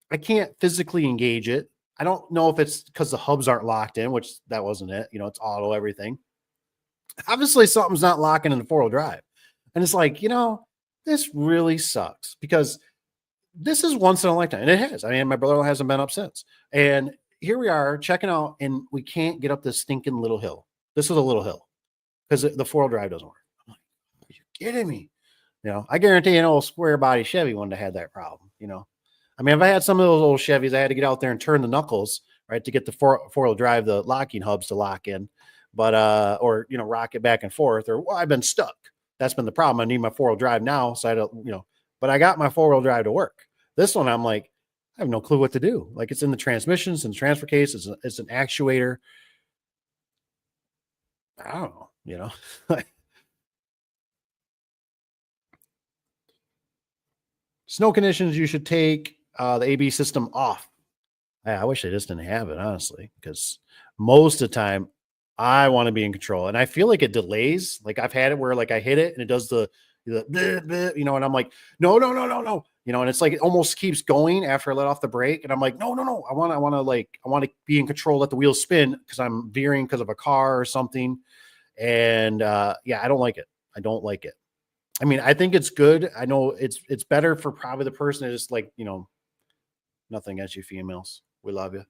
I can't physically engage it. I don't know if it's because the hubs aren't locked in, which that wasn't it. It's auto everything. Obviously, something's not locking in the 4-wheel drive. And it's like, this really sucks because this is once in a lifetime. And it has. I mean, my brother hasn't been up since. And here we are checking out, and we can't get up this stinking little hill. This is a little hill because the 4-wheel drive doesn't work. I'm like, are you kidding me? I guarantee an old square body Chevy wouldn't have had that problem, I mean, if I had some of those old Chevys, I had to get out there and turn the knuckles, right, to get the 4-wheel drive, the locking hubs to lock in, but or rock it back and forth, or I've been stuck. That's been the problem. I need my 4-wheel drive now, so I don't, but I got my 4-wheel drive to work. This one, I'm like, I have no clue what to do. Like, it's in the transmissions and transfer case. It's an actuator. I don't know, Snow conditions, you should take the AB system off. I wish I just didn't have it, honestly, because most of the time I want to be in control. And I feel like it delays. Like I've had it where like I hit it and it does the bleh, bleh, and I'm like, no, no, no, no, no. And it's like it almost keeps going after I let off the brake. And I'm like, no, no, no. I want to be in control, let the wheels spin because I'm veering because of a car or something. And yeah, I don't like it. I don't like it. I mean, I think it's good. I know it's better for probably the person that just like, nothing against you females. We love you.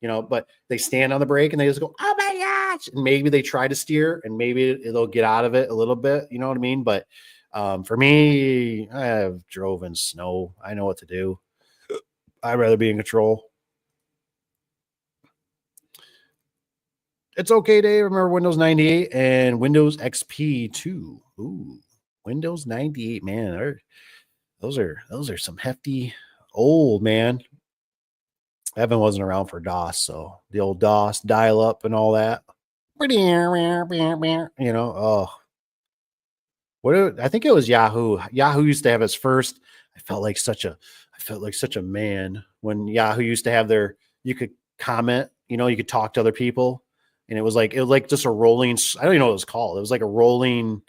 But they stand on the brake and they just go, oh my gosh. And maybe they try to steer and maybe they'll get out of it a little bit. You know what I mean? But for me, I have drove in snow. I know what to do. I'd rather be in control. It's okay, Dave. Remember Windows 98 and Windows XP too. Ooh, Windows 98, man. Those are some hefty old, man. Evan wasn't around for DOS, so the old DOS dial up and all that. Oh, I think it was Yahoo. Yahoo used to have its first. I felt like such a man when Yahoo used to have you could comment, you could talk to other people, and it was like just a rolling. I don't even know what it was called. It was like a rolling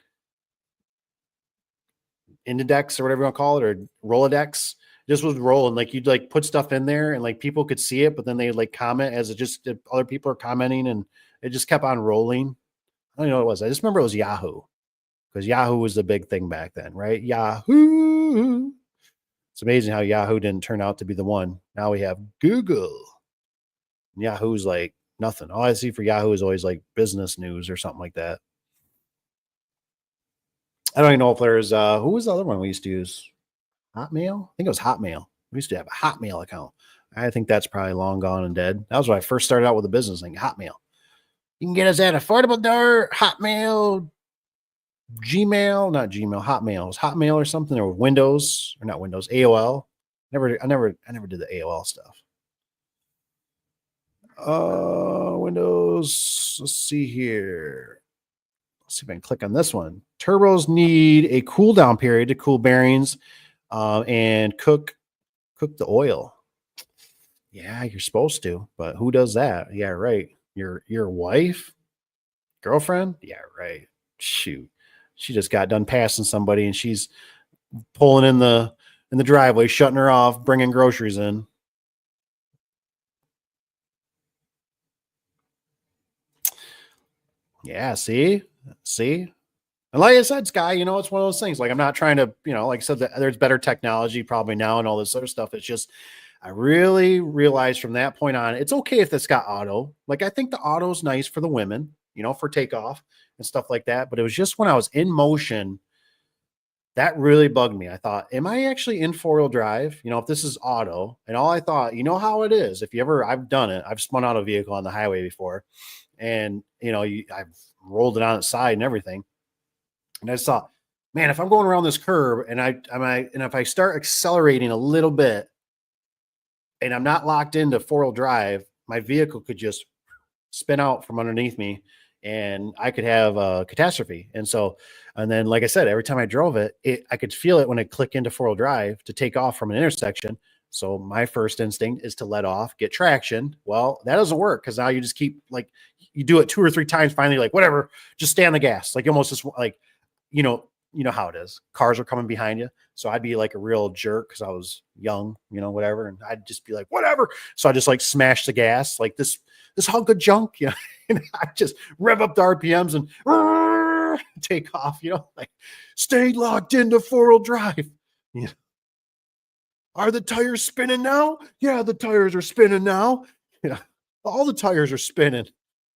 index or whatever you want to call it, or Rolodex. Just was rolling. Like you'd like put stuff in there and like people could see it, but then they like comment as it just other people are commenting and it just kept on rolling. I don't know what it was. I just remember it was Yahoo because Yahoo was the big thing back then, right? Yahoo. It's amazing how Yahoo didn't turn out to be the one. Now we have Google. Yahoo's like nothing. All I see for Yahoo is always like business news or something like that. I don't even know if there's who was the other one we used to use? Hotmail? I think it was Hotmail. We used to have a Hotmail account. I think that's probably long gone and dead. That was when I first started out with a business thing, Hotmail. You can get us at affordable dirt, Hotmail, Gmail, not Gmail, Hotmail. It was Hotmail or something, or Windows, or not Windows, AOL. I never did the AOL stuff. Windows. Let's see here. Let's see if I can click on this one. Turbos need a cool down period to cool bearings and cook the oil. Yeah, you're supposed to, but who does that? Yeah, right. Your wife, girlfriend? Yeah, right. Shoot. She just got done passing somebody and she's pulling in the driveway, shutting her off, bringing groceries in. Yeah, see? See? And like I said, Sky, it's one of those things. Like I'm not trying to, like I said, there's better technology probably now and all this other stuff. It's just I really realized from that point on, it's okay if it's got auto. Like I think the auto is nice for the women, for takeoff and stuff like that. But it was just when I was in motion that really bugged me. I thought, am I actually in 4-wheel drive? If this is auto, and all I thought, how it is. If you ever, I've done it. I've spun out a vehicle on the highway before, and I've rolled it on its side and everything. And I just thought, man, if I'm going around this curb and and if I start accelerating a little bit and I'm not locked into 4-wheel drive, my vehicle could just spin out from underneath me and I could have a catastrophe. And then, like I said, every time I drove I could feel it when it clicked into 4-wheel drive to take off from an intersection. So my first instinct is to let off, get traction. Well, that doesn't work because now you just keep like you do it 2 or 3 times. Finally, like whatever, just stay on the gas. Like almost just like how it is. Cars are coming behind you. So I'd be like a real jerk because I was young, whatever. And I'd just be like, whatever. So I just like smash the gas, like this hunk of junk, and I just rev up the RPMs and take off, like stay locked into 4-wheel drive. You know? Are the tires spinning now? Yeah, the tires are spinning now. Yeah, all the tires are spinning.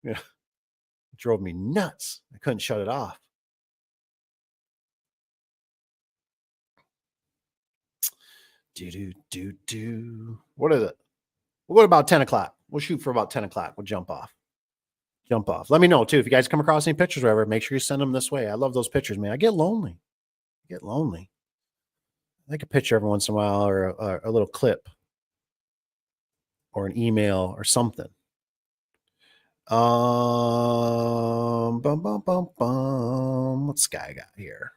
Yeah, it drove me nuts. I couldn't shut it off. Do. What is it? What about 10 o'clock? We'll shoot for about 10 o'clock. We'll jump off. Let me know too. If you guys come across any pictures or whatever, make sure you send them this way. I love those pictures, man. I get lonely. I like a picture every once in a while or a little clip or an email or something. Bum, bum, bum, bum. What's Sky got here?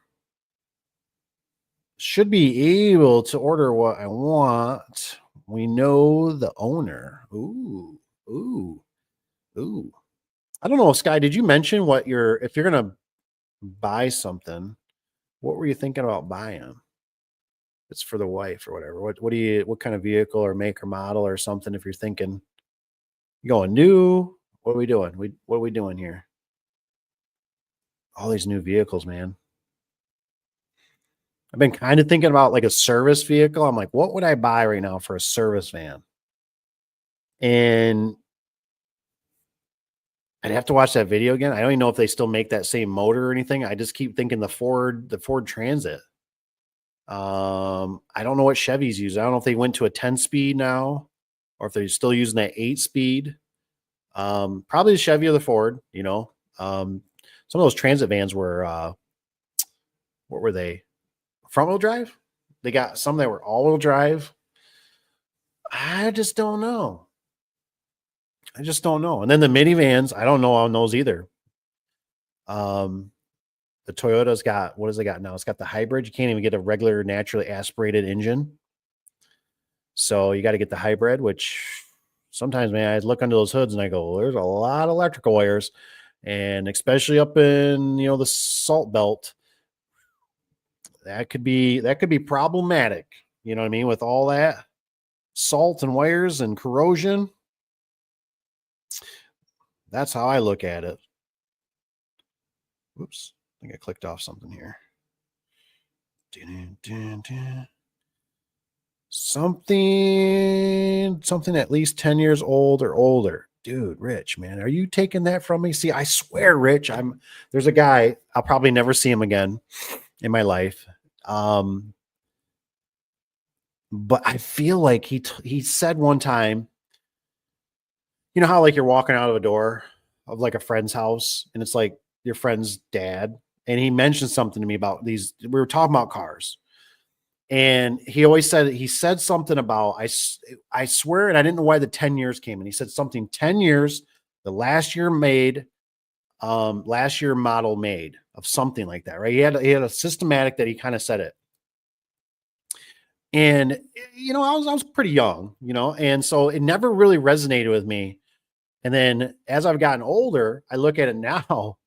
Should be able to order what I want. We know the owner. Ooh, ooh, ooh. I don't know, Sky. Did you mention what if you're gonna buy something? What were you thinking about buying? It's for the wife or whatever. What kind of vehicle or make or model or something? If you're thinking you going new, what are we doing? What are we doing here? All these new vehicles, man. I've been kind of thinking about like a service vehicle. I'm like, what would I buy right now for a service van? And I'd have to watch that video again. I don't even know if they still make that same motor or anything. I just keep thinking the Ford Transit. I don't know what Chevys use. I don't know if they went to a 10-speed now or if they're still using that 8-speed. Probably the Chevy or the Ford, some of those transit vans were what were they? Front wheel drive? They got some that were all wheel drive. I just don't know. And then the minivans, I don't know on those either. The Toyota's got, what has it got now? It's got the hybrid. You can't even get a regular naturally aspirated engine. So you got to get the hybrid, which sometimes, man, I look under those hoods and I go, well, there's a lot of electrical wires. And especially up in, the salt belt, that could be problematic. You know what I mean? With all that salt and wires and corrosion. That's how I look at it. Oops. I think I clicked off something here. Something at least 10 years old or older. Dude, Rich, man, are you taking that from me? See, I swear, Rich, there's a guy, I'll probably never see him again in my life. But I feel like he said one time, you know how like you're walking out of a door of like a friend's house and it's like your friend's dad, and he mentioned something to me about these. We were talking about cars, and he said something about I swear, and I didn't know why the 10 years came, and he said something 10 years, the last year model made of something like that, right? He had a systematic that he kind of said it. And I was pretty young, and so it never really resonated with me. And then as I've gotten older, I look at it now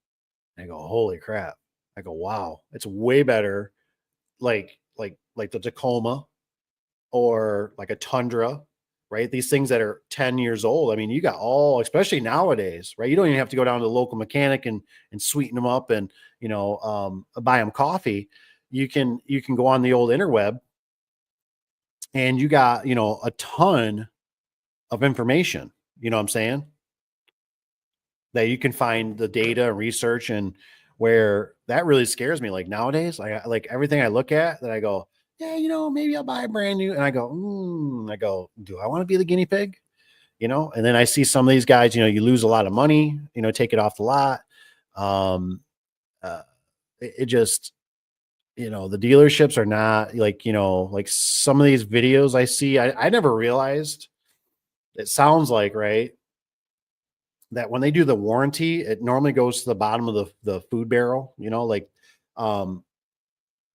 and I go, holy crap. I go, wow, it's way better. Like the Tacoma or like a Tundra, right? These things that are 10 years old. I mean, you got especially nowadays, right? You don't even have to go down to the local mechanic and sweeten them up and, buy them coffee. You can go on the old interweb and you got, a ton of information, you know what I'm saying? That you can find the data and research, and where that really scares me. Like nowadays, like everything I look at that I go, yeah, maybe I'll buy a brand new. And I go, do I want to be the guinea pig? And then I see some of these guys, you lose a lot of money, take it off the lot. It just, the dealerships are not like, like some of these videos I see, I never realized, it sounds like, right, that when they do the warranty, it normally goes to the bottom of the food barrel, like, for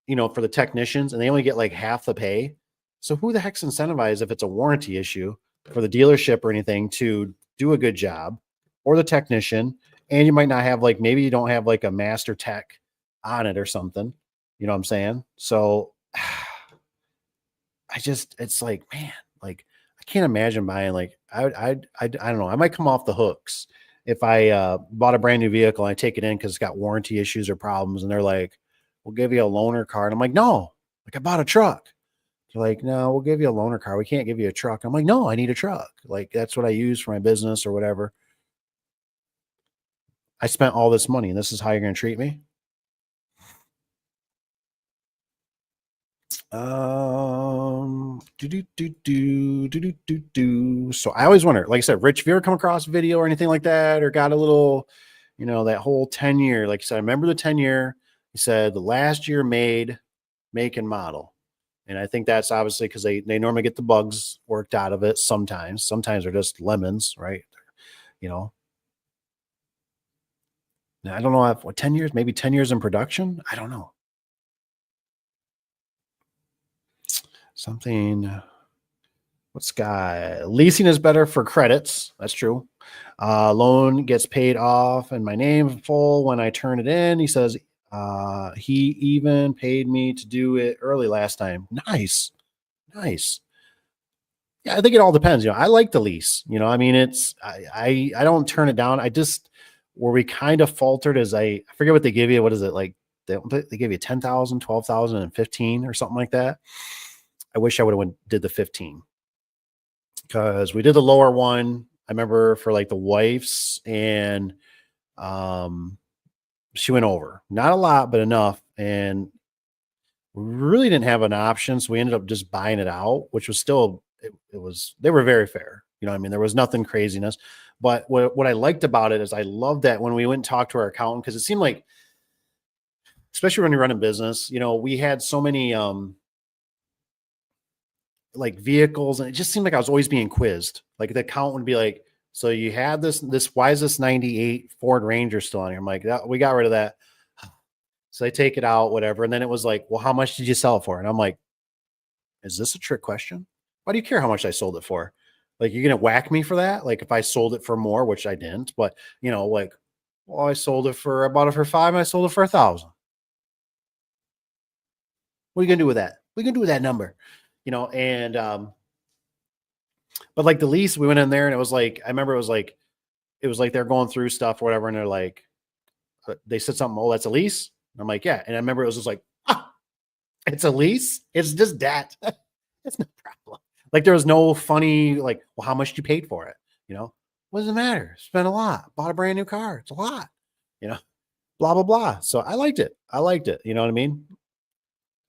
the technicians, and they only get like half the pay. So who the heck's incentivized if it's a warranty issue for the dealership or anything to do a good job, or the technician? And you might not have, like, maybe you don't have like a master tech on it or something. You know what I'm saying? So it's like, man, like I can't imagine buying, like, I don't know. I might come off the hooks if I bought a brand new vehicle and I take it in because it's got warranty issues or problems, and they're like, we'll give you a loaner car. And I'm like, no, like I bought a truck. They're like, no, we'll give you a loaner car. We can't give you a truck. I'm like, no, I need a truck. Like, that's what I use for my business or whatever. I spent all this money and this is how you're going to treat me? So I always wonder, like I said, Rich, if you ever come across a video or anything like that, or got a little, that whole 10 year, like I said, I remember the 10 year, he said the last year made, make and model. And I think that's obviously because they normally get the bugs worked out of it. Sometimes they're just lemons, right? I don't know if 10 years, maybe 10 years in production. I don't know. something. What's guy? Leasing is better for credits. That's true. Loan gets paid off in my name full when I turn it in. He says he even paid me to do it early last time. Nice. Nice. Yeah, I think it all depends. I like the lease. I mean, I don't turn it down. I just where we kind of faltered is I forget what they give you. What is it like? They give you 10,000, 12,000, and 15 or something like that. I wish I would have did the 15 because we did the lower one. I remember for like the wife's and um she went over. Not a lot, but enough. And we really didn't have an option. So we ended up just buying it out, which was still it was they were very fair. I mean, there was nothing craziness. But what I liked about it is I loved that when we went and talked to our accountant, because it seemed like, especially when you're running business, we had so many like vehicles, and it just seemed like I was always being quizzed. Like the accountant would be like, so you had this, why is this 98 Ford Ranger still on here? I'm like, we got rid of that. So they take it out, whatever. And then it was like, well, how much did you sell it for? And I'm like, is this a trick question? Why do you care how much I sold it for? Like, you're going to whack me for that? Like if I sold it for more, which I didn't, but like, well, I bought it for 5 and I sold it for 1,000. What are you going to do with that? What are you going to do with that number? And, but like the lease, we went in there and it was like, I remember it was like they're going through stuff or whatever. And they're like, they said something, oh, that's a lease. And I'm like, yeah. And I remember it was just like, it's a lease. It's just that. It's no problem. Like there was no funny, like, well, how much you paid for it? What does it matter? Spent a lot, bought a brand new car. It's a lot, blah, blah, blah. So I liked it. You know what I mean?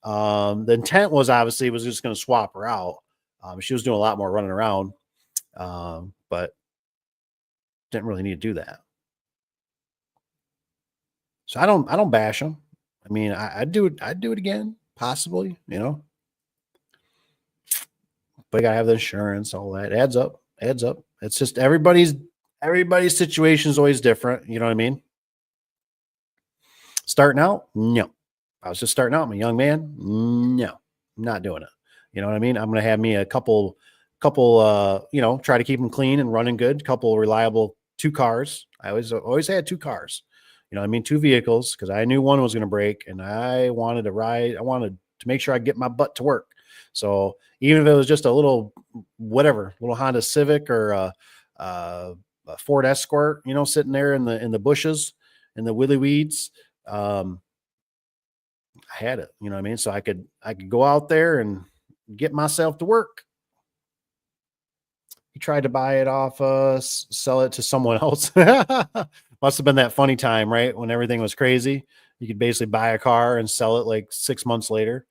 The intent was obviously was just going to swap her out. She was doing a lot more running around, but didn't really need to do that. So I don't bash them. I mean, I'd do it again, possibly, but you gotta have the insurance, all that. It adds up. It's just everybody's situation is always different. You know what I mean? Starting out, no. I was just starting out. I'm a young man. No, I'm not doing it. You know what I mean? I'm gonna have me a couple, try to keep them clean and running good. Couple reliable 2 cars. I always had 2 cars. You know what I mean? 2 vehicles because I knew one was going to break and I wanted to ride. I wanted to make sure I get my butt to work. So even if it was just a little, whatever, little Honda Civic or a Ford Escort, sitting there in the bushes in the willy weeds, I had it. You know what I mean? So I could go out there and get myself to work. He tried to buy it off us, sell it to someone else. Must have been that funny time, right? When everything was crazy. You could basically buy a car and sell it like 6 months later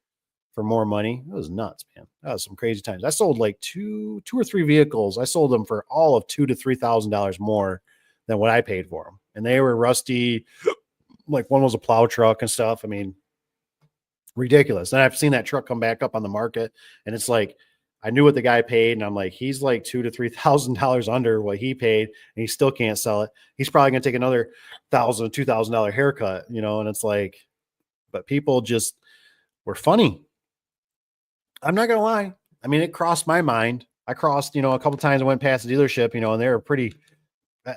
for more money. It was nuts, man. That was some crazy times. I sold like two or three vehicles. I sold them for all of $2,000 to $3,000 more than what I paid for them. And they were rusty. Like one was a plow truck and stuff. I mean, ridiculous. And I've seen that truck come back up on the market and it's like, I knew what the guy paid, and I'm like, he's like $2,000 to $3,000 under what he paid, and he still can't sell it. He's probably going to take another $1,000 to $2,000 haircut, and it's like, but people just were funny. I'm not going to lie. I mean, it crossed my mind. I crossed, a couple times I went past the dealership, and they were pretty,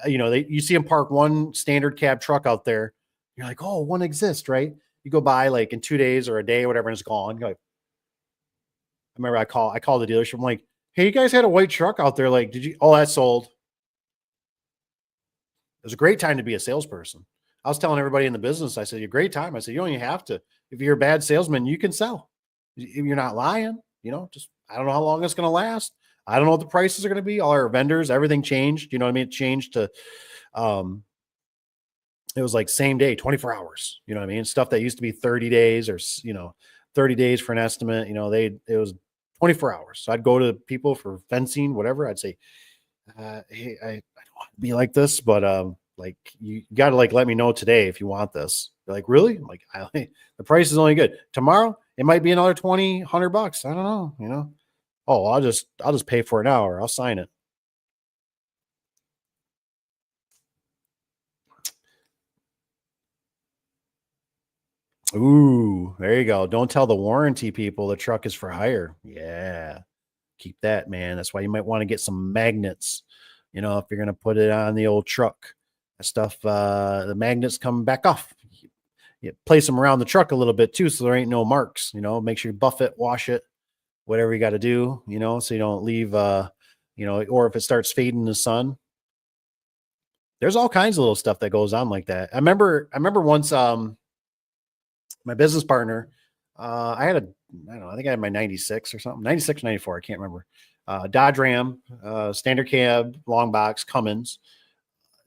you see them park one standard cab truck out there. You're like, oh, one exists, right? You go by like in 2 days or a day or whatever, and it's gone. You're like, I remember I called the dealership. I'm like, hey, you guys had a white truck out there. Like, did you? Oh, that sold. It was a great time to be a salesperson. I was telling everybody in the business, I said, a great time. I said, you don't even have to. If you're a bad salesman, you can sell. If you're not lying, just, I don't know how long it's going to last. I don't know what the prices are going to be. All our vendors, everything changed. You know what I mean? It changed to, it was like same day, 24 hours. You know what I mean? Stuff that used to be 30 days or, 30 days for an estimate, it was 24 hours. So I'd go to people for fencing, whatever. I'd say, hey, I don't want to be like this, but like you got to like let me know today if you want this. They're like, really? I'm like, the price is only good. Tomorrow it might be another $100. I don't know, Oh, I'll just pay for an hour. I'll sign it. Ooh, there you go. Don't tell the warranty people the truck is for hire. Yeah. Keep that, man. That's why you might want to get some magnets, if you're going to put it on the old truck. That stuff, the magnets come back off. You place them around the truck a little bit too, so there ain't no marks. Make sure you buff it, wash it, whatever you got to do, so you don't leave, or if it starts fading in the sun. There's all kinds of little stuff that goes on like that. I remember once, my business partner, I don't know, I think I had my 96 or something, 96, 94. I can't remember. Dodge Ram, standard cab, long box, Cummins,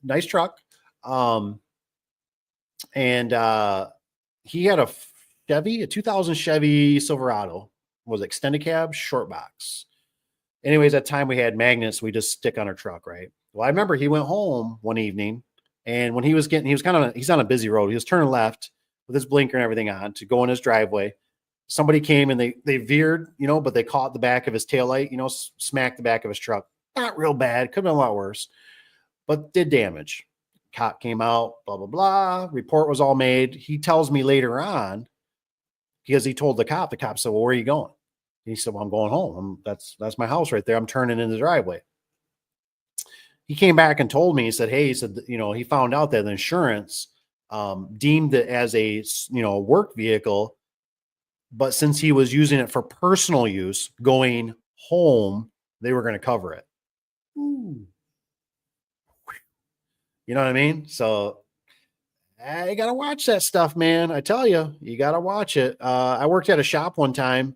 nice truck. Um, and he had a 2000 Chevy Silverado, was extended cab, short box. Anyways, at that time we had magnets we just stick on our truck, right? Well, I remember he went home one evening, and when he's on a busy road. He was turning left with his blinker and everything on to go in his driveway. Somebody came and they veered, but they caught the back of his taillight, smacked the back of his truck. Not real bad, could have been a lot worse, but did damage. Cop came out, blah, blah, blah. Report was all made. He tells me later on, because he told the cop said, well, where are you going? He said, well, I'm going home. That's my house right there. I'm turning in the driveway. He came back and told me, he said, hey, he found out that the insurance deemed it as a, work vehicle. But since he was using it for personal use going home, they were going to cover it. Ooh. You know what I mean? So you got to watch that stuff, man. I tell you, you got to watch it. I worked at a shop one time,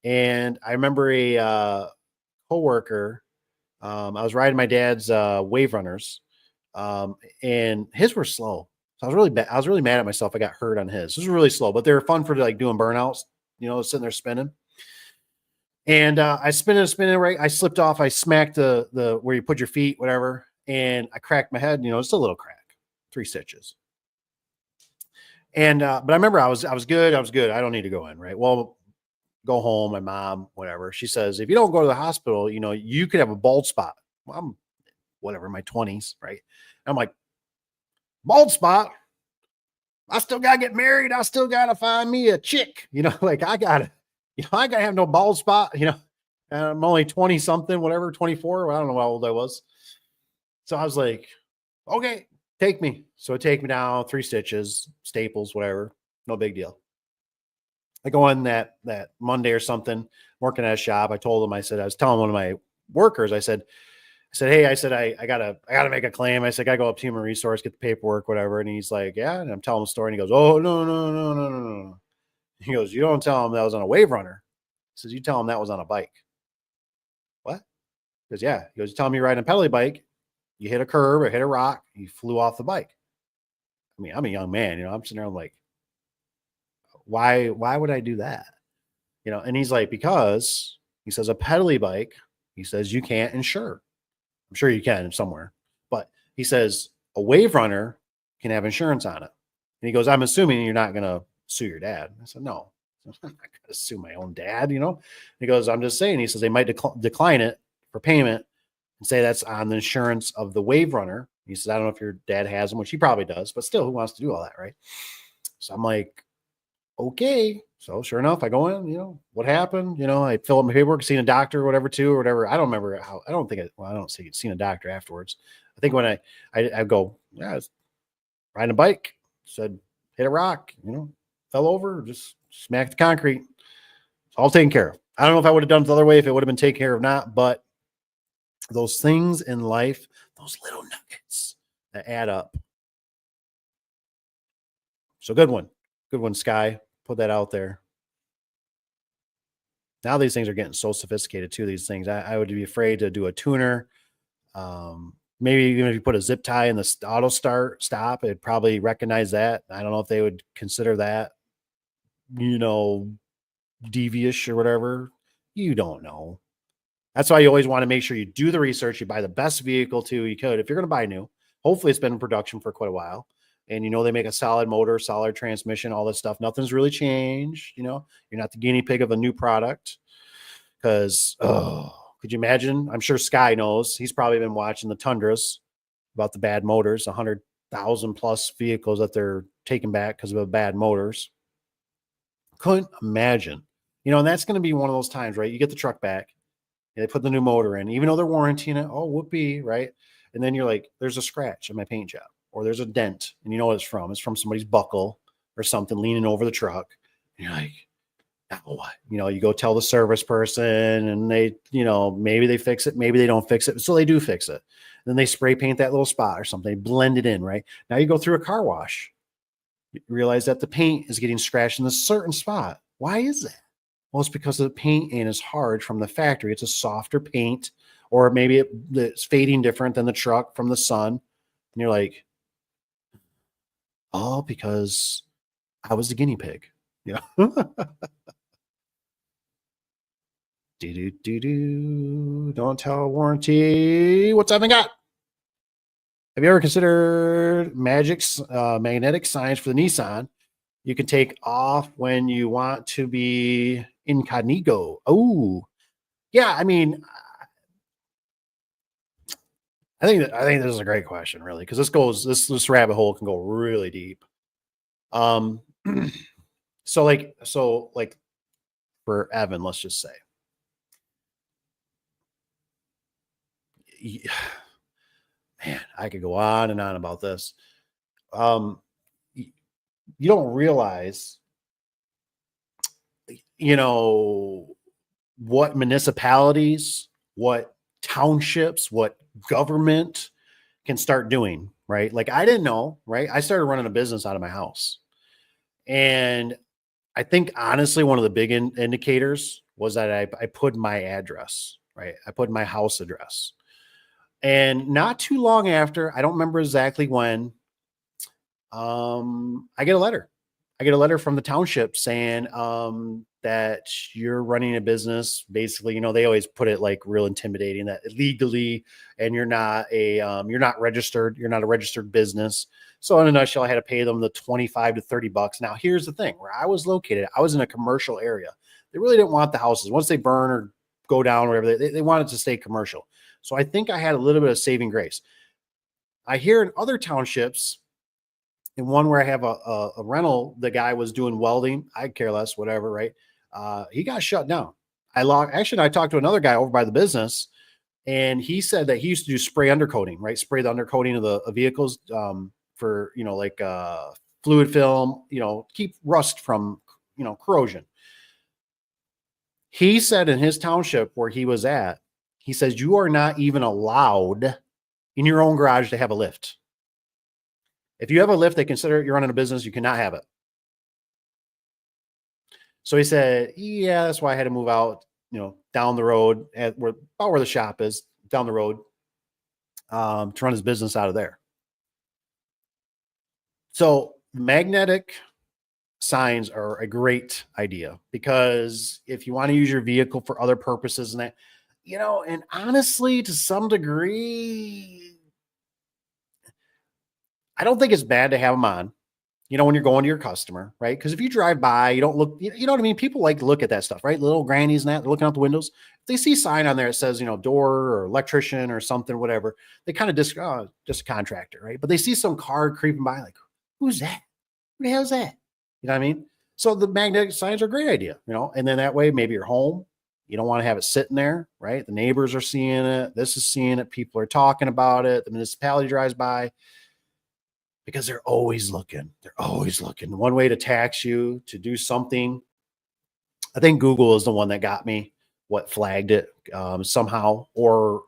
and I remember a coworker. I was riding my dad's wave runners, and his were slow. So I was really bad. I was really mad at myself. I got hurt on his. This was really slow, but they were fun for like doing burnouts. Sitting there spinning. And I spinning right. I slipped off. I smacked the where you put your feet, whatever, and I cracked my head. Just a little crack, 3 stitches. And but I remember I was good. I was good. I don't need to go in, right? Well, go home. My mom, whatever. She says, if you don't go to the hospital, you could have a bald spot. Well, I'm whatever, in my 20s, right? I'm like, bald spot. I still gotta get married. I still gotta find me a chick. Like I gotta have no bald spot. And I'm only 20 something, whatever, 24. I don't know how old I was. So I was like, okay, take me. So take me down, 3 stitches, staples, whatever. No big deal. I go in that Monday or something, working at a shop. I told him, I was telling one of my workers, I said, hey, I gotta make a claim. I said, I gotta go up to human resource, get the paperwork, whatever. And he's like, yeah. And I'm telling him the story, and he goes, oh, no. He goes, you don't tell him that was on a wave runner. He says, you tell him that was on a bike. What? He goes, yeah. He goes, you tell me you're riding a pedally bike, you hit a curb or hit a rock, you flew off the bike. I mean, I'm a young man, I'm sitting there, I'm like, why would I do that? And he's like, because he says a pedally bike, he says you can't insure. I'm sure you can somewhere, but he says a wave runner can have insurance on it. And he goes, I'm assuming you're not going to sue your dad. I said, no, I'm not going to sue my own dad. He goes, I'm just saying, he says they might decline it for payment and say that's on the insurance of the wave runner. He says, I don't know if your dad has them, which he probably does, but still, who wants to do all that? Right. So I'm like, okay. So sure enough, I go in, what happened? I fill up my paperwork, seen a doctor or whatever too, or whatever. I don't remember how, I don't see seen a doctor afterwards. I think when I go, yeah, I was riding a bike, said, hit a rock, fell over, just smacked the concrete. It's all taken care of. I don't know if I would have done it the other way, if it would have been taken care of, not, but those things in life, those little nuggets that add up. So good one, Sky. Put that out there. Now these things are getting so sophisticated too. These things, I would be afraid to do a tuner. Maybe even if you put a zip tie in the auto stop, it'd probably recognize that. I don't know if they would consider that, devious or whatever. You don't know. That's why you always want to make sure you do the research. You buy the best vehicle too. You could, if you're going to buy new, hopefully it's been in production for quite a while. And they make a solid motor, solid transmission, all this stuff. Nothing's really changed. You're not the guinea pig of a new product. Because, could you imagine? I'm sure Sky knows. He's probably been watching the Tundras about the bad motors, 100,000 plus vehicles that they're taking back because of the bad motors. Couldn't imagine. And that's going to be one of those times, right? You get the truck back, and they put the new motor in, even though they're warranting it. Oh, whoopee, right? And then you're like, there's a scratch on my paint job, or there's a dent, and you know what it's from? It's from somebody's buckle or something leaning over the truck. And you're like, now what? You go tell the service person, and they, maybe they fix it, maybe they don't fix it. So they do fix it. Then they spray paint that little spot or something, they blend it in, right? Now you go through a car wash. You realize that the paint is getting scratched in a certain spot. Why is that? Well, it's because the paint ain't as hard from the factory. It's a softer paint, or maybe it's fading different than the truck from the sun. And you're like, oh, because I was the guinea pig. Don't tell warranty. What's up, I got? Have you ever considered magnetic signs for the Nissan? You can take off when you want to be incognito. Oh, yeah. I mean, I think this is a great question, really, because this rabbit hole can go really deep. So like for Evan, let's just say, man, I could go on and on about this. You don't realize, what municipalities, what townships, what government can start doing, right? Like, I didn't know, right? I started running a business out of my house. And I think, honestly, one of the big indicators was that I put my address, right? I put my house address. And not too long after, I don't remember exactly when, I get a letter. I get a letter from the township saying that you're running a business. Basically, they always put it like real intimidating, that illegally, and you're not registered. You're not a registered business. So in a nutshell, I had to pay them the $25 to $30. Now, here's the thing: where I was located, I was in a commercial area. They really didn't want the houses. Once they burn or go down, or whatever, they wanted to stay commercial. So I think I had a little bit of saving grace. I hear in other townships, and one where I have a rental, the guy was doing welding. I care less, whatever, right? He got shut down. I talked to another guy over by the business, and he said that he used to do spray undercoating, right? Spray the undercoating of the vehicles for, fluid film, keep rust from, corrosion. He said in his township where he was at, he says, you are not even allowed in your own garage to have a lift. If you have a lift, they consider you're running a business. You cannot have it. So he said, yeah, that's why I had to move out, down the road about where the shop is, down the road, to run his business out of there. So magnetic signs are a great idea, because if you want to use your vehicle for other purposes and that, and honestly, to some degree, I don't think it's bad to have them on, when you're going to your customer, right? Because if you drive by, you don't look, you know what I mean? People like to look at that stuff, right? Little grannies and that, they're looking out the windows. If they see a sign on there that says, door or electrician or something, whatever, they kind of just a contractor, right? But they see some car creeping by, like, who's that? Who the hell is that? You know what I mean? So the magnetic signs are a great idea, and then that way, maybe you're home. You don't want to have it sitting there, right? The neighbors are seeing it. This is seeing it. People are talking about it. The municipality drives by. Because they're always looking. They're always looking. One way to tax you, to do something. I think Google is the one that got me, what flagged it somehow, or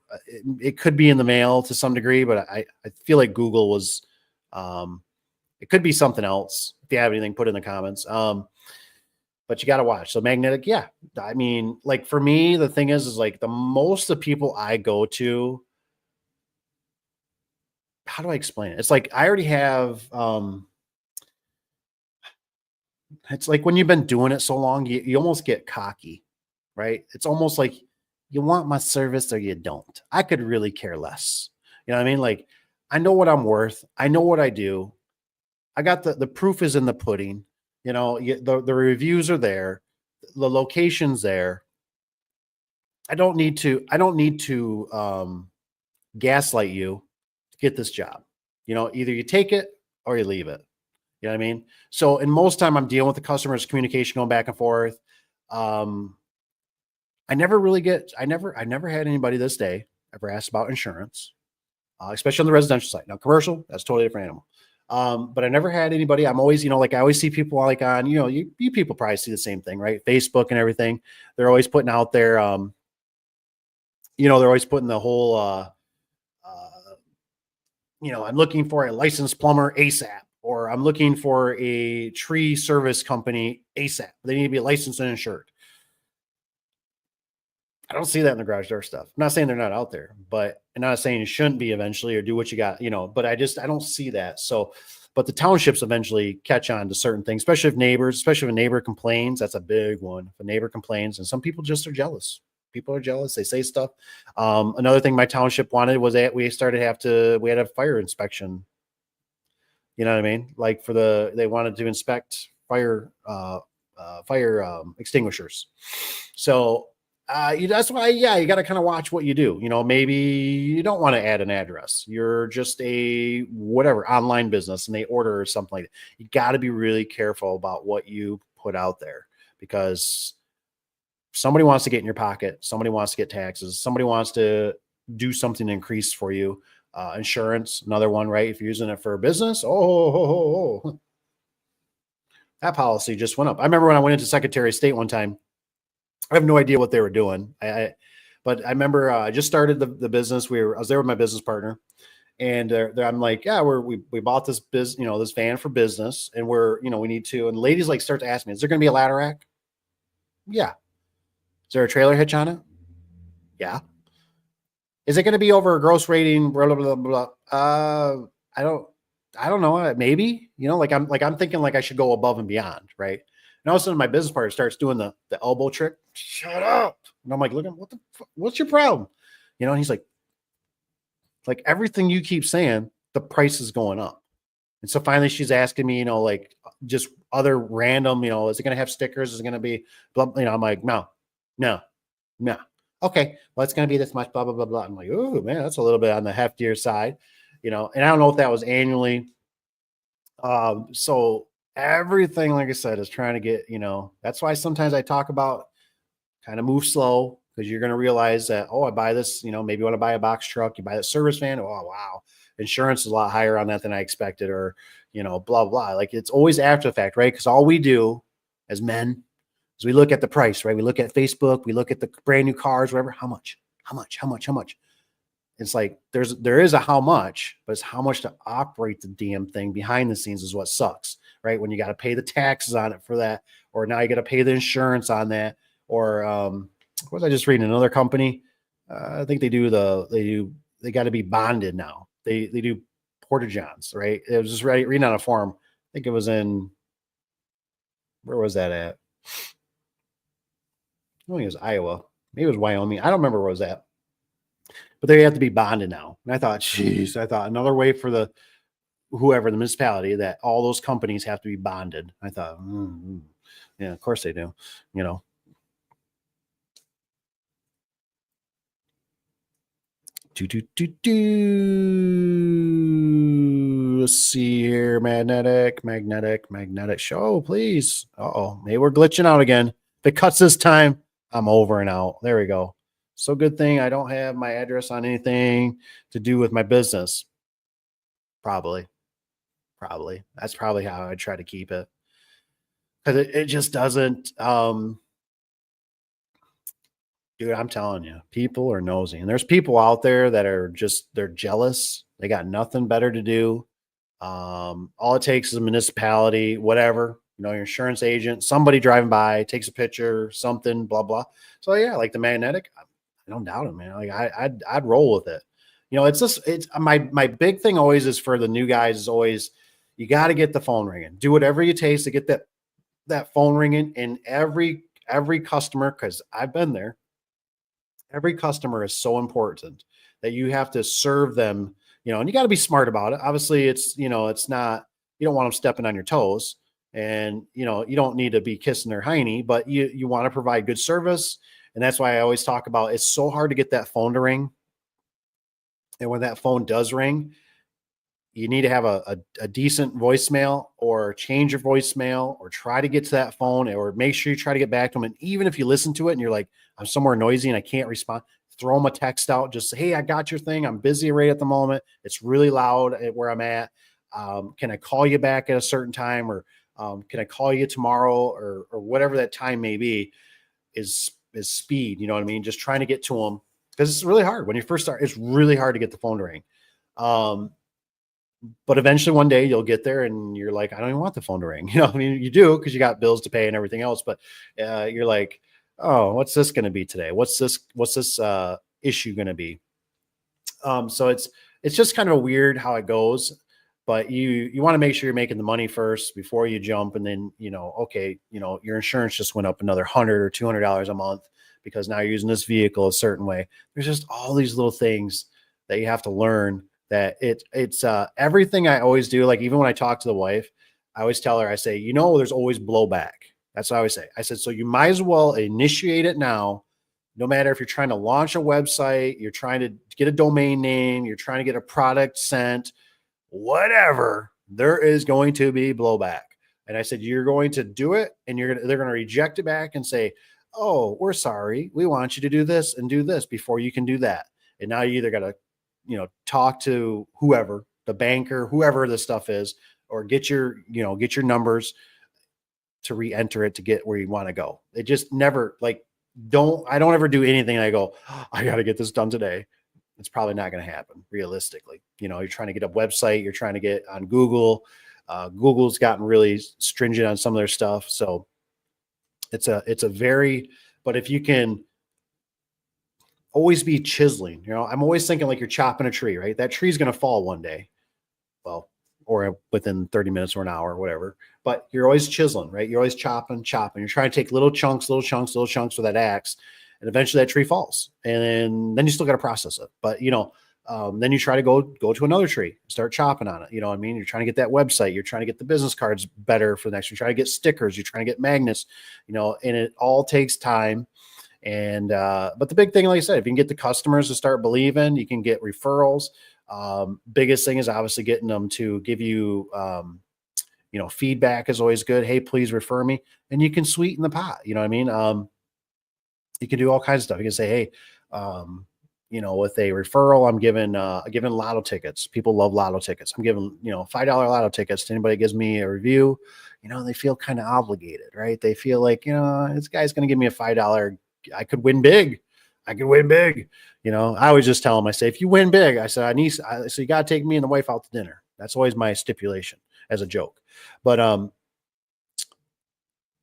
it could be in the mail to some degree, but I feel like Google was, it could be something else. If you have anything, put in the comments. But you got to watch. So magnetic, yeah. I mean, like, for me, the thing is like, the most of people I go to, how do I explain it? It's like, I already have, it's like when you've been doing it so long, you almost get cocky, right? It's almost like you want my service or you don't. I could really care less. You know what I mean? Like, I know what I'm worth. I know what I do. I got the proof is in the pudding. The reviews are there. The location's there. I don't need to gaslight you to get this job. Either you take it or you leave it. You know what I mean? So, and most time I'm dealing with the customers, communication going back and forth. Um, I never had anybody this day ever asked about insurance, especially on the residential side. Now, commercial, that's a totally different animal. But I never had anybody. I'm always, like I always see people like on, you people probably see the same thing, right? Facebook and everything. They're always putting out there, they're always putting the whole, I'm looking for a licensed plumber ASAP, or I'm looking for a tree service company ASAP. They need to be licensed and insured. I don't see that in the garage door stuff. I'm not saying they're not out there, but I'm not saying you shouldn't be eventually or do what you got, but I don't see that. So, but the townships eventually catch on to certain things, especially if a neighbor complains. That's a big one. If a neighbor complains, and some people just are jealous. People are jealous. They say stuff. Another thing my township wanted was that we had a fire inspection. You know what I mean? Like they wanted to inspect fire extinguishers. So that's why, you got to kind of watch what you do. Maybe you don't want to add an address. You're just a whatever online business and they order or something like that. You got to be really careful about what you put out there, because somebody wants to get in your pocket. Somebody wants to get taxes. Somebody wants to do something to increase for you. Insurance, another one, right? If you're using it for a business, that policy just went up. I remember when I went into Secretary of State one time, I have no idea what they were doing. But I remember I just started the business. I was there with my business partner, and I'm like, yeah, we bought this this van for business, and we need to. And the ladies start to ask me, is there going to be a ladder rack? Yeah. Is there a trailer hitch on it? Yeah. Is it going to be over a gross rating? Blah, blah, blah, blah. I don't know. Maybe, I'm thinking I should go above and beyond. Right. And all of a sudden my business partner starts doing the elbow trick. Shut up. And I'm like, look, what's your problem? And he's like everything you keep saying, the price is going up. And so finally she's asking me, just other random, is it going to have stickers? Is it going to be blah, I'm like, no. Okay. Well, it's going to be this much, blah, blah, blah, blah. I'm like, oh man, that's a little bit on the heftier side, and I don't know if that was annually. So everything, like I said, is trying to get, that's why sometimes I talk about kind of move slow, because you're going to realize that, I buy this, maybe you want to buy a box truck, you buy that service van. Oh, wow. Insurance is a lot higher on that than I expected, or, blah, blah. It's always after the fact, right? Because all we do as men is we look at the price, right? We look at Facebook, we look at the brand new cars, whatever. How much? It's there is a how much, but it's how much to operate the damn thing behind the scenes is what sucks, right? When you got to pay the taxes on it for that, or now you got to pay the insurance on that, or what was I just reading? Another company, I think they got to be bonded now. They do porta-johns, right? It was just reading on a forum. I think it was where was that at? I think it was Iowa. Maybe it was Wyoming. I don't remember where it was at. But they have to be bonded now. And I thought another way for the municipality, that all those companies have to be bonded. I thought, yeah, of course they do. Let's see here. Magnetic. Show, please. Maybe we're glitching out again. If it cuts this time, I'm over and out. There we go. So good thing I don't have my address on anything to do with my business. Probably. That's probably how I try to keep it. Because it just doesn't. Dude, I'm telling you, people are nosy. And there's people out there that are they're jealous. They got nothing better to do. All it takes is a municipality, whatever, your insurance agent, somebody driving by, takes a picture, something, blah, blah. So yeah, like the magnetic, I don't doubt it, man. I'd roll with it. It's my big thing always is for the new guys is always, you got to get the phone ringing. Do whatever you takes to get that phone ringing. And every customer, because I've been there, every customer is so important that you have to serve them, and you got to be smart about it. Obviously it's not, you don't want them stepping on your toes, and, you don't need to be kissing their hiney, but you want to provide good service. And that's why I always talk about, it's so hard to get that phone to ring. And when that phone does ring, you need to have a decent voicemail, or change your voicemail, or try to get to that phone, or make sure you try to get back to them. And even if you listen to it and you're like, I'm somewhere noisy and I can't respond, throw them a text out. Just say, hey, I got your thing. I'm busy right at the moment. It's really loud at where I'm at. Can I call you back at a certain time? Or can I call you tomorrow, or whatever that time may be, is speed. You know what I mean? Just trying to get to them, because it's really hard when you first start. It's really hard to get the phone to ring. But eventually one day you'll get there and you're like, I don't even want the phone to ring. You know, I mean, you do, because you got bills to pay and everything else, but you're like, oh, what's this going to be today? What's this issue going to be? So it's just kind of weird how it goes, but you want to make sure you're making the money first before you jump. And then, okay, your insurance just went up another $100 or $200 a month because now you're using this vehicle a certain way. There's just all these little things that you have to learn, that it's everything I always do. Like, even when I talk to the wife, I always tell her, I say, there's always blowback. That's what I always say. I said, so you might as well initiate it now. No matter if you're trying to launch a website, you're trying to get a domain name, you're trying to get a product sent, whatever, there is going to be blowback. And I said, you're going to do it, and they're going to reject it back and say, oh, we're sorry. We want you to do this and do this before you can do that. And now you either got to, talk to whoever, the banker, whoever this stuff is, or get your numbers to re-enter it to get where you want to go. It just never, like, I don't ever do anything. I go, oh, I got to get this done today. It's probably not going to happen realistically. You're trying to get a website, you're trying to get on Google. Google's gotten really stringent on some of their stuff. So it's a very, but if you can always be chiseling, I'm always thinking like you're chopping a tree, right? That tree's going to fall one day. Well, or within 30 minutes or an hour or whatever, but you're always chiseling, right? You're always chopping. You're trying to take little chunks with that axe, and eventually that tree falls. And then you still got to process it. But, then you try to go to another tree, start chopping on it. You know what I mean? You're trying to get that website. You're trying to get the business cards better for the next. You're trying to get stickers. You're trying to get magnets, and it all takes time. And, but the big thing, like I said, if you can get the customers to start believing, you can get referrals. Biggest thing is obviously getting them to give you, feedback is always good. Hey, please refer me, and you can sweeten the pot. You know what I mean? You can do all kinds of stuff. You can say, hey, with a referral, I'm giving lotto tickets. People love lotto tickets. I'm giving, $5 lotto tickets to anybody that gives me a review. They feel kind of obligated, right? They feel like, this guy's going to give me a $5. I could win big. I always just tell them, I say, if you win big, I said, so you got to take me and the wife out to dinner. That's always my stipulation as a joke. But,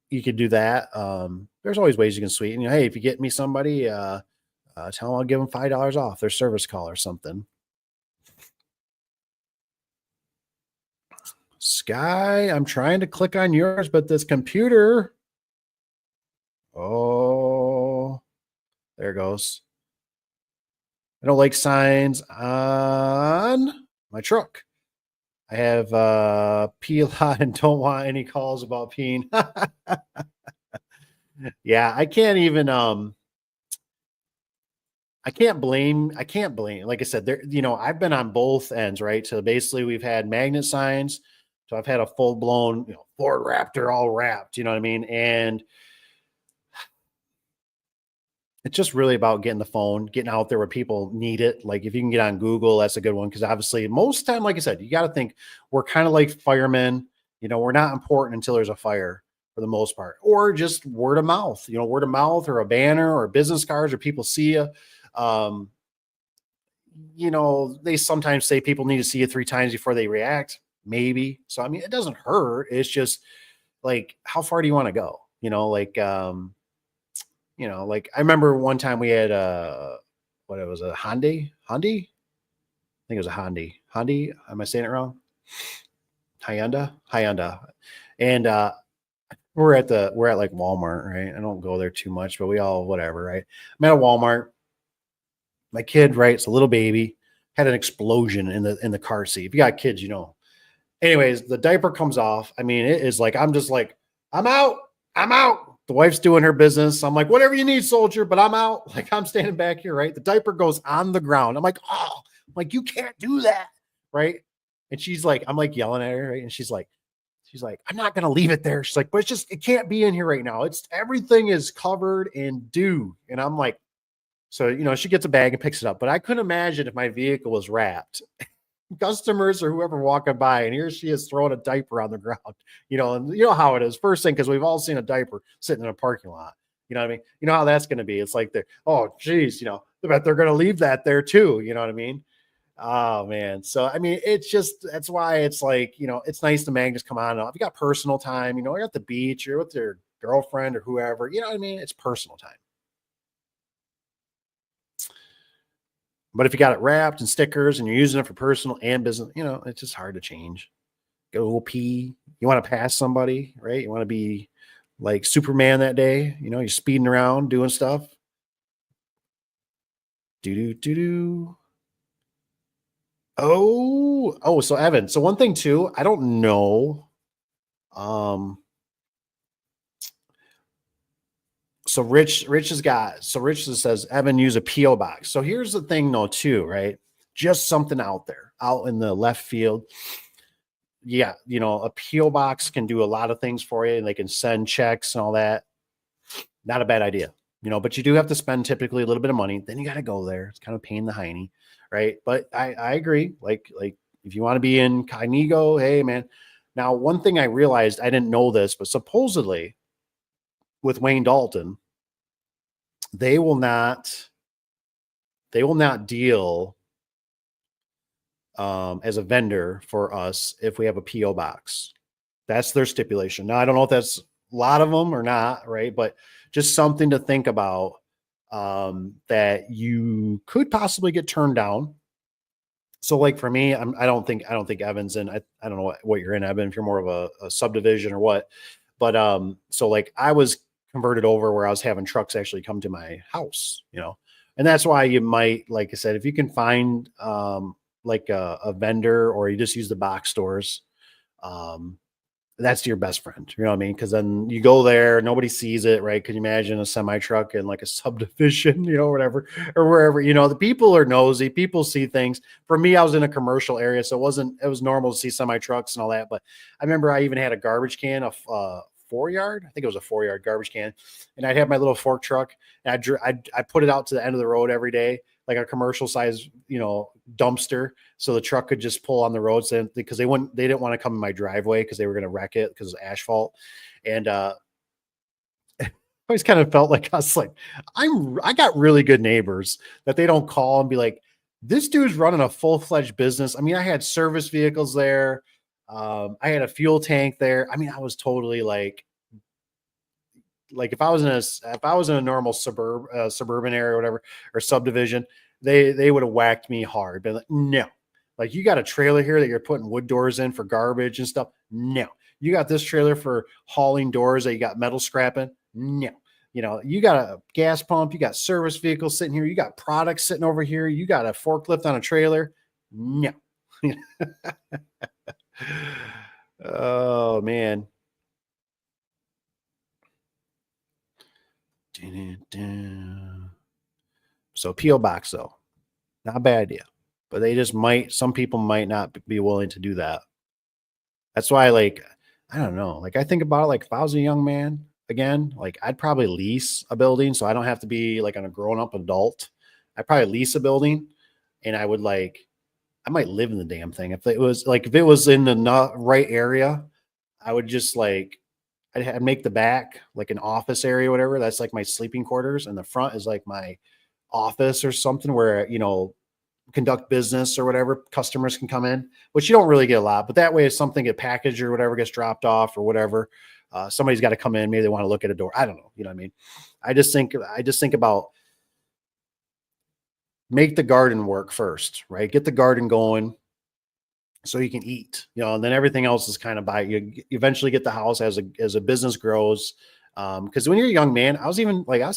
you could do that. There's always ways you can sweeten, hey, if you get me somebody, tell them I'll give them $5 off their service call or something. Sky, I'm trying to click on yours, but this computer, oh, there it goes. I don't like signs on my truck. I have pee a lot and don't want any calls about peeing. Yeah, I can't even I can't blame. Like I said, there, I've been on both ends, right? So basically we've had magnet signs. So I've had a full blown, Ford Raptor all wrapped, you know what I mean? And it's just really about getting the phone, getting out there where people need it. Like if you can get on Google, that's a good one. Cause obviously most time, like I said, you got to think we're kind of like firemen, we're not important until there's a fire for the most part, or just word of mouth, word of mouth or a banner or business cards or people see you. They sometimes say people need to see you 3 times before they react. Maybe. So, I mean, it doesn't hurt. It's just like, how far do you want to go? Like I remember one time we had what it was, a Hyundai. I think it was a Hyundai. Am I saying it wrong? Hyundai. And we're at like Walmart, right? I don't go there too much, but we all whatever, right? I'm at a Walmart. My kid, right? It's a little baby, had an explosion in the car seat. If you got kids, Anyways, the diaper comes off. I mean, it is like I'm just like, I'm out. The wife's doing her business. I'm like, whatever you need, soldier, but I'm out. Like I'm standing back here, right? The diaper goes on the ground. I'm like, oh, you can't do that, right? And she's like, I'm like yelling at her, right? And she's like, I'm not gonna leave it there. She's like, but it's just, it can't be in here right now. It's everything is covered in dew. And I'm like, so she gets a bag and picks it up. But I couldn't imagine if my vehicle was wrapped. Customers or whoever walking by, and here she is throwing a diaper on the ground. And you know how it is. First thing, because we've all seen a diaper sitting in a parking lot. You know what I mean? You know how that's going to be. It's like they're, oh, geez, I bet they're going to leave that there too. You know what I mean? Oh man. So I mean, it's just, that's why it's like, it's nice to just come on. If you got personal time, you're at the beach, you're with your girlfriend or whoever, you know what I mean? It's personal time. But if you got it wrapped in stickers and you're using it for personal and business, it's just hard to change. Go pee. You want to pass somebody, right? You want to be like Superman that day. You're speeding around doing stuff. Do. Oh, so Evan. So one thing too, I don't know. So Rich says, Evan, use a PO box. So here's the thing though, too, right? Just something out there, out in the left field. Yeah, a PO box can do a lot of things for you, and they can send checks and all that. Not a bad idea, but you do have to spend typically a little bit of money. Then you got to go there. It's kind of pain in the hiney, right? But I agree. Like if you want to be incognito, hey man. Now, one thing I realized, I didn't know this, but supposedly with Wayne Dalton, they will not deal as a vendor for us if we have a PO box. That's their stipulation. Now, I don't know if that's a lot of them or not, right? But just something to think about, that you could possibly get turned down. So like for me, I don't think Evan's in, I don't know what you're in, Evan, if you're more of a subdivision or what, but so like I was converted over where I was having trucks actually come to my house, and that's why you might, like I said, if you can find like a vendor, or you just use the box stores, that's your best friend. You know what I mean? Because then you go there, nobody sees it, right? Can you imagine a semi truck in like a subdivision, whatever, or wherever, the people are nosy, people see things. For me, I was in a commercial area, so it was normal to see semi trucks and all that. But I remember I even had a garbage can, a 4-yard, I think it was a 4-yard garbage can, and I'd have my little fork truck, and I put it out to the end of the road every day, like a commercial size, dumpster, so the truck could just pull on the roads, because they didn't want to come in my driveway because they were going to wreck it because of asphalt. And I always kind of felt like I got really good neighbors that they don't call and be like, this dude's running a full-fledged business. I mean, I had service vehicles there. I had a fuel tank there. I mean, I was totally like if I was in a normal suburban area or whatever, or subdivision, they would have whacked me hard. Been like, no, like, you got a trailer here that you're putting wood doors in for garbage and stuff. No, you got this trailer for hauling doors that you got metal scrapping. No, you got a gas pump, you got service vehicles sitting here, you got products sitting over here, you got a forklift on a trailer. No. Oh man. So PO box though, not a bad idea, but some people might not be willing to do that. That's why, like, I don't know. Like, I think about it, like, if I was a young man again, like, I'd probably lease a building so I don't have to be like a grown up adult. I'd probably lease a building, and I might live in the damn thing. If it was in the right area, I would just I'd make the back like an office area, whatever. That's like my sleeping quarters, and the front is like my office or something where, conduct business or whatever. Customers can come in, which you don't really get a lot, but that way, if something get packaged or whatever gets dropped off or whatever, somebody's got to come in. Maybe they want to look at a door. I don't know. You know what I mean? I just think about, make the garden work first, right? Get the garden going so you can eat, and then everything else is kind of by you. Eventually get the house as a business grows. Because when you're a young man, I was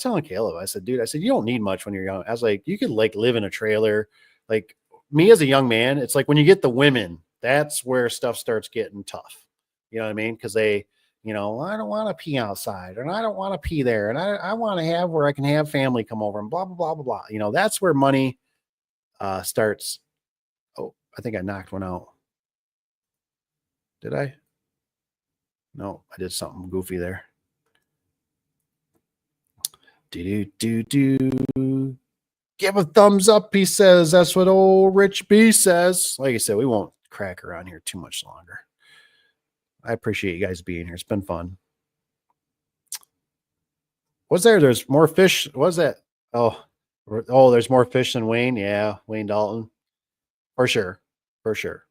telling Caleb, I said, dude, you don't need much when you're young. I was like, you could live in a trailer. Like, me as a young man, it's like when you get the women, that's where stuff starts getting tough. You know what I mean? Because they, I don't want to pee outside, and I don't want to pee there, and I want to have where I can have family come over and blah, blah, blah, blah, blah. That's where money starts. Oh, I think I knocked one out. Did I? No, I did something goofy there. Do. Give a thumbs up, he says. That's what old Rich B says. Like I said, we won't crack around here too much longer. I appreciate you guys being here. It's been fun. Was there? There's more fish. What was that? Oh, there's more fish than Wayne. Yeah, Wayne Dalton. For sure. For sure.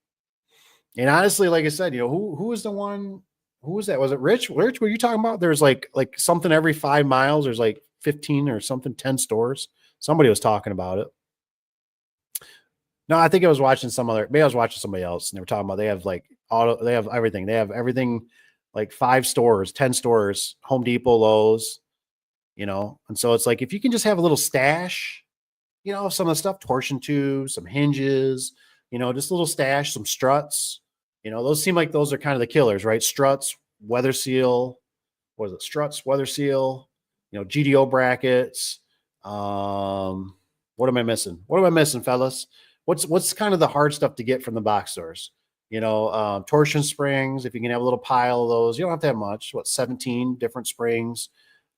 And honestly, like I said, who was the one? Who was that? Was it Rich? Rich, were you talking about? There's like something every 5 miles. There's like 15 or something, 10 stores. Somebody was talking about it. No, I think I was watching maybe I was watching somebody else and they were talking about they have everything. They have everything like 5 stores, 10 stores, Home Depot, Lowe's, And so it's like if you can just have a little stash, some of the stuff, torsion tubes, some hinges, just a little stash, some struts, those seem like those are kind of the killers, right? Struts, weather seal, what is it? Struts, weather seal, GDO brackets. What am I missing? What am I missing, fellas? What's kind of the hard stuff to get from the box stores? Torsion springs. If you can have a little pile of those, you don't have to have much. 17 different springs.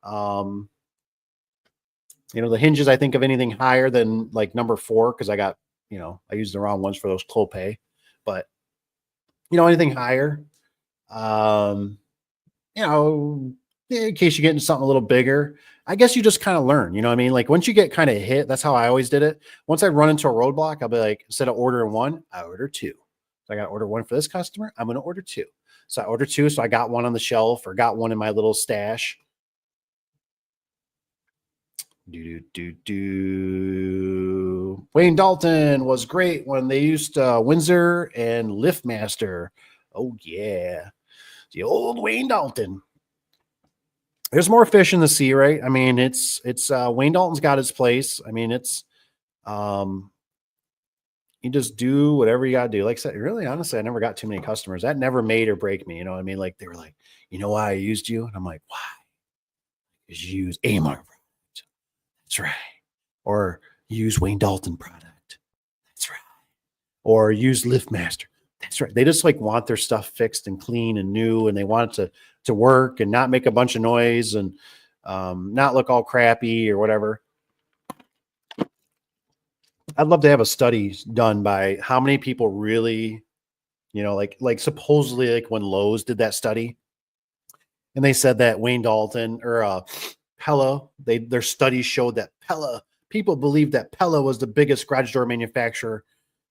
The hinges. I think of anything higher than like number 4 because I used the wrong ones for those Clopay, but anything higher. In case you get into something a little bigger, I guess you just kind of learn, what I mean? Like once you get kind of hit, that's how I always did it. Once I run into a roadblock, I'll be like, instead of ordering 1, I order 2. So I got to order 1 for this customer. I'm going to order 2. So I ordered 2. So I got 1 on the shelf or got 1 in my little stash. Wayne Dalton was great when they used Windsor and Liftmaster. Oh yeah. The old Wayne Dalton. There's more fish in the sea, right? I mean, it's Wayne Dalton's got his place. I mean, it's you just do whatever you got to do. Like I said, really, honestly, I never got too many customers. That never made or break me. You know what I mean? Like they were like, why I used you? And I'm like, why? Because you use Amar product. That's right. Or use Wayne Dalton product. That's right. Or use Liftmaster. That's right. They just like want their stuff fixed and clean and new, and they want it to work and not make a bunch of noise and not look all crappy or whatever. I'd love to have a study done by how many people really, like supposedly like when Lowe's did that study, and they said that Wayne Dalton or Pella, their studies showed that people believed that Pella was the biggest garage door manufacturer,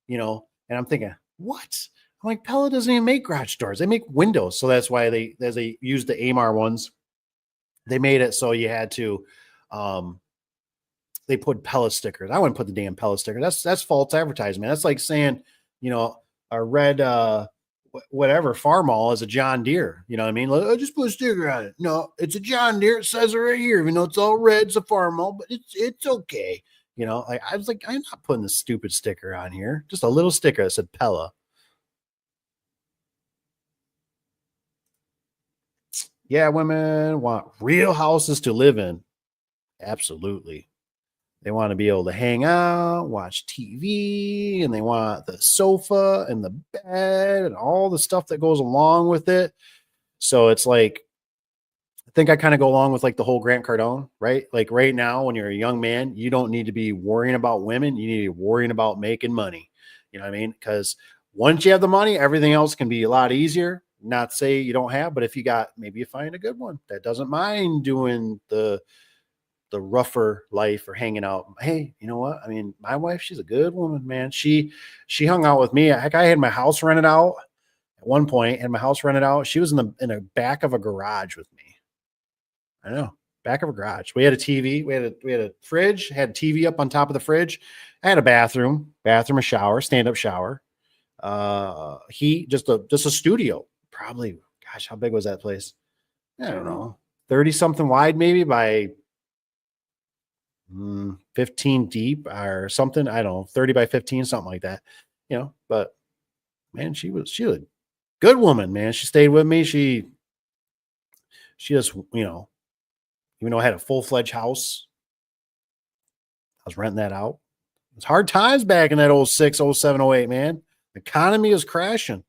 and I'm thinking, what? I'm like, Pella doesn't even make garage doors. They make windows. So that's why they used the Amar ones. They made it so you had to, they put Pella stickers. I wouldn't put the damn Pella sticker. That's false advertisement. That's like saying, a red, whatever Farmall is a John Deere. You know what I mean? Like, I just put a sticker on it. No, it's a John Deere. It says it right here. Even though it's all red, it's a Farmall, but it's okay. I was like, I'm not putting the stupid sticker on here. Just a little sticker that said Pella. Yeah, women want real houses to live in. Absolutely. They want to be able to hang out, watch TV, and they want the sofa and the bed and all the stuff that goes along with it. So it's like, I think I kind of go along with like the whole Grant Cardone, right? Like right now, when you're a young man, you don't need to be worrying about women. You need to be worrying about making money. You know what I mean? Because once you have the money, everything else can be a lot easier. Not say you don't have, but if you got, maybe you find a good one that doesn't mind doing the rougher life or hanging out. Hey, you know what? I mean, my wife, she's a good woman, man. She hung out with me. Heck, I had my house rented out at one point, and my house rented out. She was in the back of a garage with me. I know, back of a garage. We had a TV. We had a fridge. Had a TV up on top of the fridge. I had a bathroom, a shower, stand up shower. Heat, just a studio. Probably, gosh, how big was that place? I don't know, 30 something wide, maybe by 15 deep or something. I don't know, 30 by 15, something like that. But man, she was a good woman, man. She stayed with me. She just, even though I had a full-fledged house, I was renting that out. It was hard times back in that 06, 07, 08, man. The economy is crashing.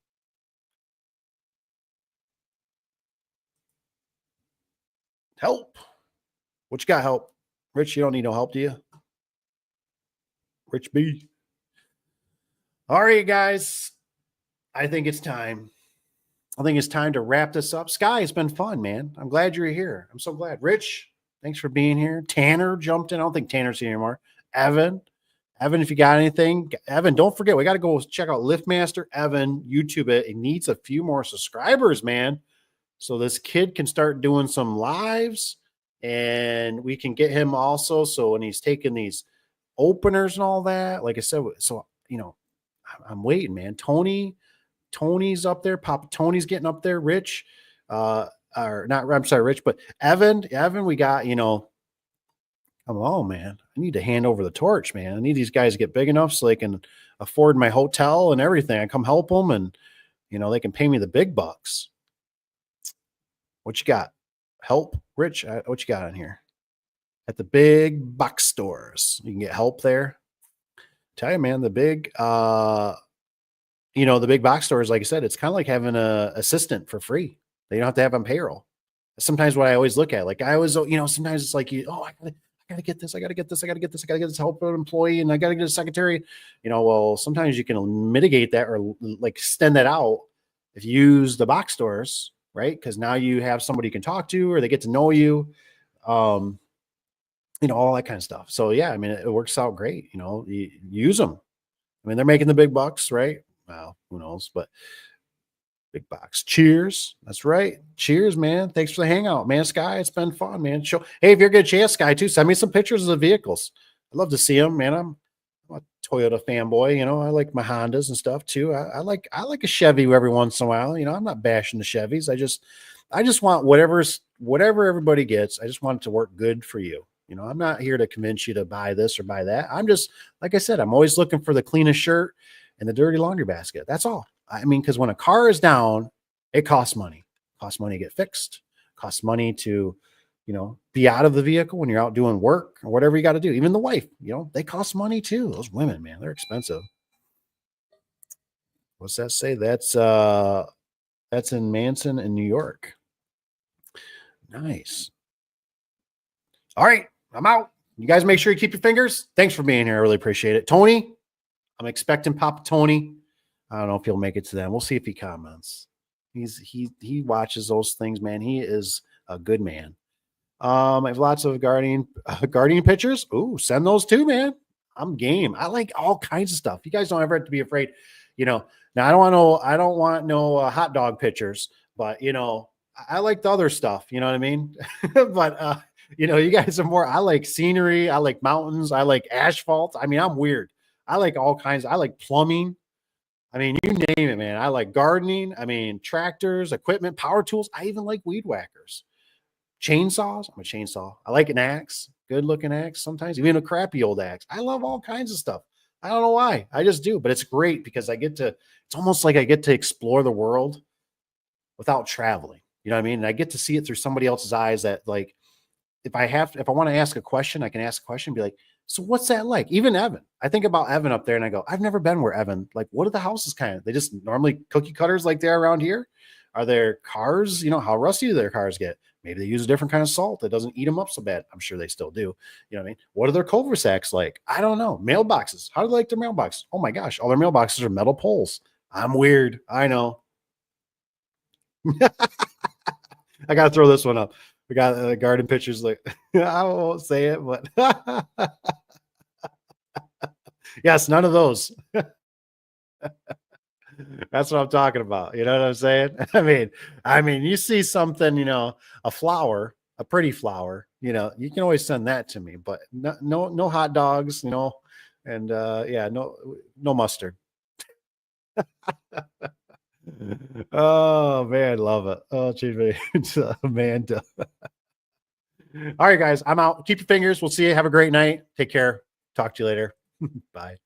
Help. What you got, help? Rich, you don't need no help, do you? Rich B. All right, guys. I think it's time. I think it's time to wrap this up. Sky, it's been fun, man. I'm glad you're here. I'm so glad. Rich, thanks for being here. Tanner jumped in. I don't think Tanner's here anymore. Evan, if you got anything, Evan, don't forget, we got to go check out Liftmaster Evan, YouTube it. It needs a few more subscribers, man. So this kid can start doing some lives and we can get him also. So when he's taking these openers and all that, like I said, so, I'm waiting, man. Tony's up there. Papa Tony's getting up there. Rich, or not, I'm sorry, Rich, but Evan, we got, come on, man. I need to hand over the torch, man. I need these guys to get big enough so they can afford my hotel and everything. I come help them and, they can pay me the big bucks. What you got? Help, Rich? What you got on here? At the big box stores. You can get help there. Tell you, man, the big, the big box stores, like I said, it's kind of like having an assistant for free. They don't have to have on payroll. Sometimes what I always look at, like I always, sometimes it's like, I gotta get this. I gotta get this help employee and I gotta get a secretary. Well, sometimes you can mitigate that or like extend that out if you use the box stores, right? Because now you have somebody you can talk to or they get to know you, all that kind of stuff. So yeah, I mean, it works out great. You use them. I mean, they're making the big bucks, right? Well, who knows, but big box. Cheers. That's right. Cheers, man. Thanks for the hangout, man. Sky, it's been fun, man. Hey, if you're a good chance, Sky, too, send me some pictures of the vehicles. I'd love to see them, man. I'm a Toyota fanboy. I like my Hondas and stuff too. I like a Chevy every once in a while. I'm not bashing the Chevys. I just want whatever everybody gets. I just want it to work good for you. I'm not here to convince you to buy this or buy that. I'm just, like I said, I'm always looking for the cleanest shirt and the dirty laundry basket. That's all. I mean, because when a car is down, it costs money. It costs money to get fixed. It costs money to, be out of the vehicle when you're out doing work or whatever you got to do. Even the wife, they cost money too. Those women, man, they're expensive. What's that say? That's in Manson in New York. Nice. All right, I'm out. You guys make sure you keep your fingers. Thanks for being here. I really appreciate it. Tony, I'm expecting Papa Tony. I don't know if he'll make it to them. We'll see if he comments. He watches those things, man. He is a good man. I have lots of guardian pictures. Ooh, send those too, man. I'm game. I like all kinds of stuff. You guys don't ever have to be afraid. Now I don't want no hot dog pictures, but I like the other stuff. You know what I mean? But you guys are more. I like scenery. I like mountains. I like asphalt. I mean, I'm weird. I like all kinds. I like plumbing. I mean, you name it, man. I like gardening. I mean, tractors, equipment, power tools. I even like weed whackers. Chainsaws. I'm a chainsaw. I like an axe. Good looking axe sometimes, even a crappy old axe. I love all kinds of stuff. I don't know why. I just do, but it's great because it's almost like I get to explore the world without traveling. You know what I mean? And I get to see it through somebody else's eyes that, like, if I want to ask a question, I can ask a question and be like, so what's that like? Even Evan. I think about Evan up there and I go, I've never been where Evan, like, what are the houses kind of? They just normally cookie cutters like they are around here? Are there cars? How rusty do their cars get? Maybe they use a different kind of salt that doesn't eat them up so bad. I'm sure they still do. You know what I mean? What are their cul-de-sacs like? I don't know. Mailboxes. How do they like their mailboxes? Oh my gosh. All their mailboxes are metal poles. I'm weird. I know. I got to throw this one up. We got garden pictures. Like, I won't say it, but yes, none of those. That's what I'm talking about. You know what I'm saying? I mean, you see something, a flower, a pretty flower, you can always send that to me, but no hot dogs, and yeah, no mustard. Oh man, love it. Oh, geez, it's Amanda. All right, guys, I'm out. Keep your fingers. We'll see you. Have a great night. Take care. Talk to you later. Bye.